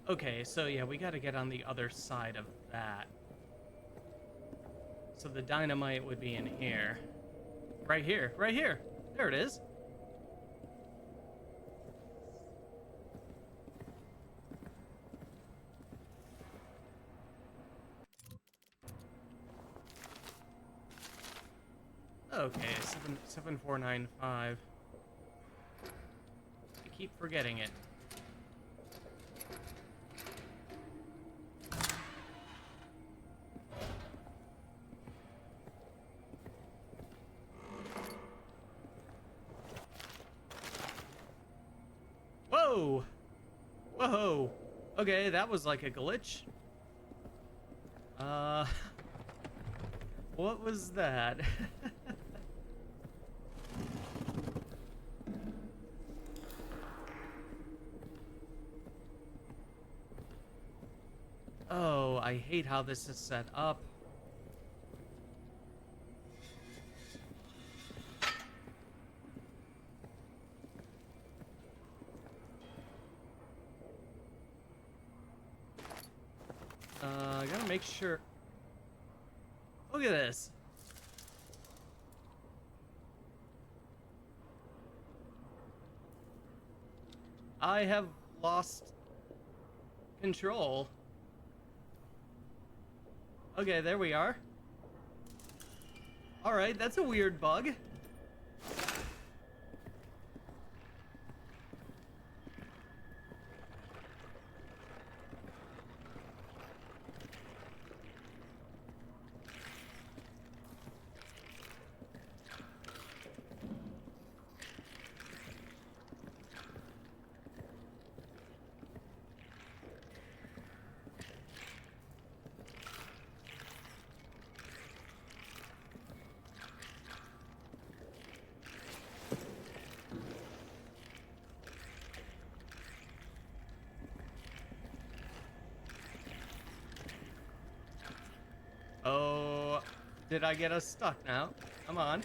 Okay, so yeah, we gotta get on the other side of that. So the dynamite would be in here. Right here, right here. There it is. Okay, 7495. I keep forgetting it. Whoa! Whoa! Okay, that was like a glitch. What was that? Oh, I hate how this is set up. I gotta make sure. Look at this. I have lost control. Okay, there we are. Alright, that's a weird bug. Oh, did I get us stuck now? Come on.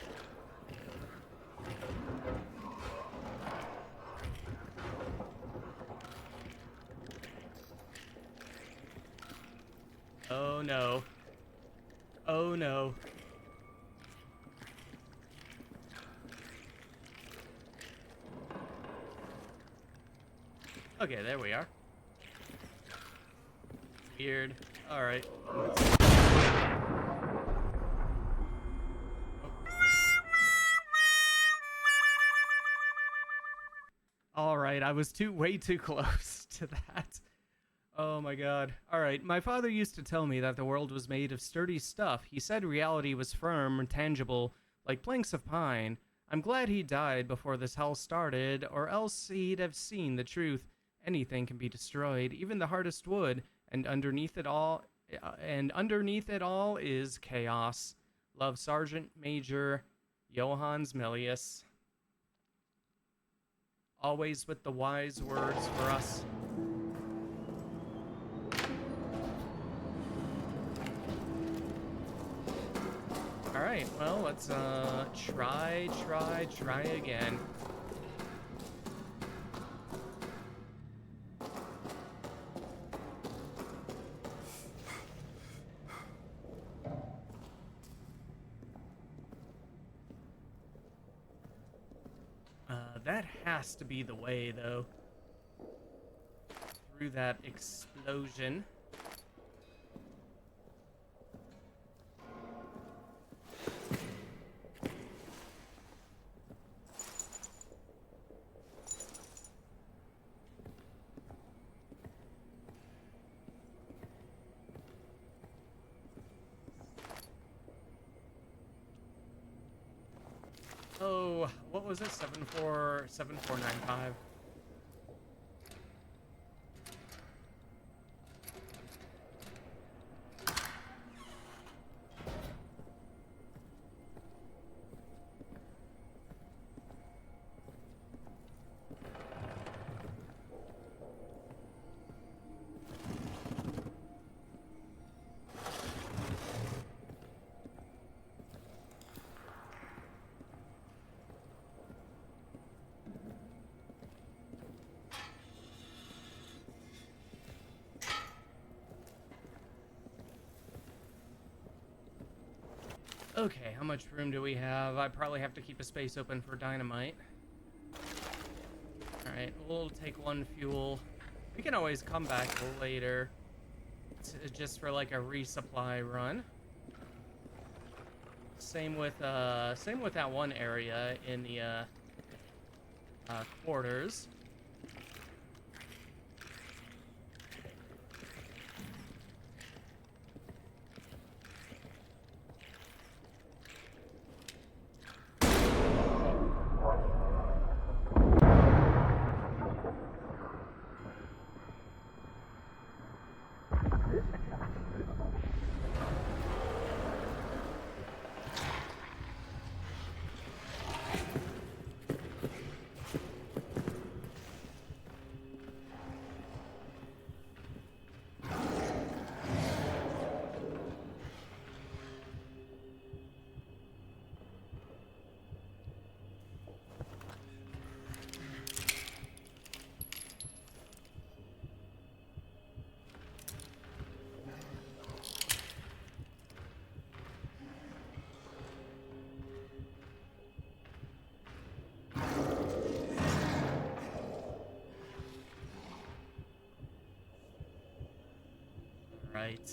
Oh no. Oh no. Okay, there we are. Weird. Alright. Alright, I was way too close to that. Oh my god. Alright, my father used to tell me that the world was made of sturdy stuff. He said reality was firm and tangible, like planks of pine. I'm glad he died before this hell started, or else he'd have seen the truth. Anything can be destroyed, even the hardest wood, and underneath it all is chaos. Love, Sergeant Major Johannes Melius. Always with the wise words for us. Alright, well, let's try again. That has to be the way, though. Through that explosion. Oh, what was it? 7495. Okay, how much room do we have? I probably have to keep a space open for dynamite. Alright, we'll take one fuel. We can always come back later. Just for like a resupply run. Same with that one area in the quarters. Right.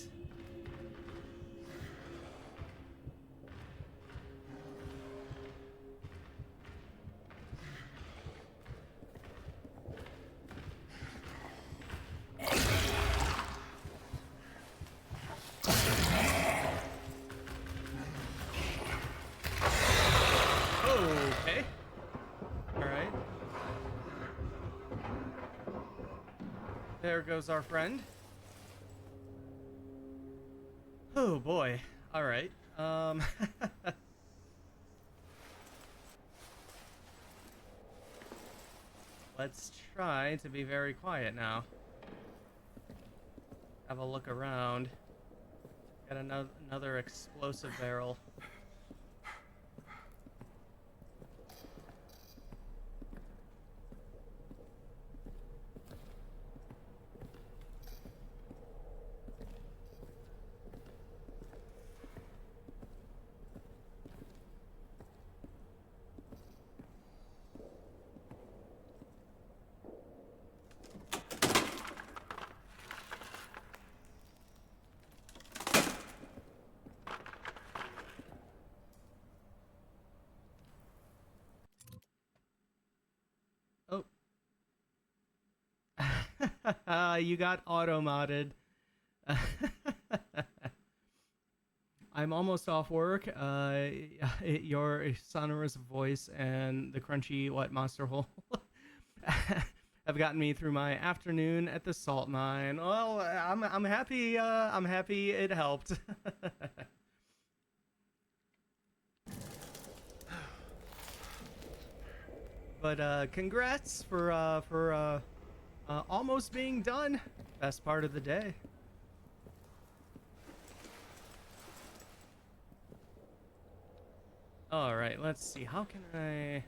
Okay. All right. There goes our friend. Oh boy. All right. Let's try to be very quiet now. Have a look around. Got another explosive barrel. Oh. You got auto-modded. I'm almost off work. Your sonorous voice and the crunchy monster hole have gotten me through my afternoon at the salt mine. Well, I'm happy. I'm happy it helped. But congrats for almost being done. Best part of the day. All right, let's see. How can I?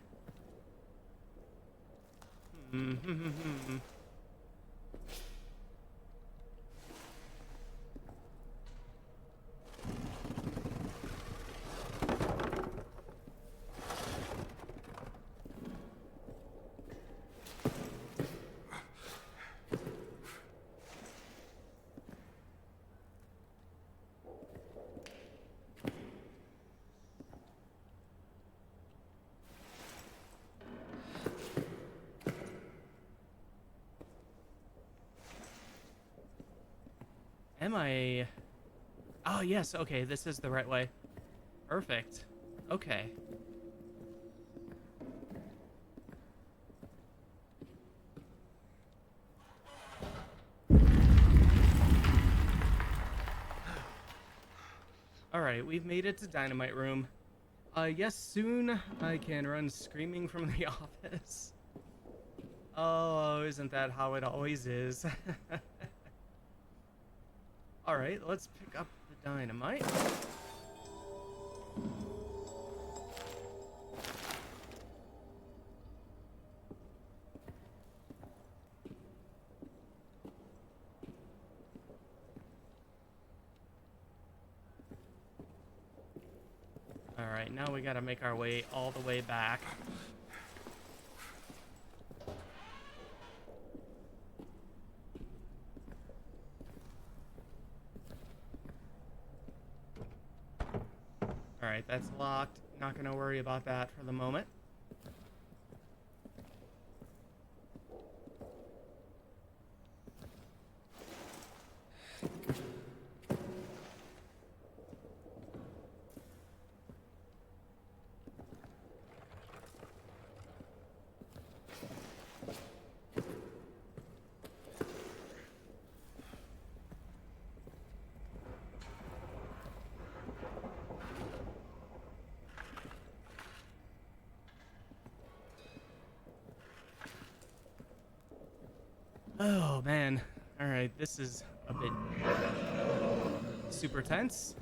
Am I? Oh, yes. Okay, this is the right way. Perfect. Okay. All right, we've made it to Dynamite Room. Yes, soon I can run screaming from the office. Oh, isn't that how it always is? All right, let's pick up the dynamite. Alright, now we gotta make our way all the way back. Alright, that's locked. Not gonna worry about that for the moment. Oh, man. Alright, this is a bit super tense.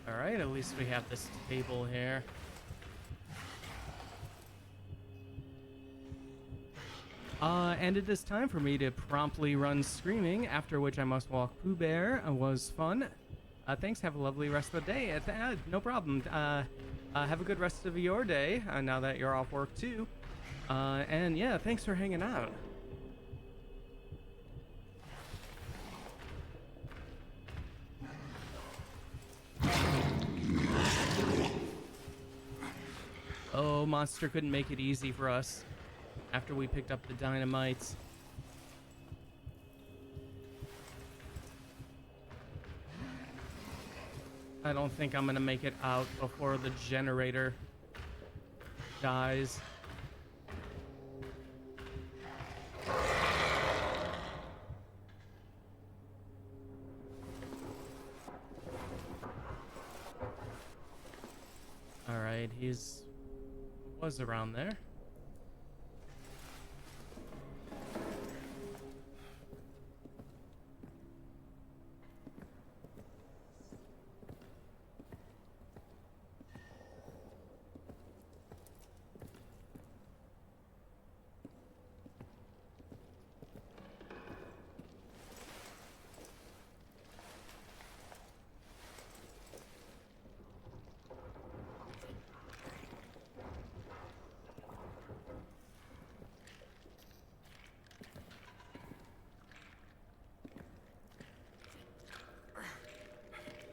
Alright, at least we have this table here. And it is time for me to promptly run screaming, after which I must walk Pooh Bear. Was fun. Thanks, have a lovely rest of the day. No problem. Have a good rest of your day, now that you're off work too. And yeah, thanks for hanging out. Oh, Monster couldn't make it easy for us after we picked up the dynamites. I don't think I'm gonna make it out before the generator dies. Alright, was around there.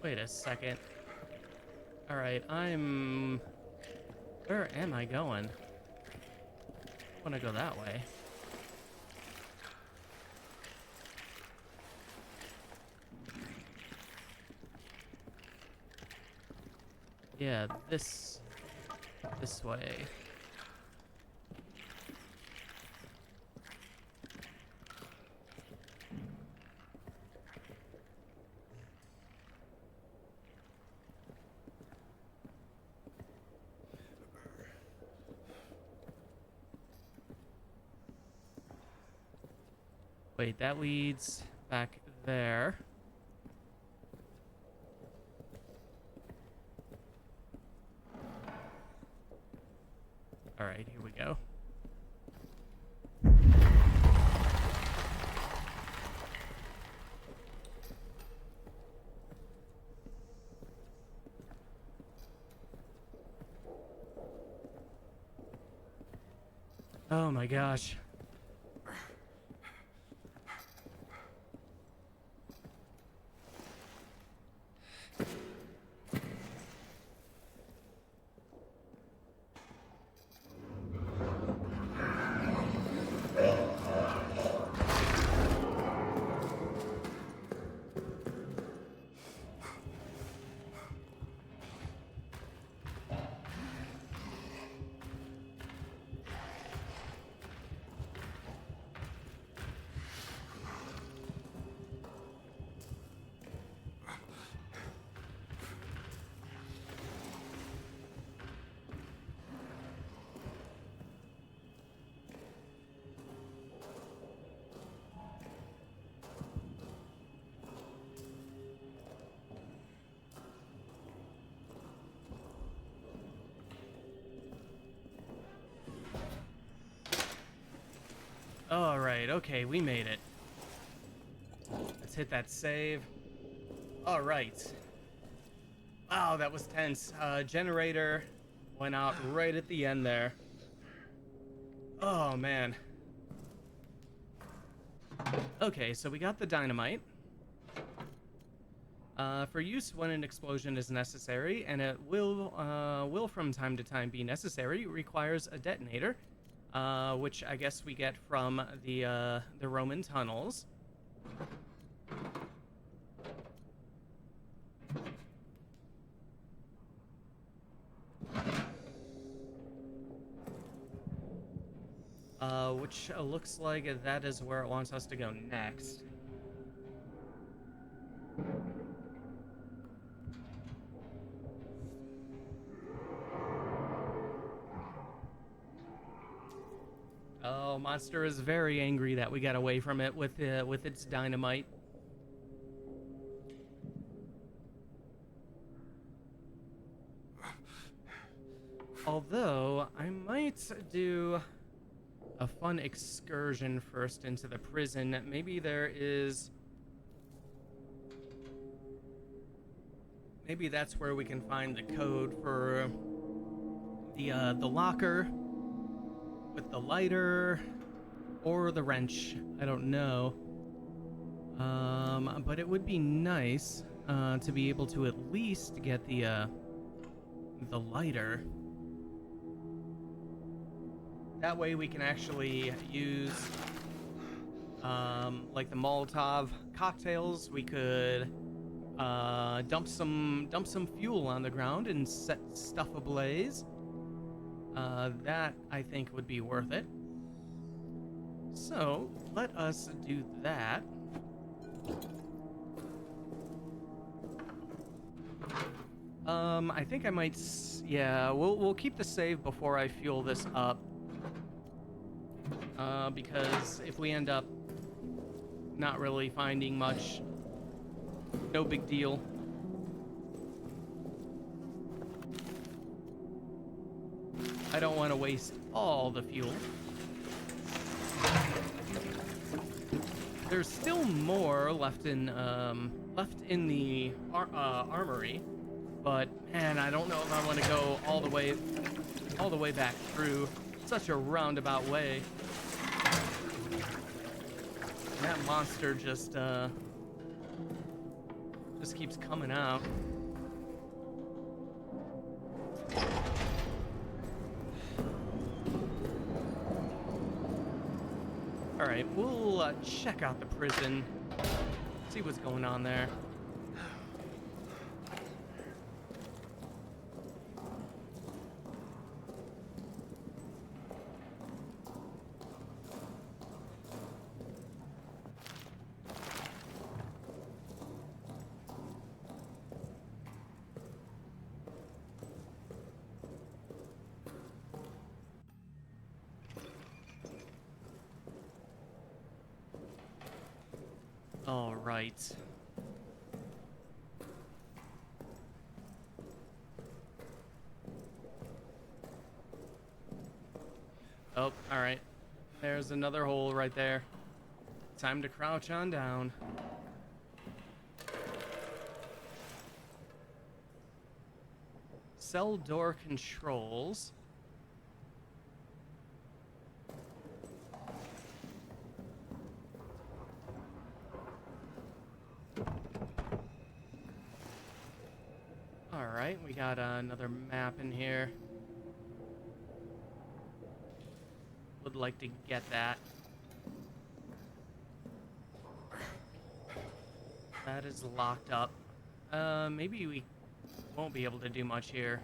Wait a second. Alright, where am I going? I want to go that way. Yeah, this way. Wait, that leads back there. All right, here we go. Oh my gosh. right, okay, we made it. Let's hit that save. All right. Wow, that was tense. Generator went out right at the end there. Oh, man. Okay, so we got the dynamite. For use when an explosion is necessary, and it will from time to time be necessary, requires a detonator, which I guess we get from the Roman tunnels. Which looks like that is where it wants us to go next. Oh, monster is very angry that we got away from it with its dynamite. Although I might do a fun excursion first into the prison. Maybe that's where we can find the code for the locker with the lighter or the wrench. I don't know. But it would be nice to be able to at least get the lighter. That way we can actually use like the Molotov cocktails. We could dump some fuel on the ground and set stuff ablaze. That I think would be worth it. So let us do that. I think I might. Yeah, we'll keep the save before I fuel this up. Because if we end up not really finding much, no big deal. I don't want to waste all the fuel. There's still more left in the armory, but man, I don't know if I want to go all the way back through such a roundabout way. That monster just keeps coming out. All right, we'll check out the prison, see what's going on there. All right. Oh, all right. There's another hole right there. Time to crouch on down. Cell door controls. Alright, we got another map in here. Would like to get that. That is locked up. Maybe we won't be able to do much here.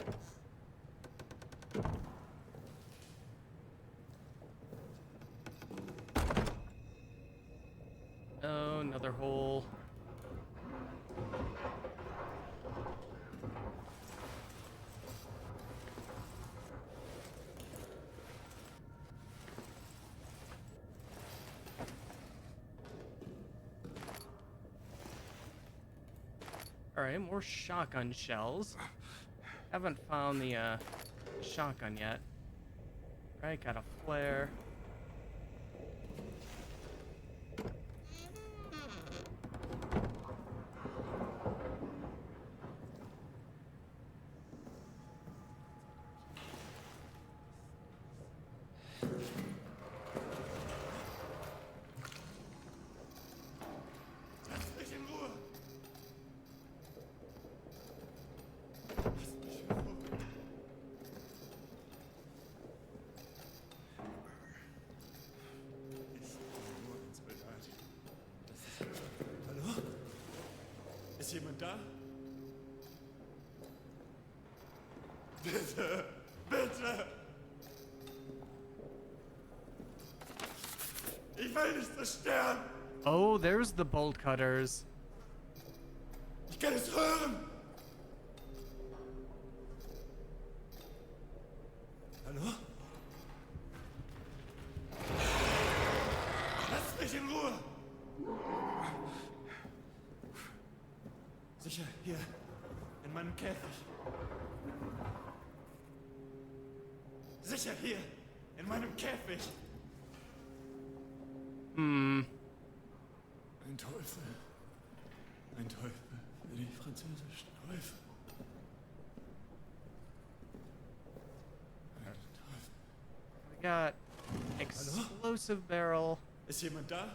Oh, another hole. Alright, more shotgun shells. Haven't found the shotgun yet. Alright, got a flare. Bitte! Bitte! Ich will nicht zerstören! Oh, there's the bolt cutters. Ich kann es hören! Hallo? Lasst mich in Ruhe! Sicher, hier, in meinem Käfig. Sicher, hier, in meinem Käfig. Hm. Ein Teufel. Ein Teufel für die französischen Teufel. Ein Teufel. We got explosive barrel. Ist jemand da?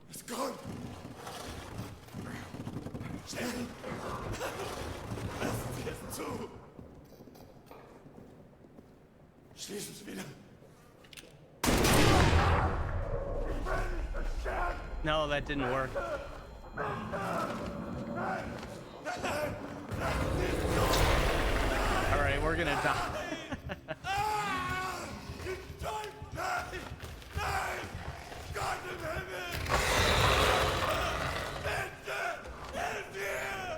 Es kommt! Schnell! Lassen Sie es zu! Schließen Sie wieder! No, that didn't work. All right, we're gonna die.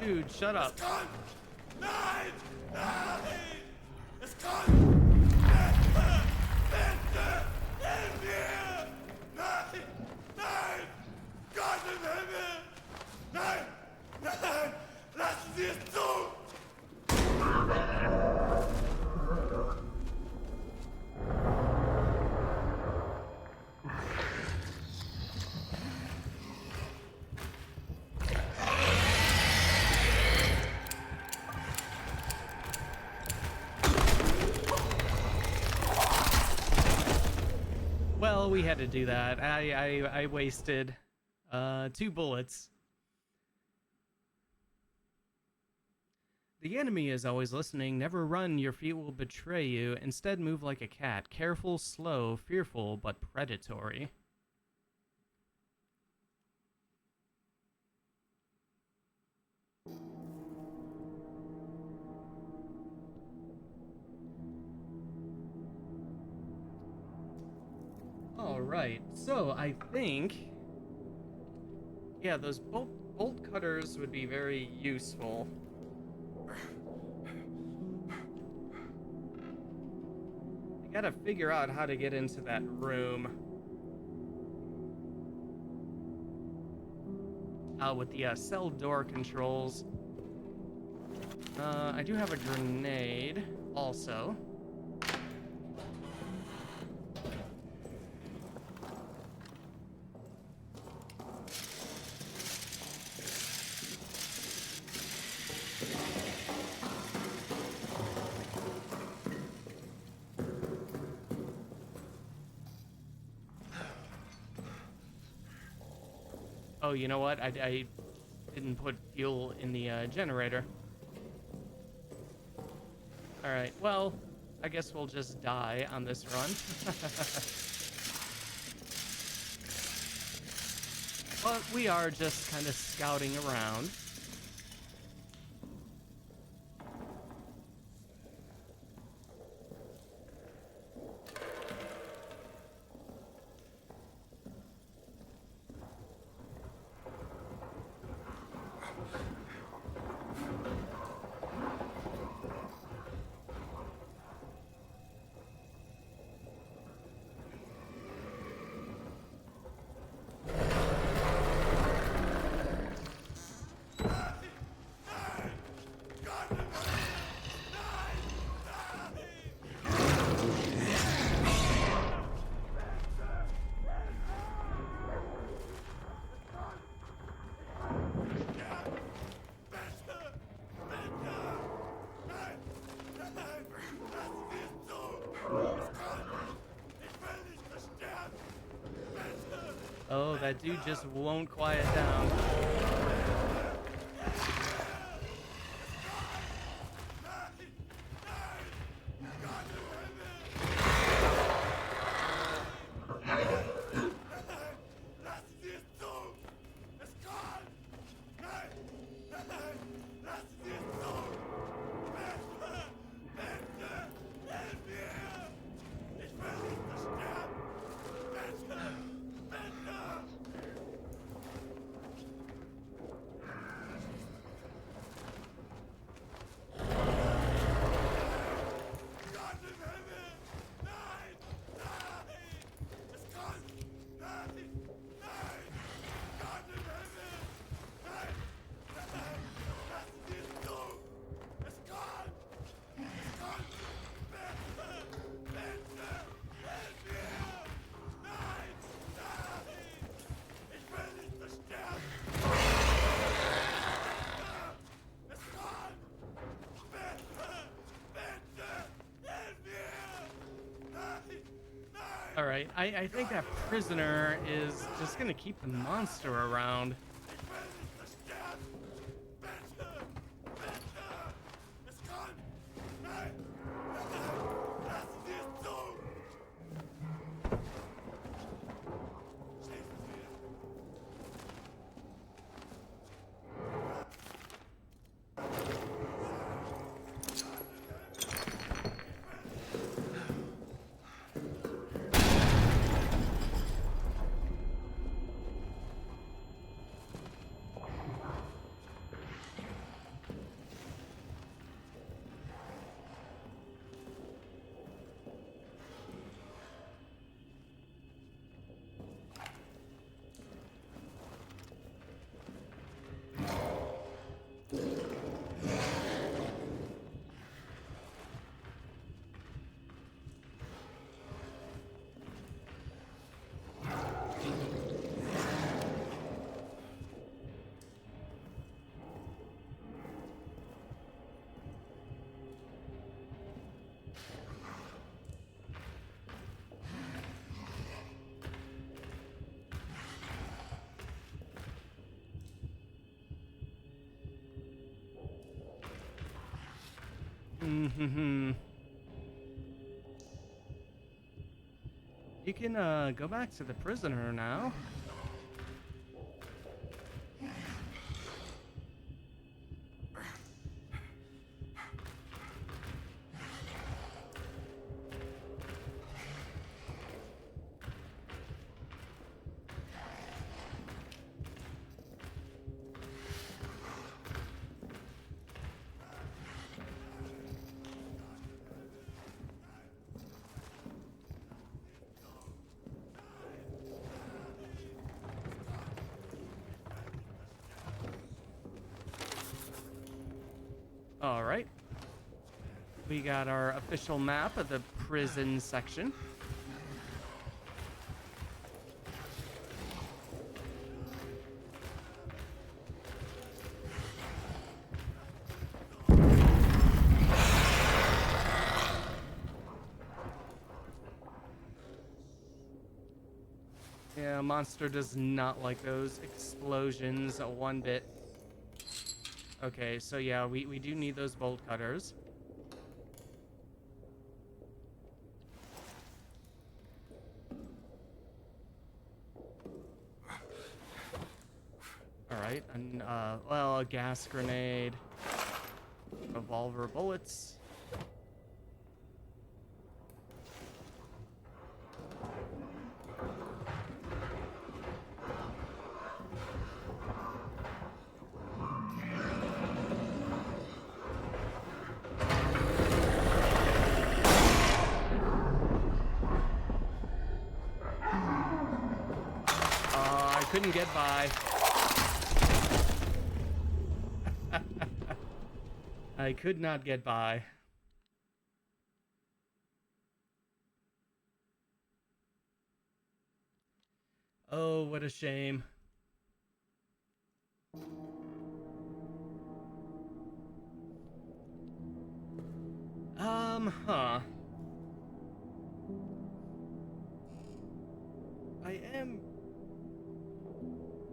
Dude, shut up. Nein! Nein! Es kommt! Bitte! Bitte! Hilf mir! Nein! Nein! Gott im Himmel! Nein! Nein! Lassen Sie es zu! Well, we had to do that. I wasted 2 bullets. The enemy is always listening. Never run, your feet will betray you. Instead, move like a cat. Careful, slow, fearful, but predatory. Alright, so I think... yeah, those bolt cutters would be very useful. I gotta figure out how to get into that room. With the cell door controls. I do have a grenade also. Oh, you know what? I didn't put fuel in the generator. Alright, well, I guess we'll just die on this run. But we are just kind of scouting around. Oh, that dude just won't quiet down. All right, I think that prisoner is just gonna keep the monster around. Mm-hmm. You can go back to the prisoner now. All right. We got our official map of the prison section. Yeah, monster does not like those explosions one bit. Okay, so yeah, we do need those bolt cutters. Alright, and well, a gas grenade, revolver bullets. I couldn't get by. I could not get by. Oh, what a shame. Huh. I am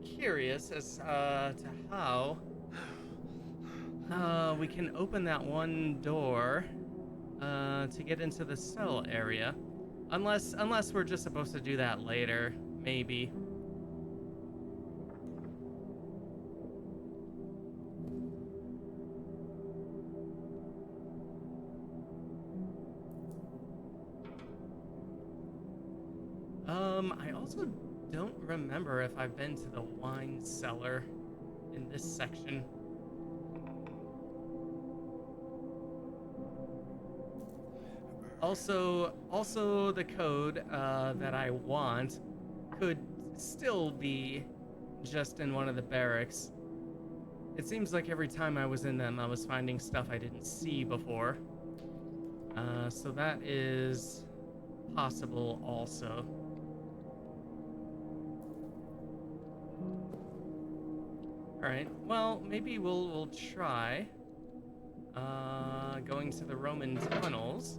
curious as to how we can open that one door to get into the cell area. Unless we're just supposed to do that later, maybe. I also don't remember if I've been to the wine cellar in this section. Also the code that I want could still be just in one of the barracks. It seems like every time I was in them, I was finding stuff I didn't see before. So that is possible also. Alright, well, maybe we'll try going to the Roman tunnels.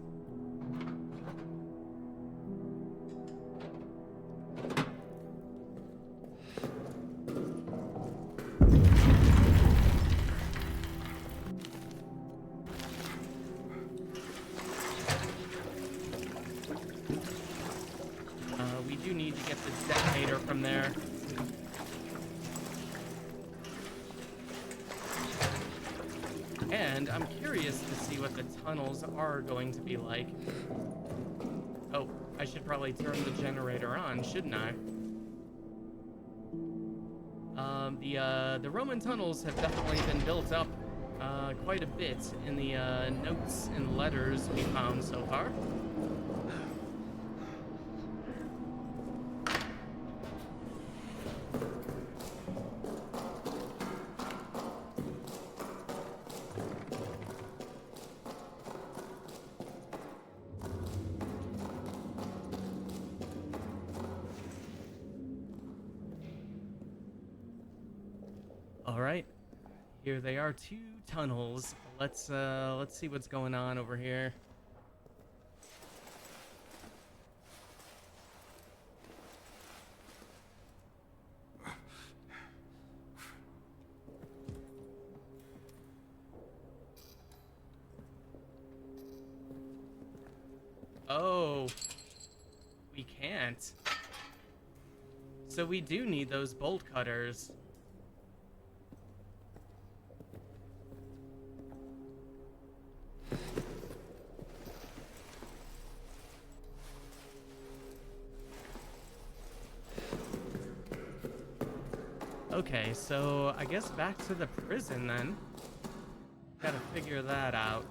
the detonator from there. And I'm curious to see what the tunnels are going to be like. Oh, I should probably turn the generator on, shouldn't I? The Roman tunnels have definitely been built up quite a bit in the notes and letters we found so far. All right, here they are, 2 tunnels. Let's see what's going on over here. Oh, we can't. So we do need those bolt cutters. Okay, so I guess back to the prison then. Gotta figure that out.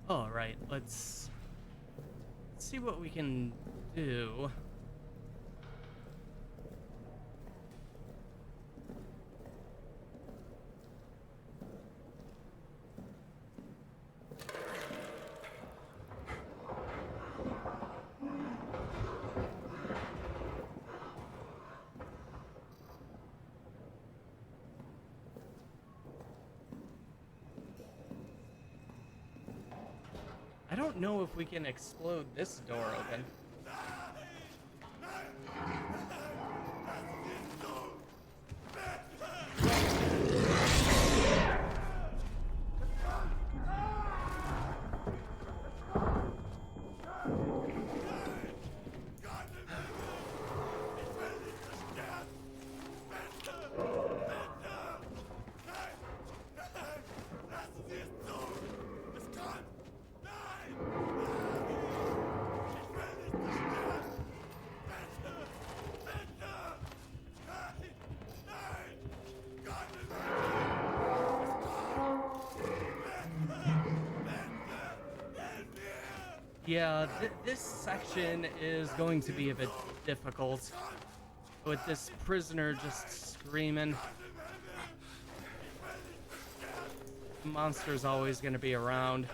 All right, let's see what we can do. I don't know if we can explode this door open. Yeah, this section is going to be a bit difficult with this prisoner just screaming. The monster's always going to be around.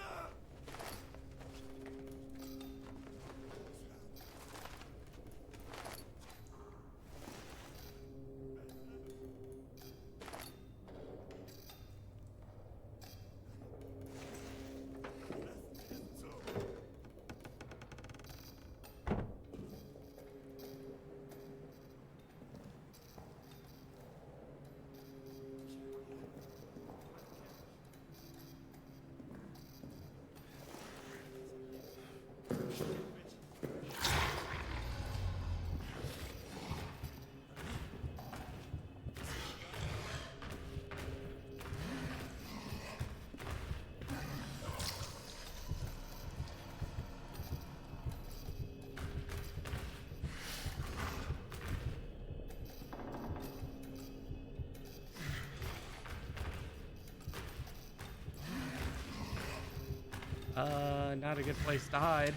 Not a good place to hide.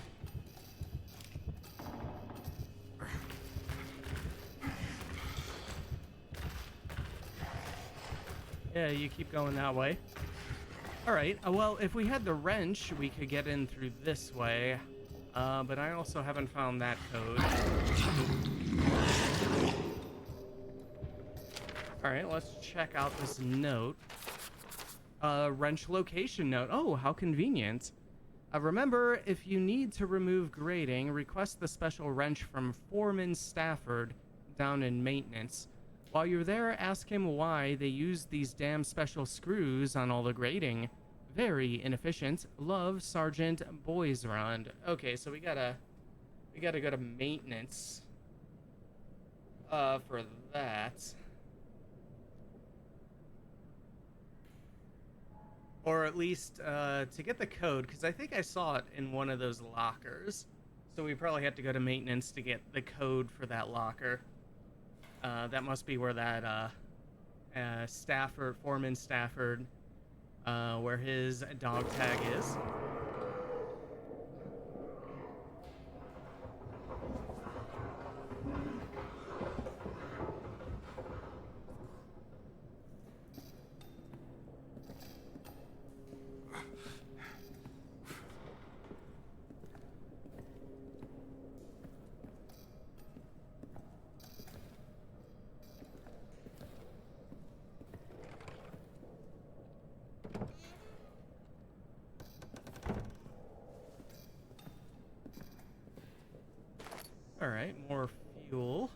Yeah, you keep going that way. Alright, well, if we had the wrench, we could get in through this way. But I also haven't found that code. Alright, let's check out this note. Wrench location note. Oh, how convenient. Remember, if you need to remove grating, request the special wrench from Foreman Stafford down in maintenance. While you're there, ask him why they use these damn special screws on all the grating. Very inefficient. Love, Sergeant Boysrond. Okay, so we gotta go to maintenance. For that. Or at least to get the code, because I think I saw it in one of those lockers. So we probably have to go to maintenance to get the code for that locker. That must be where that Foreman Stafford, where his dog tag is. Alright, more fuel.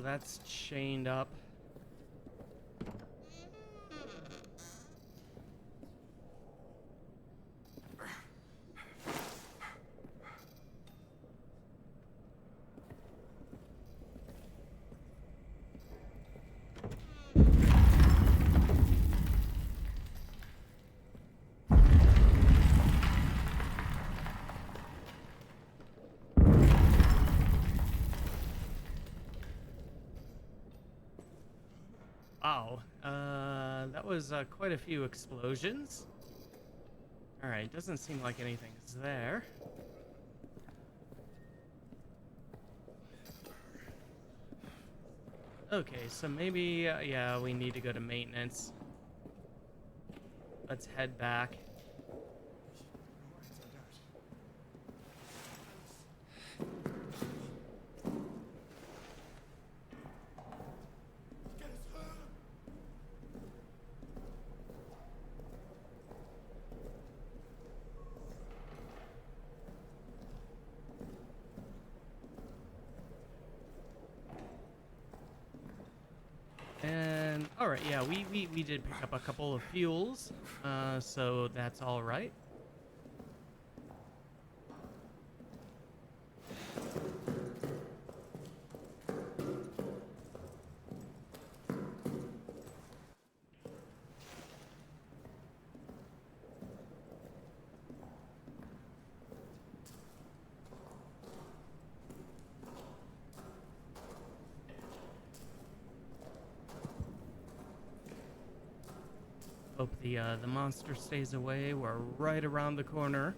That's chained up. Wow, that was quite a few explosions. Alright, doesn't seem like anything's there. Okay, so maybe, yeah, we need to go to maintenance. Let's head back. And all right, yeah, we did pick up a couple of fuels, so that's all right. Hope the monster stays away. We're right around the corner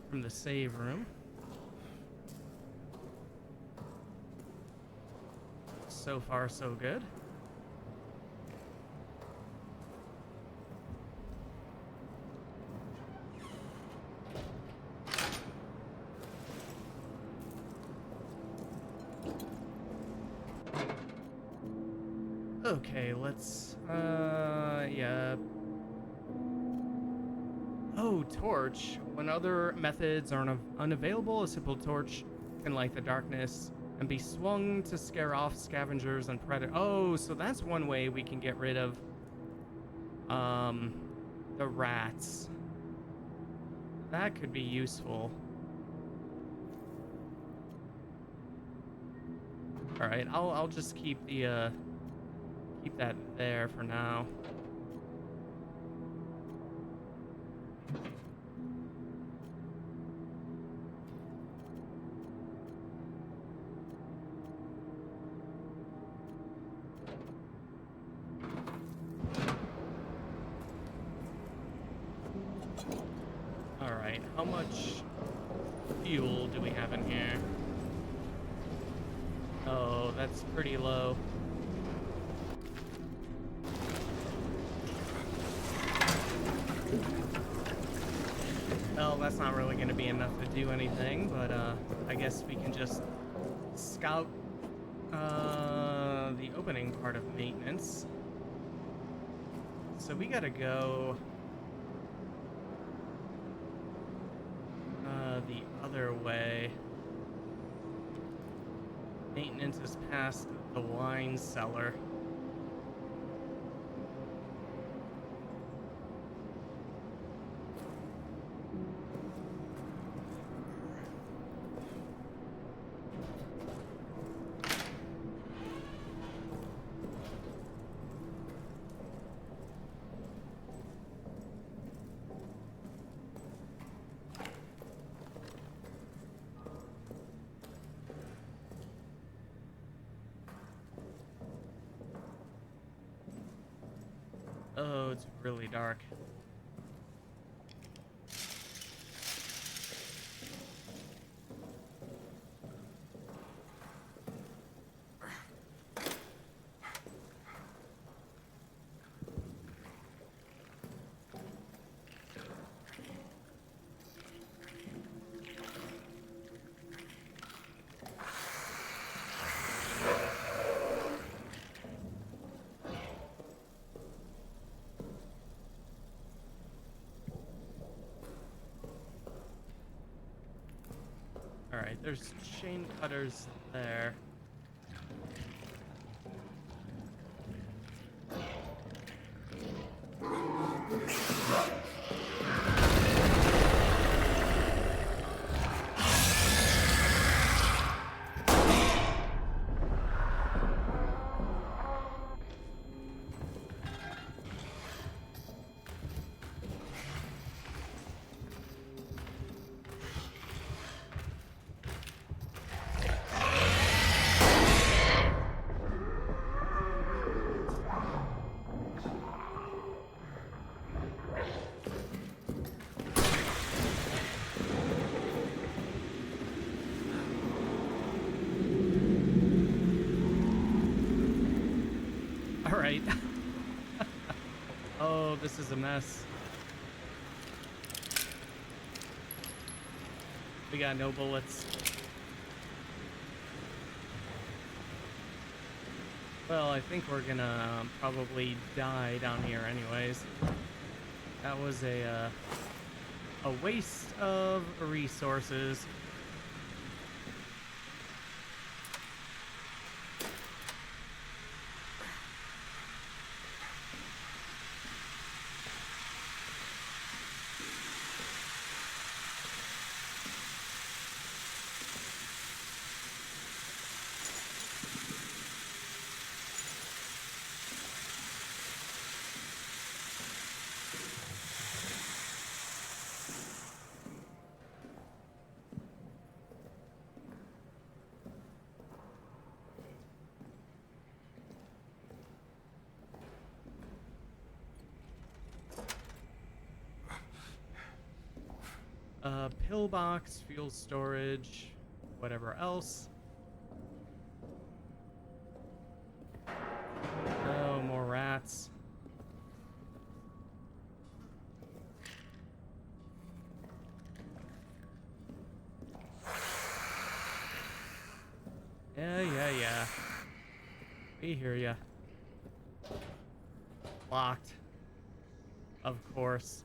from the save room. So far, so good. Okay, let's, yeah. Oh, torch. When other methods are unavailable, a simple torch can light the darkness and be swung to scare off scavengers and predators. Oh, so that's one way we can get rid of, the rats. That could be useful. Alright, I'll just keep the, keep that there for now. Alright, how much fuel do we have in here? Oh, that's pretty low. Well, that's not really going to be enough to do anything, but I guess we can just scout the opening part of maintenance. So we gotta go the other way. Maintenance is past the wine cellar. Oh, it's really dark. Alright, there's chain cutters there. Alright. Oh, this is a mess. We got no bullets. Well, I think we're gonna probably die down here anyways. That was a waste of resources. Pillbox, fuel storage, whatever else. Oh, more rats. Yeah. We hear ya. Locked. Of course.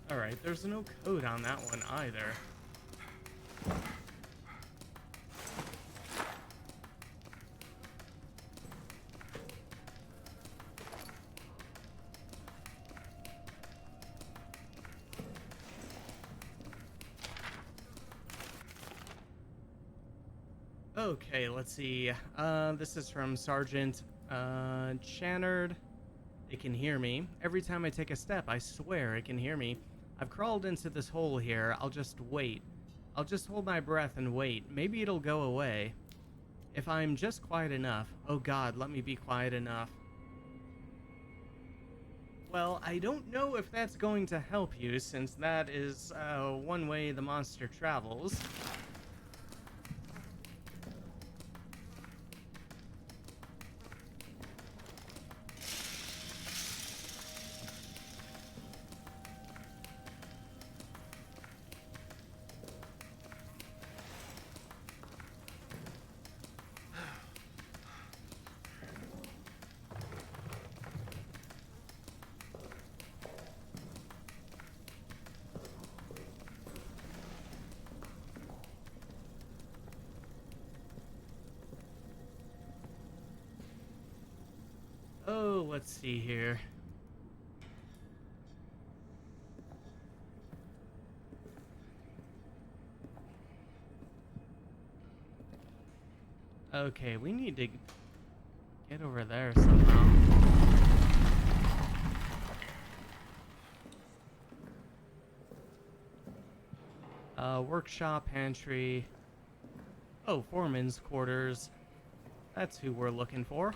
Alright, there's no code on that one either. Okay, let's see. This is from Sergeant Channard. It can hear me. Every time I take a step, I swear it can hear me. I've crawled into this hole here. I'll just wait. I'll just hold my breath and wait. Maybe it'll go away. If I'm just quiet enough. Oh God, let me be quiet enough. Well, I don't know if that's going to help you, since that is one way the monster travels. Oh, let's see here. Okay, we need to get over there somehow. Workshop, pantry. Oh, foreman's quarters. That's who we're looking for.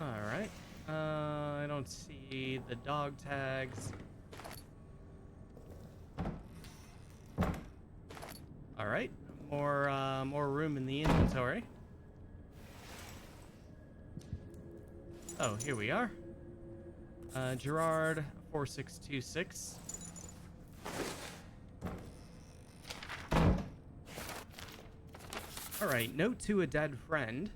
Alright. I don't see the dog tags. Alright. More room in the inventory. Oh, here we are. Gerard 4626. Alright, note to a dead friend.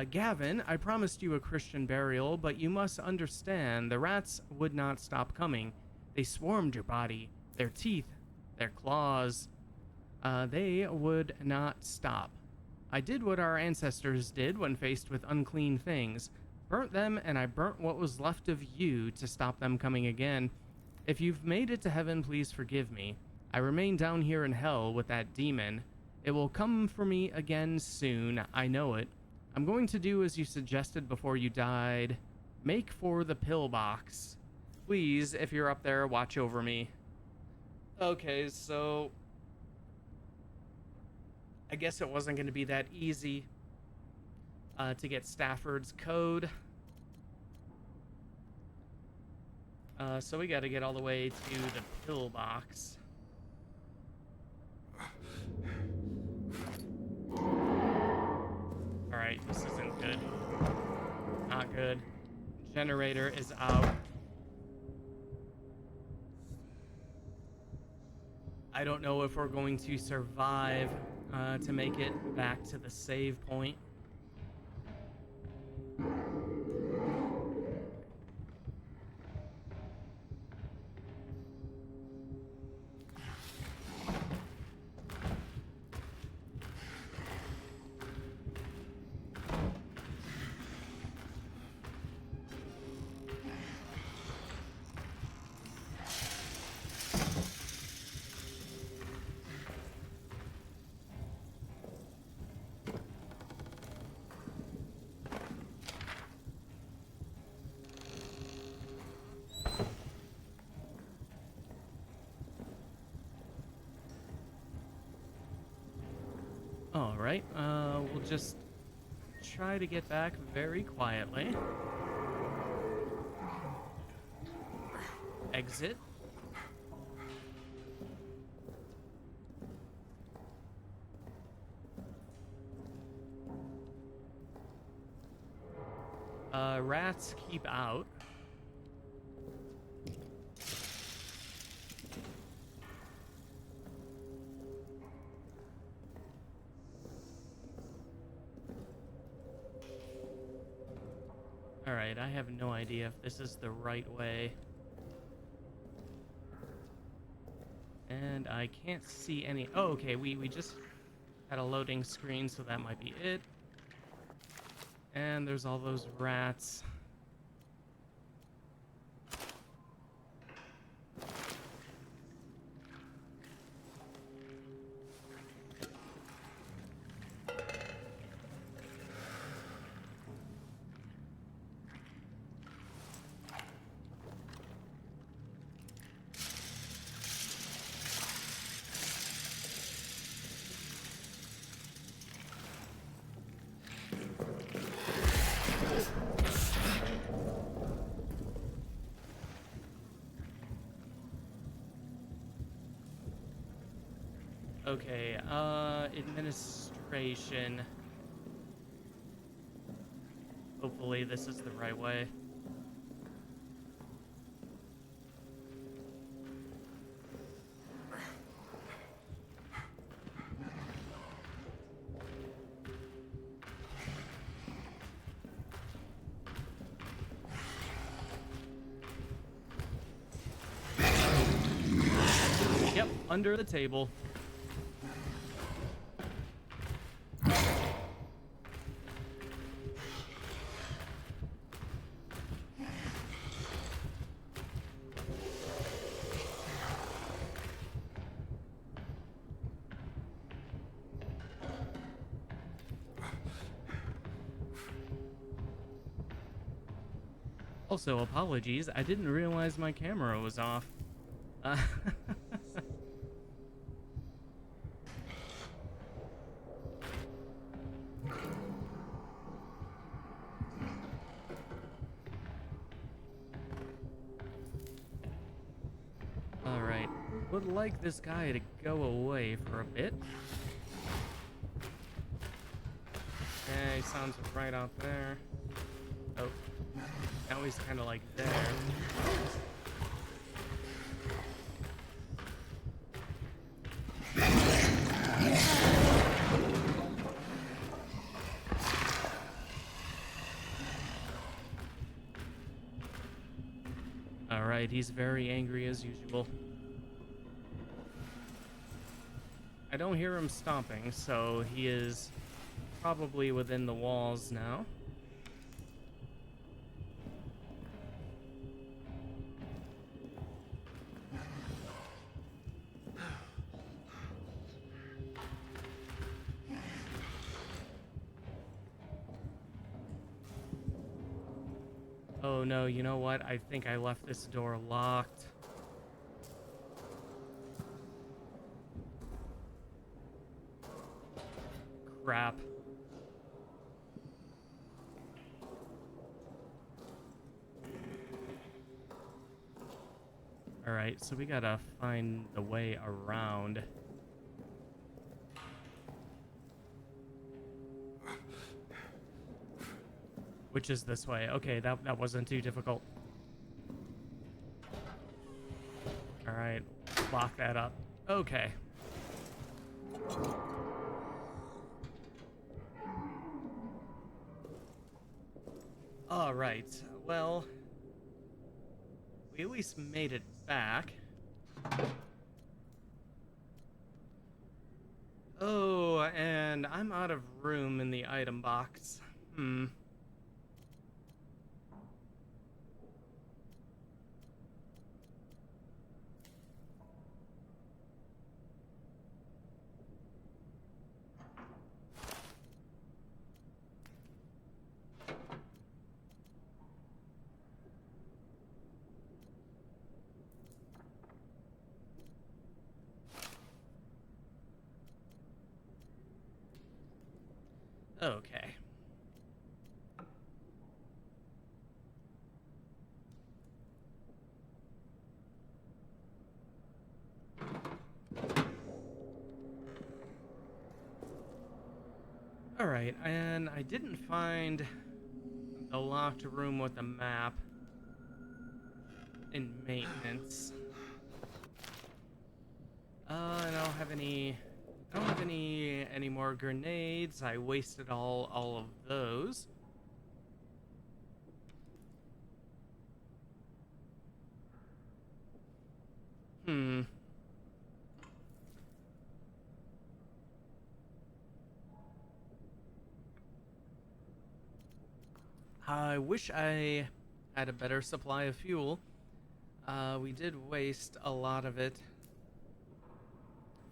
Gavin, I promised you a Christian burial, but you must understand, the rats would not stop coming. They swarmed your body. Their teeth, their claws. They would not stop. I did what our ancestors did when faced with unclean things. Burnt them, and I burnt what was left of you to stop them coming again. If you've made it to heaven, please forgive me. I remain down here in hell with that demon. It will come for me again soon, I know it. I'm going to do as you suggested before you died. Make for the pillbox. Please, if you're up there, watch over me. Okay, so I guess it wasn't going to be that easy to get Stafford's code. So we got to get all the way to the pillbox. Alright, this isn't good. Not good. Generator is out. I don't know if we're going to survive to make it back to the save point. Alright, we'll just try to get back very quietly. Exit. Rats keep out. Alright, I have no idea if this is the right way. And I can't see any... Oh, okay, we just had a loading screen, so that might be it. And there's all those rats. Okay, administration. Hopefully this is the right way. Yep, under the table. Also, apologies, I didn't realize my camera was off. Alright, would like this guy to go away for a bit. Okay, sounds right out there. Oh, now he's kind of like there. Alright, he's very angry as usual. I don't hear him stomping, so he is probably within the walls now. Oh no, you know what? I think I left this door locked. Crap. Alright, so we gotta find the way around. Which is this way. Okay, that wasn't too difficult. Alright, lock that up. Okay. Alright, well, we at least made it back. Oh, and I'm out of room in the item box. Okay. Alright, and I didn't find the locked room with the map in maintenance. I don't have any more grenades. I wasted all of those. I wish I had a better supply of fuel. We did waste a lot of it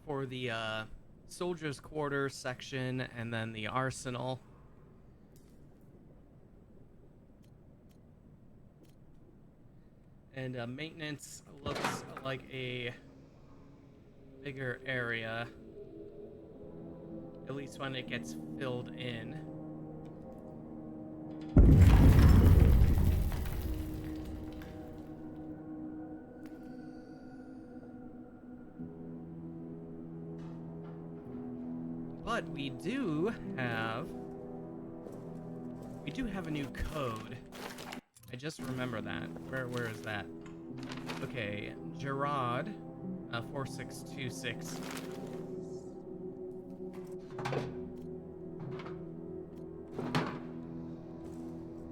for the soldiers' quarters section and then the arsenal. And maintenance looks like a bigger area, at least when it gets filled in. But we do have a new code. I just remember that. Where is that? Okay, Gerard, 4626.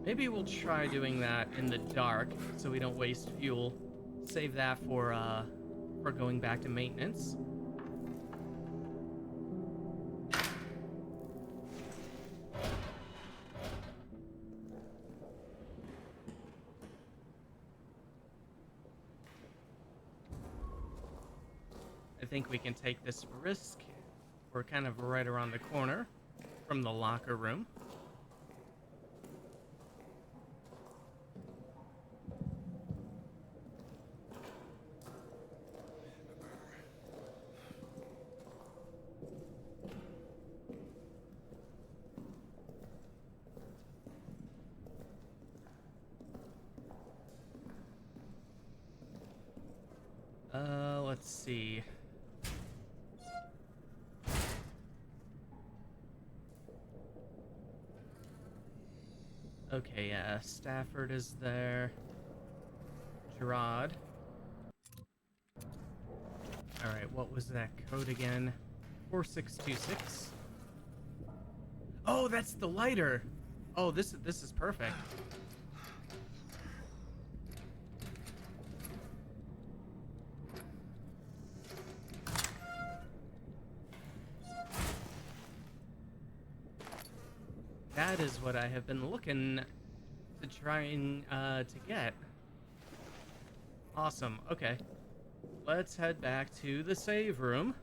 Maybe we'll try doing that in the dark so we don't waste fuel. Save that for going back to maintenance. I think we can take this risk. We're kind of right around the corner from the locker room. Let's see. Okay, yeah, Stafford is there. Gerard. Alright, what was that code again? 4626. Oh, that's the lighter! Oh, this is perfect. That is what I have been looking to try and to get. Awesome. Okay. Let's head back to the save room.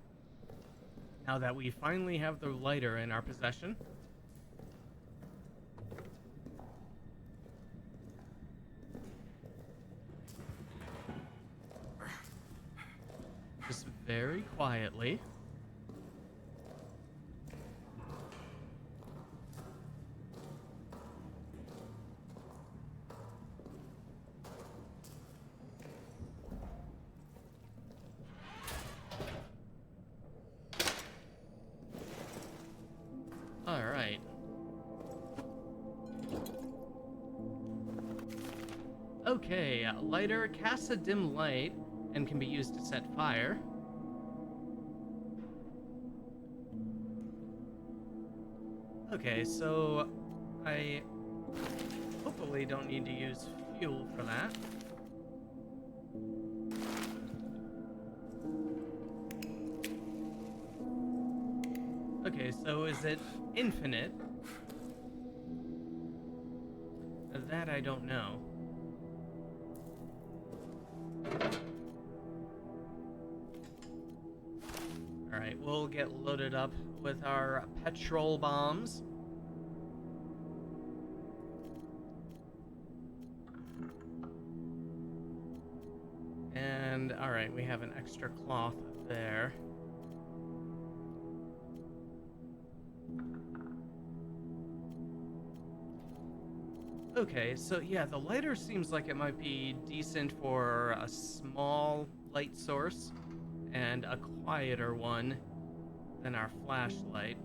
Now that we finally have the lighter in our possession. Just very quietly. Alright. Okay, lighter casts a dim light and can be used to set fire. Okay, so I hopefully don't need to use fuel for that. Okay, so is it infinite? That I don't know. Alright, we'll get loaded up with our petrol bombs. And, alright, we have an extra cloth there. Okay, so yeah, the lighter seems like it might be decent for a small light source and a quieter one than our flashlight.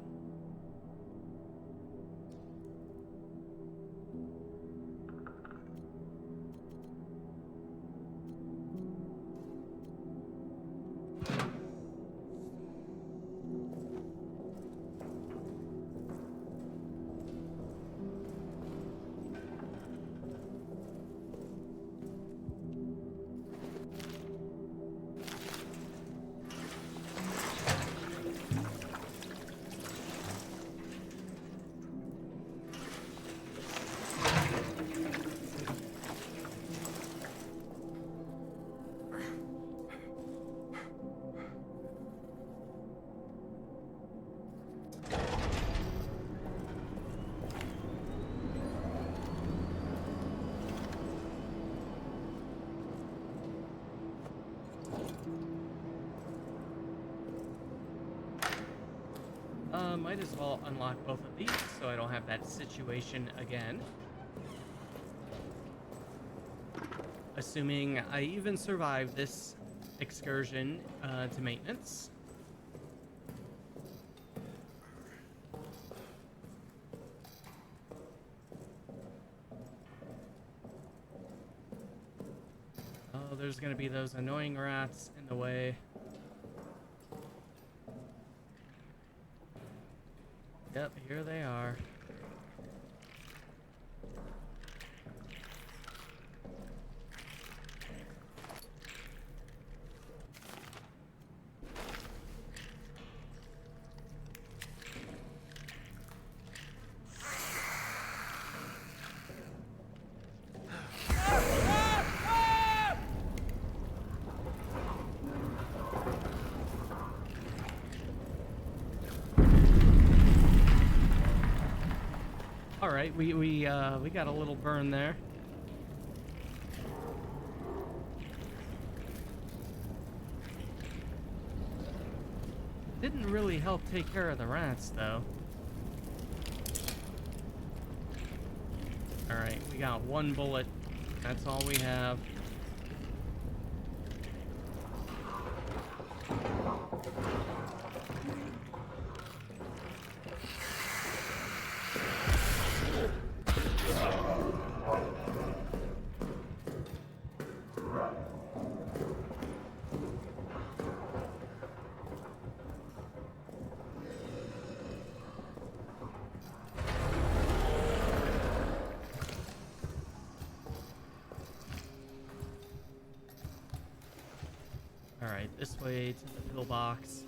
Might as well unlock both of these so I don't have that situation again. Assuming I even survive this excursion to maintenance. Oh, there's gonna be those annoying rats in the way. Yep, here they are. All right, we got a little burn there. Didn't really help take care of the rats though. All right, we got one bullet. That's all we have. Alright, this way to the pillbox.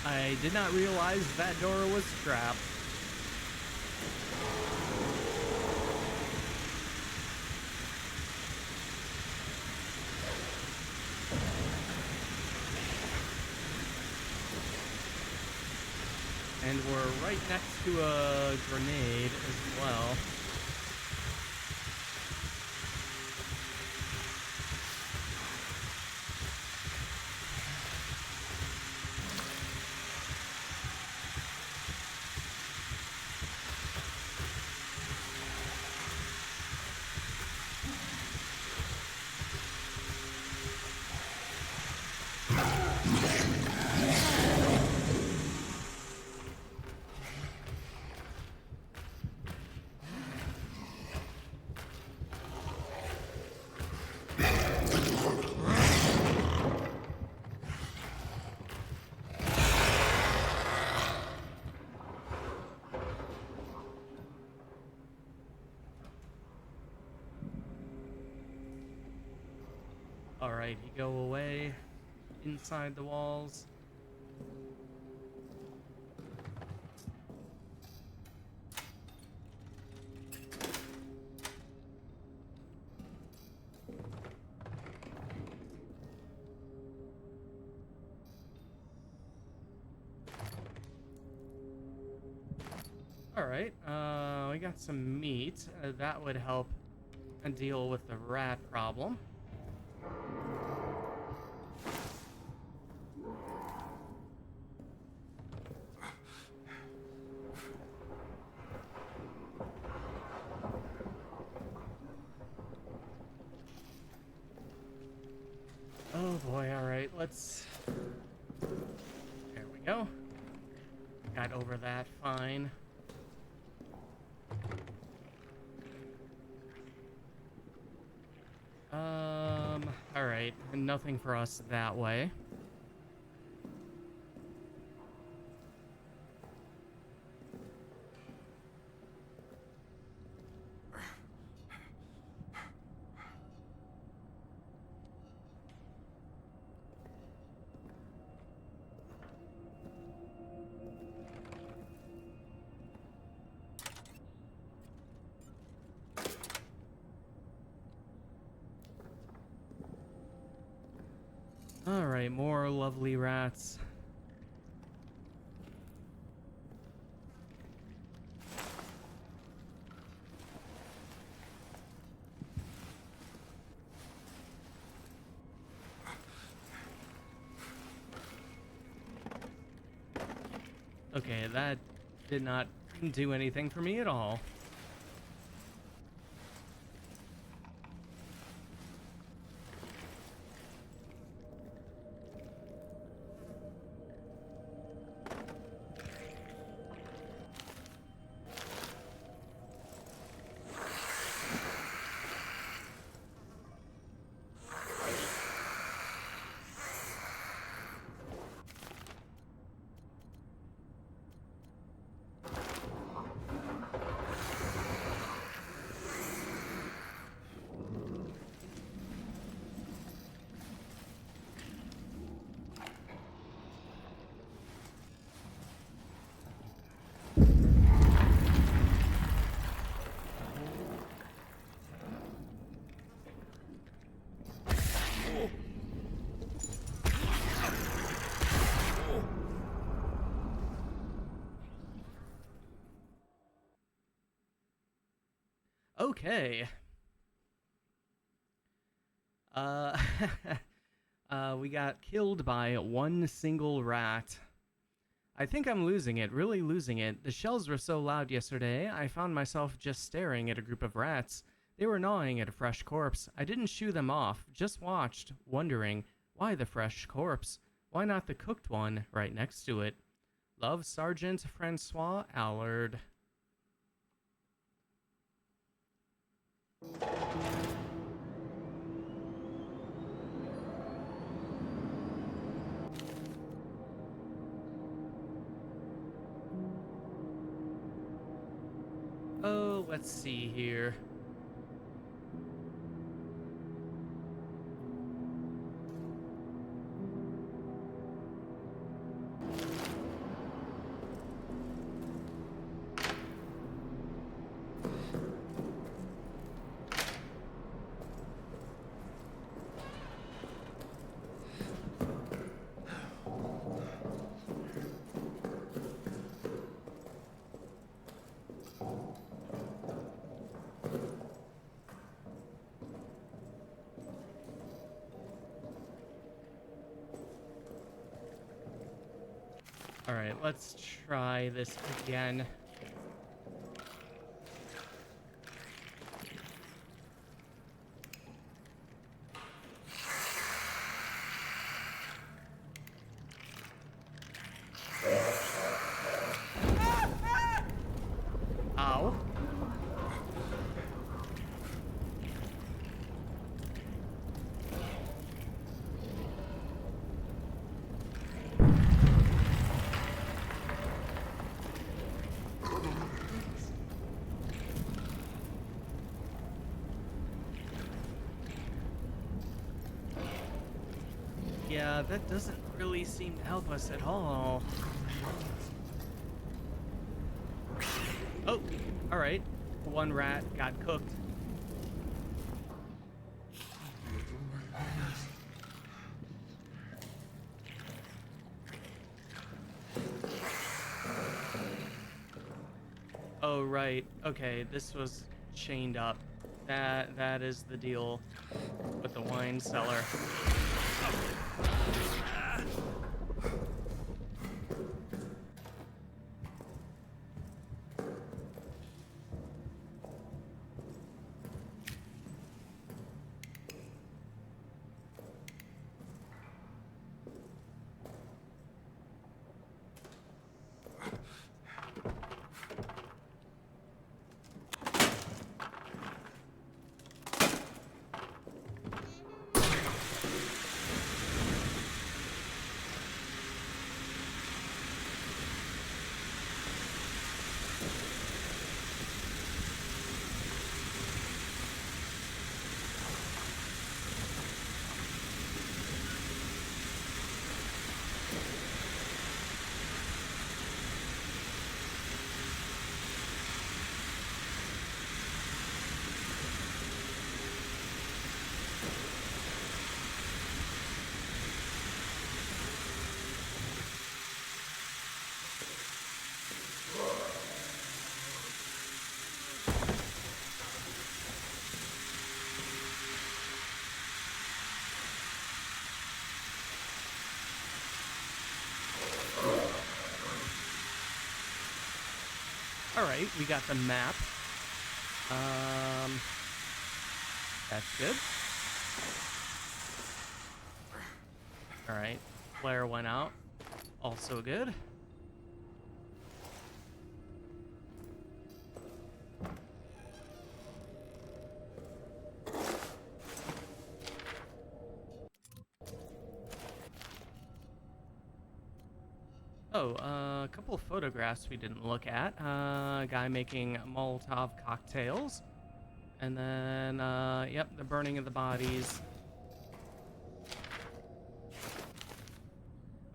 I did not realize that door was strapped. And we're right next to a grenade as well. Alright, you go away inside the walls. Alright, we got some meat. That would help deal with the rat problem. Oh boy, alright, let's... There we go. Got over that fine. Alright, nothing for us that way. Alright, more lovely rats. Okay, that did not do anything for me at all. Okay. Uh, we got killed by one single rat. I think I'm losing it, really losing it. The shells were so loud yesterday, I found myself just staring at a group of rats. They were gnawing at a fresh corpse. I didn't shoo them off, just watched, wondering, why the fresh corpse? Why not the cooked one right next to it? Love, Sergeant Francois Allard. Oh, let's see here. Alright, let's try this again. Ow. Yeah, that doesn't really seem to help us at all. Oh, alright. One rat got cooked. Oh, right. Okay, this was chained up. That is the deal with the wine cellar. Alright, we got the map. That's good. Alright, flare went out. Also good. Oh, a couple of photographs we didn't look at. A guy making Molotov cocktails. And then, yep, the burning of the bodies.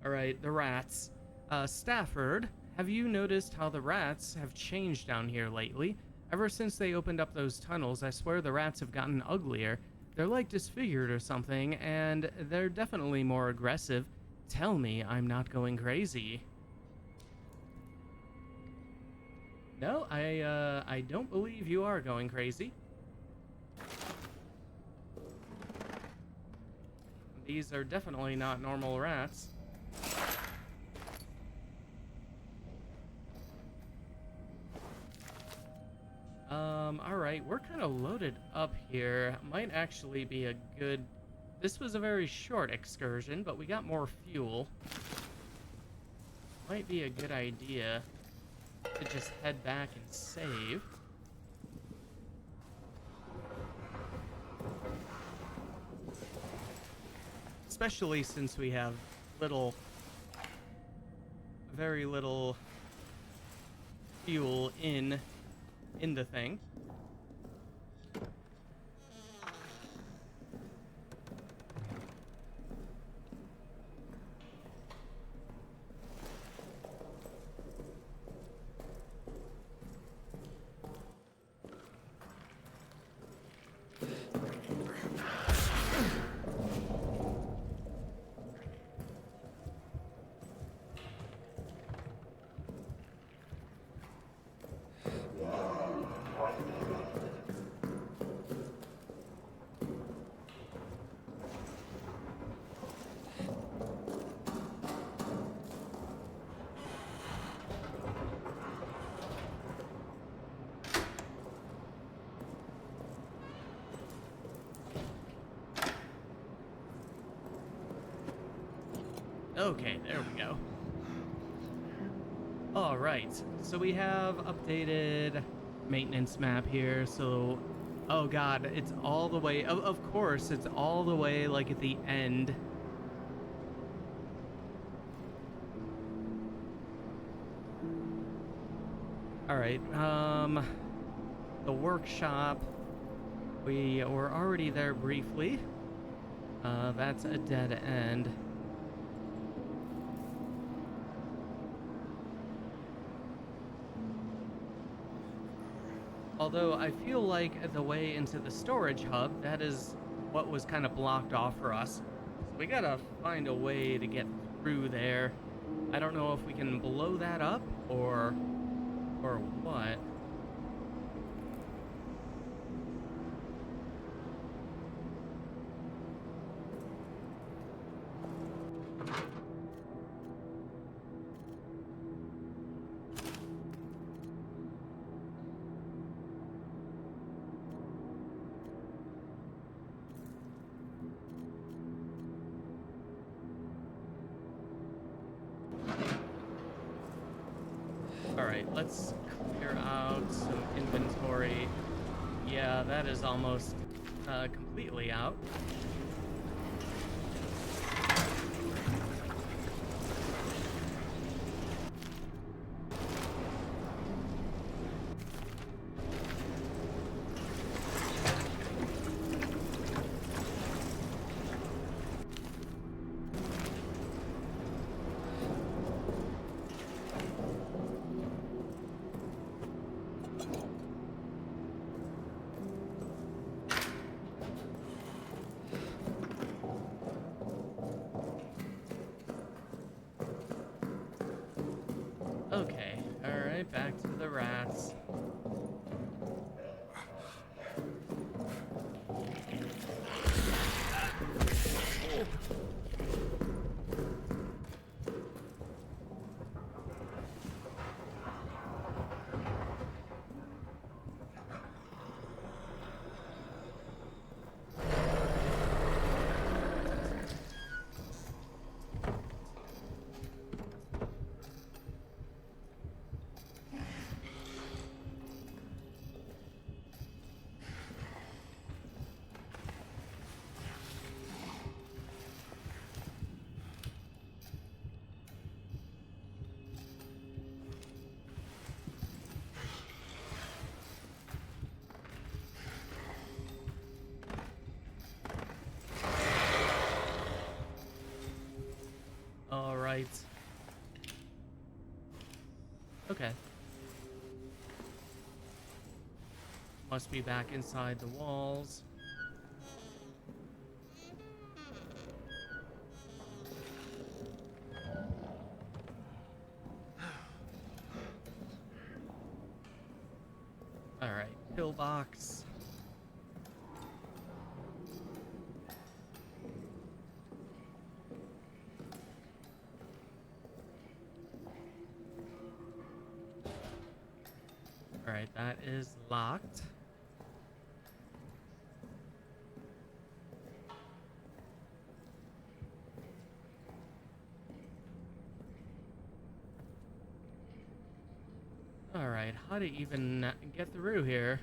Alright, the rats. Stafford, have you noticed how the rats have changed down here lately? Ever since they opened up those tunnels, I swear the rats have gotten uglier. They're like disfigured or something, and they're definitely more aggressive. Tell me I'm not going crazy. No, I don't believe you are going crazy. These are definitely not normal rats. Alright, we're kind of loaded up here. Might actually be a good... This was a very short excursion, but we got more fuel. Might be a good idea to just head back and save. Especially since we have very little fuel in the thing. Okay, there we go. Alright, so we have updated maintenance map here, so... Oh god, it's all the way... Of course, it's all the way, like, at the end. Alright, the workshop... We were already there briefly. That's a dead end. Although I feel like the way into the storage hub, that is what was kind of blocked off for us. So we gotta find a way to get through there. I don't know if we can blow that up or what. Alright, let's clear out some inventory. Yeah, that is almost completely out. Okay, alright, back to the rats. right. Okay. Must be back inside the walls. Alright, pillbox. Alright, that is locked. Alright, how to even get through here?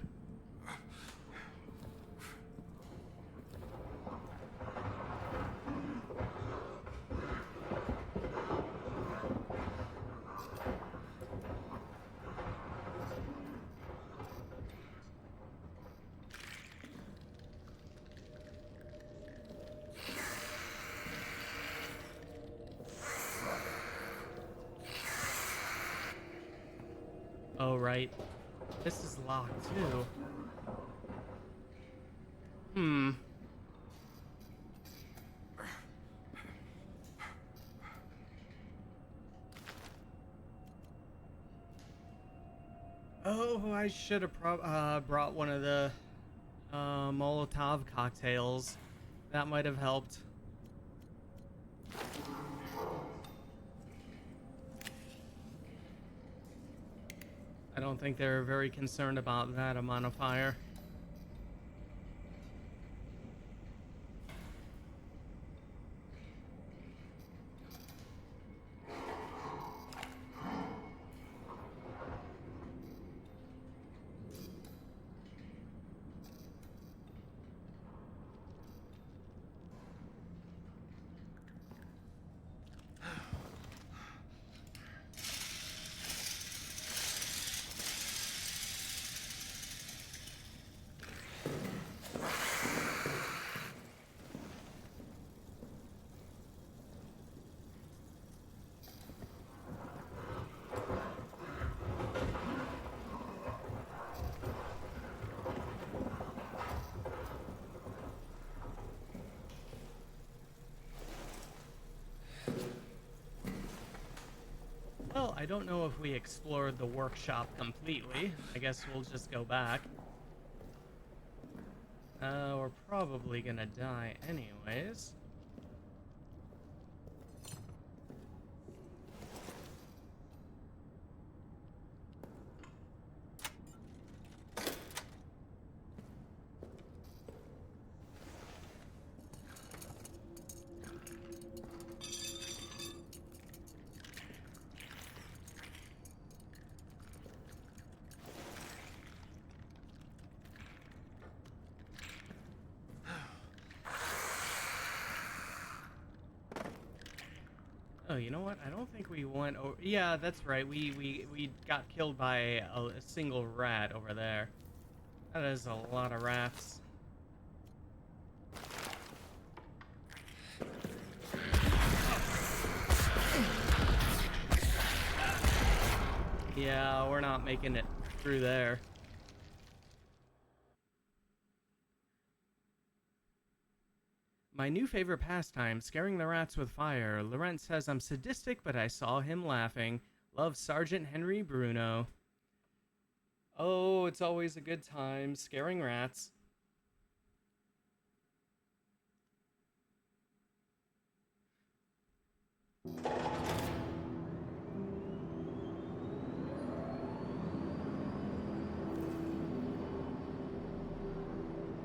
Oh, right. This is locked, too. Hmm. Oh, I should have brought one of the Molotov cocktails. That might have helped. I don't think they're very concerned about that amount of fire. Well, I don't know if we explored the workshop completely. I guess we'll just go back. We're probably gonna die anyways. Oh, you know what? I don't think we went over... Yeah, that's right. We got killed by a single rat over there. That is a lot of rats. Yeah, we're not making it through there. My new favorite pastime, scaring the rats with fire. Laurent says I'm sadistic, but I saw him laughing. Love, Sergeant Henry Bruno. Oh, it's always a good time, scaring rats.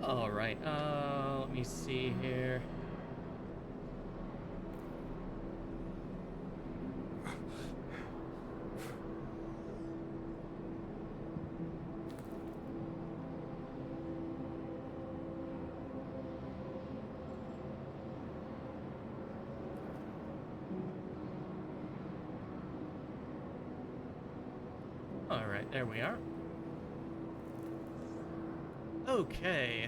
Alright, let me see here. Alright, there we are. Okay.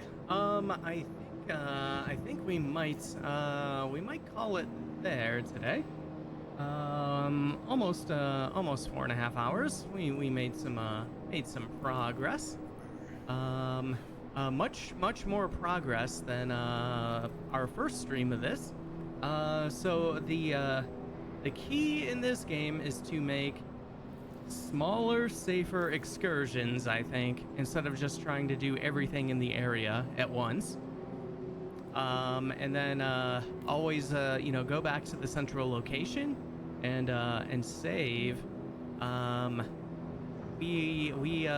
I think we might call it there today. almost 4.5 hours. We made some progress. Much more progress than our first stream of this. So the key in this game is to make smaller, safer excursions, I think, instead of just trying to do everything in the area at once. And then always, go back to the central location and save. We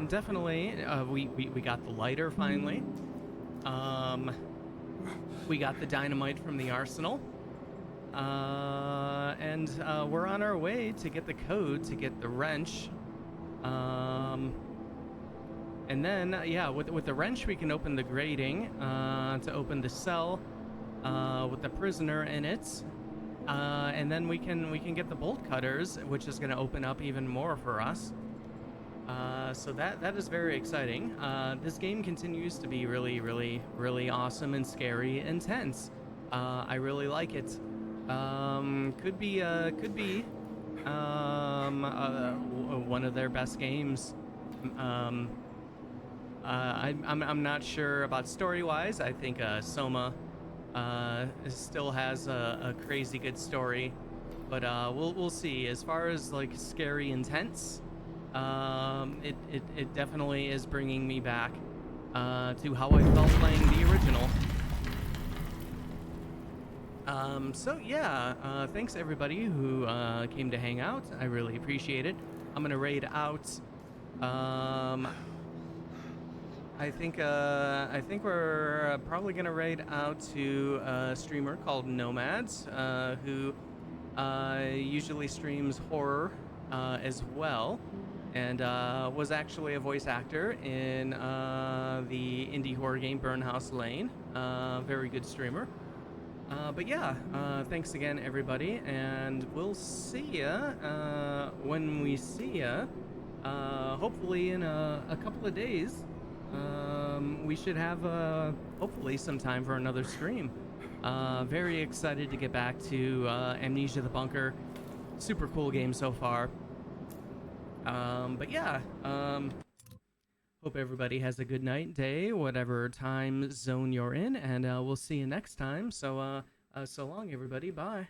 definitely we got the lighter finally. We got the dynamite from the arsenal. And we're on our way to get the code to get the wrench. And then, with the wrench, we can open the grating to open the cell with the prisoner in it. And then we can get the bolt cutters, which is going to open up even more for us. So that is very exciting. This game continues to be really, really, really awesome and scary, intense. I really like it. Could be one of their best games. I'm not sure about story-wise. I think Soma still has a crazy good story, but we'll see. As far as like scary intense, it definitely is bringing me back to how I felt playing the original. So yeah, thanks everybody who came to hang out. I really appreciate it. I'm gonna raid out. I think we're probably gonna raid out to a streamer called Nomads, who usually streams horror as well, and was actually a voice actor in the indie horror game Burnhouse Lane. Very good streamer. But yeah, thanks again, everybody, and we'll see ya when we see ya. Hopefully in a couple of days. We should have hopefully some time for another stream. Very excited to get back to Amnesia the Bunker. Super cool game so far. But yeah, hope everybody has a good night, day, whatever time zone you're in, and we'll see you next time. So so long, everybody. Bye.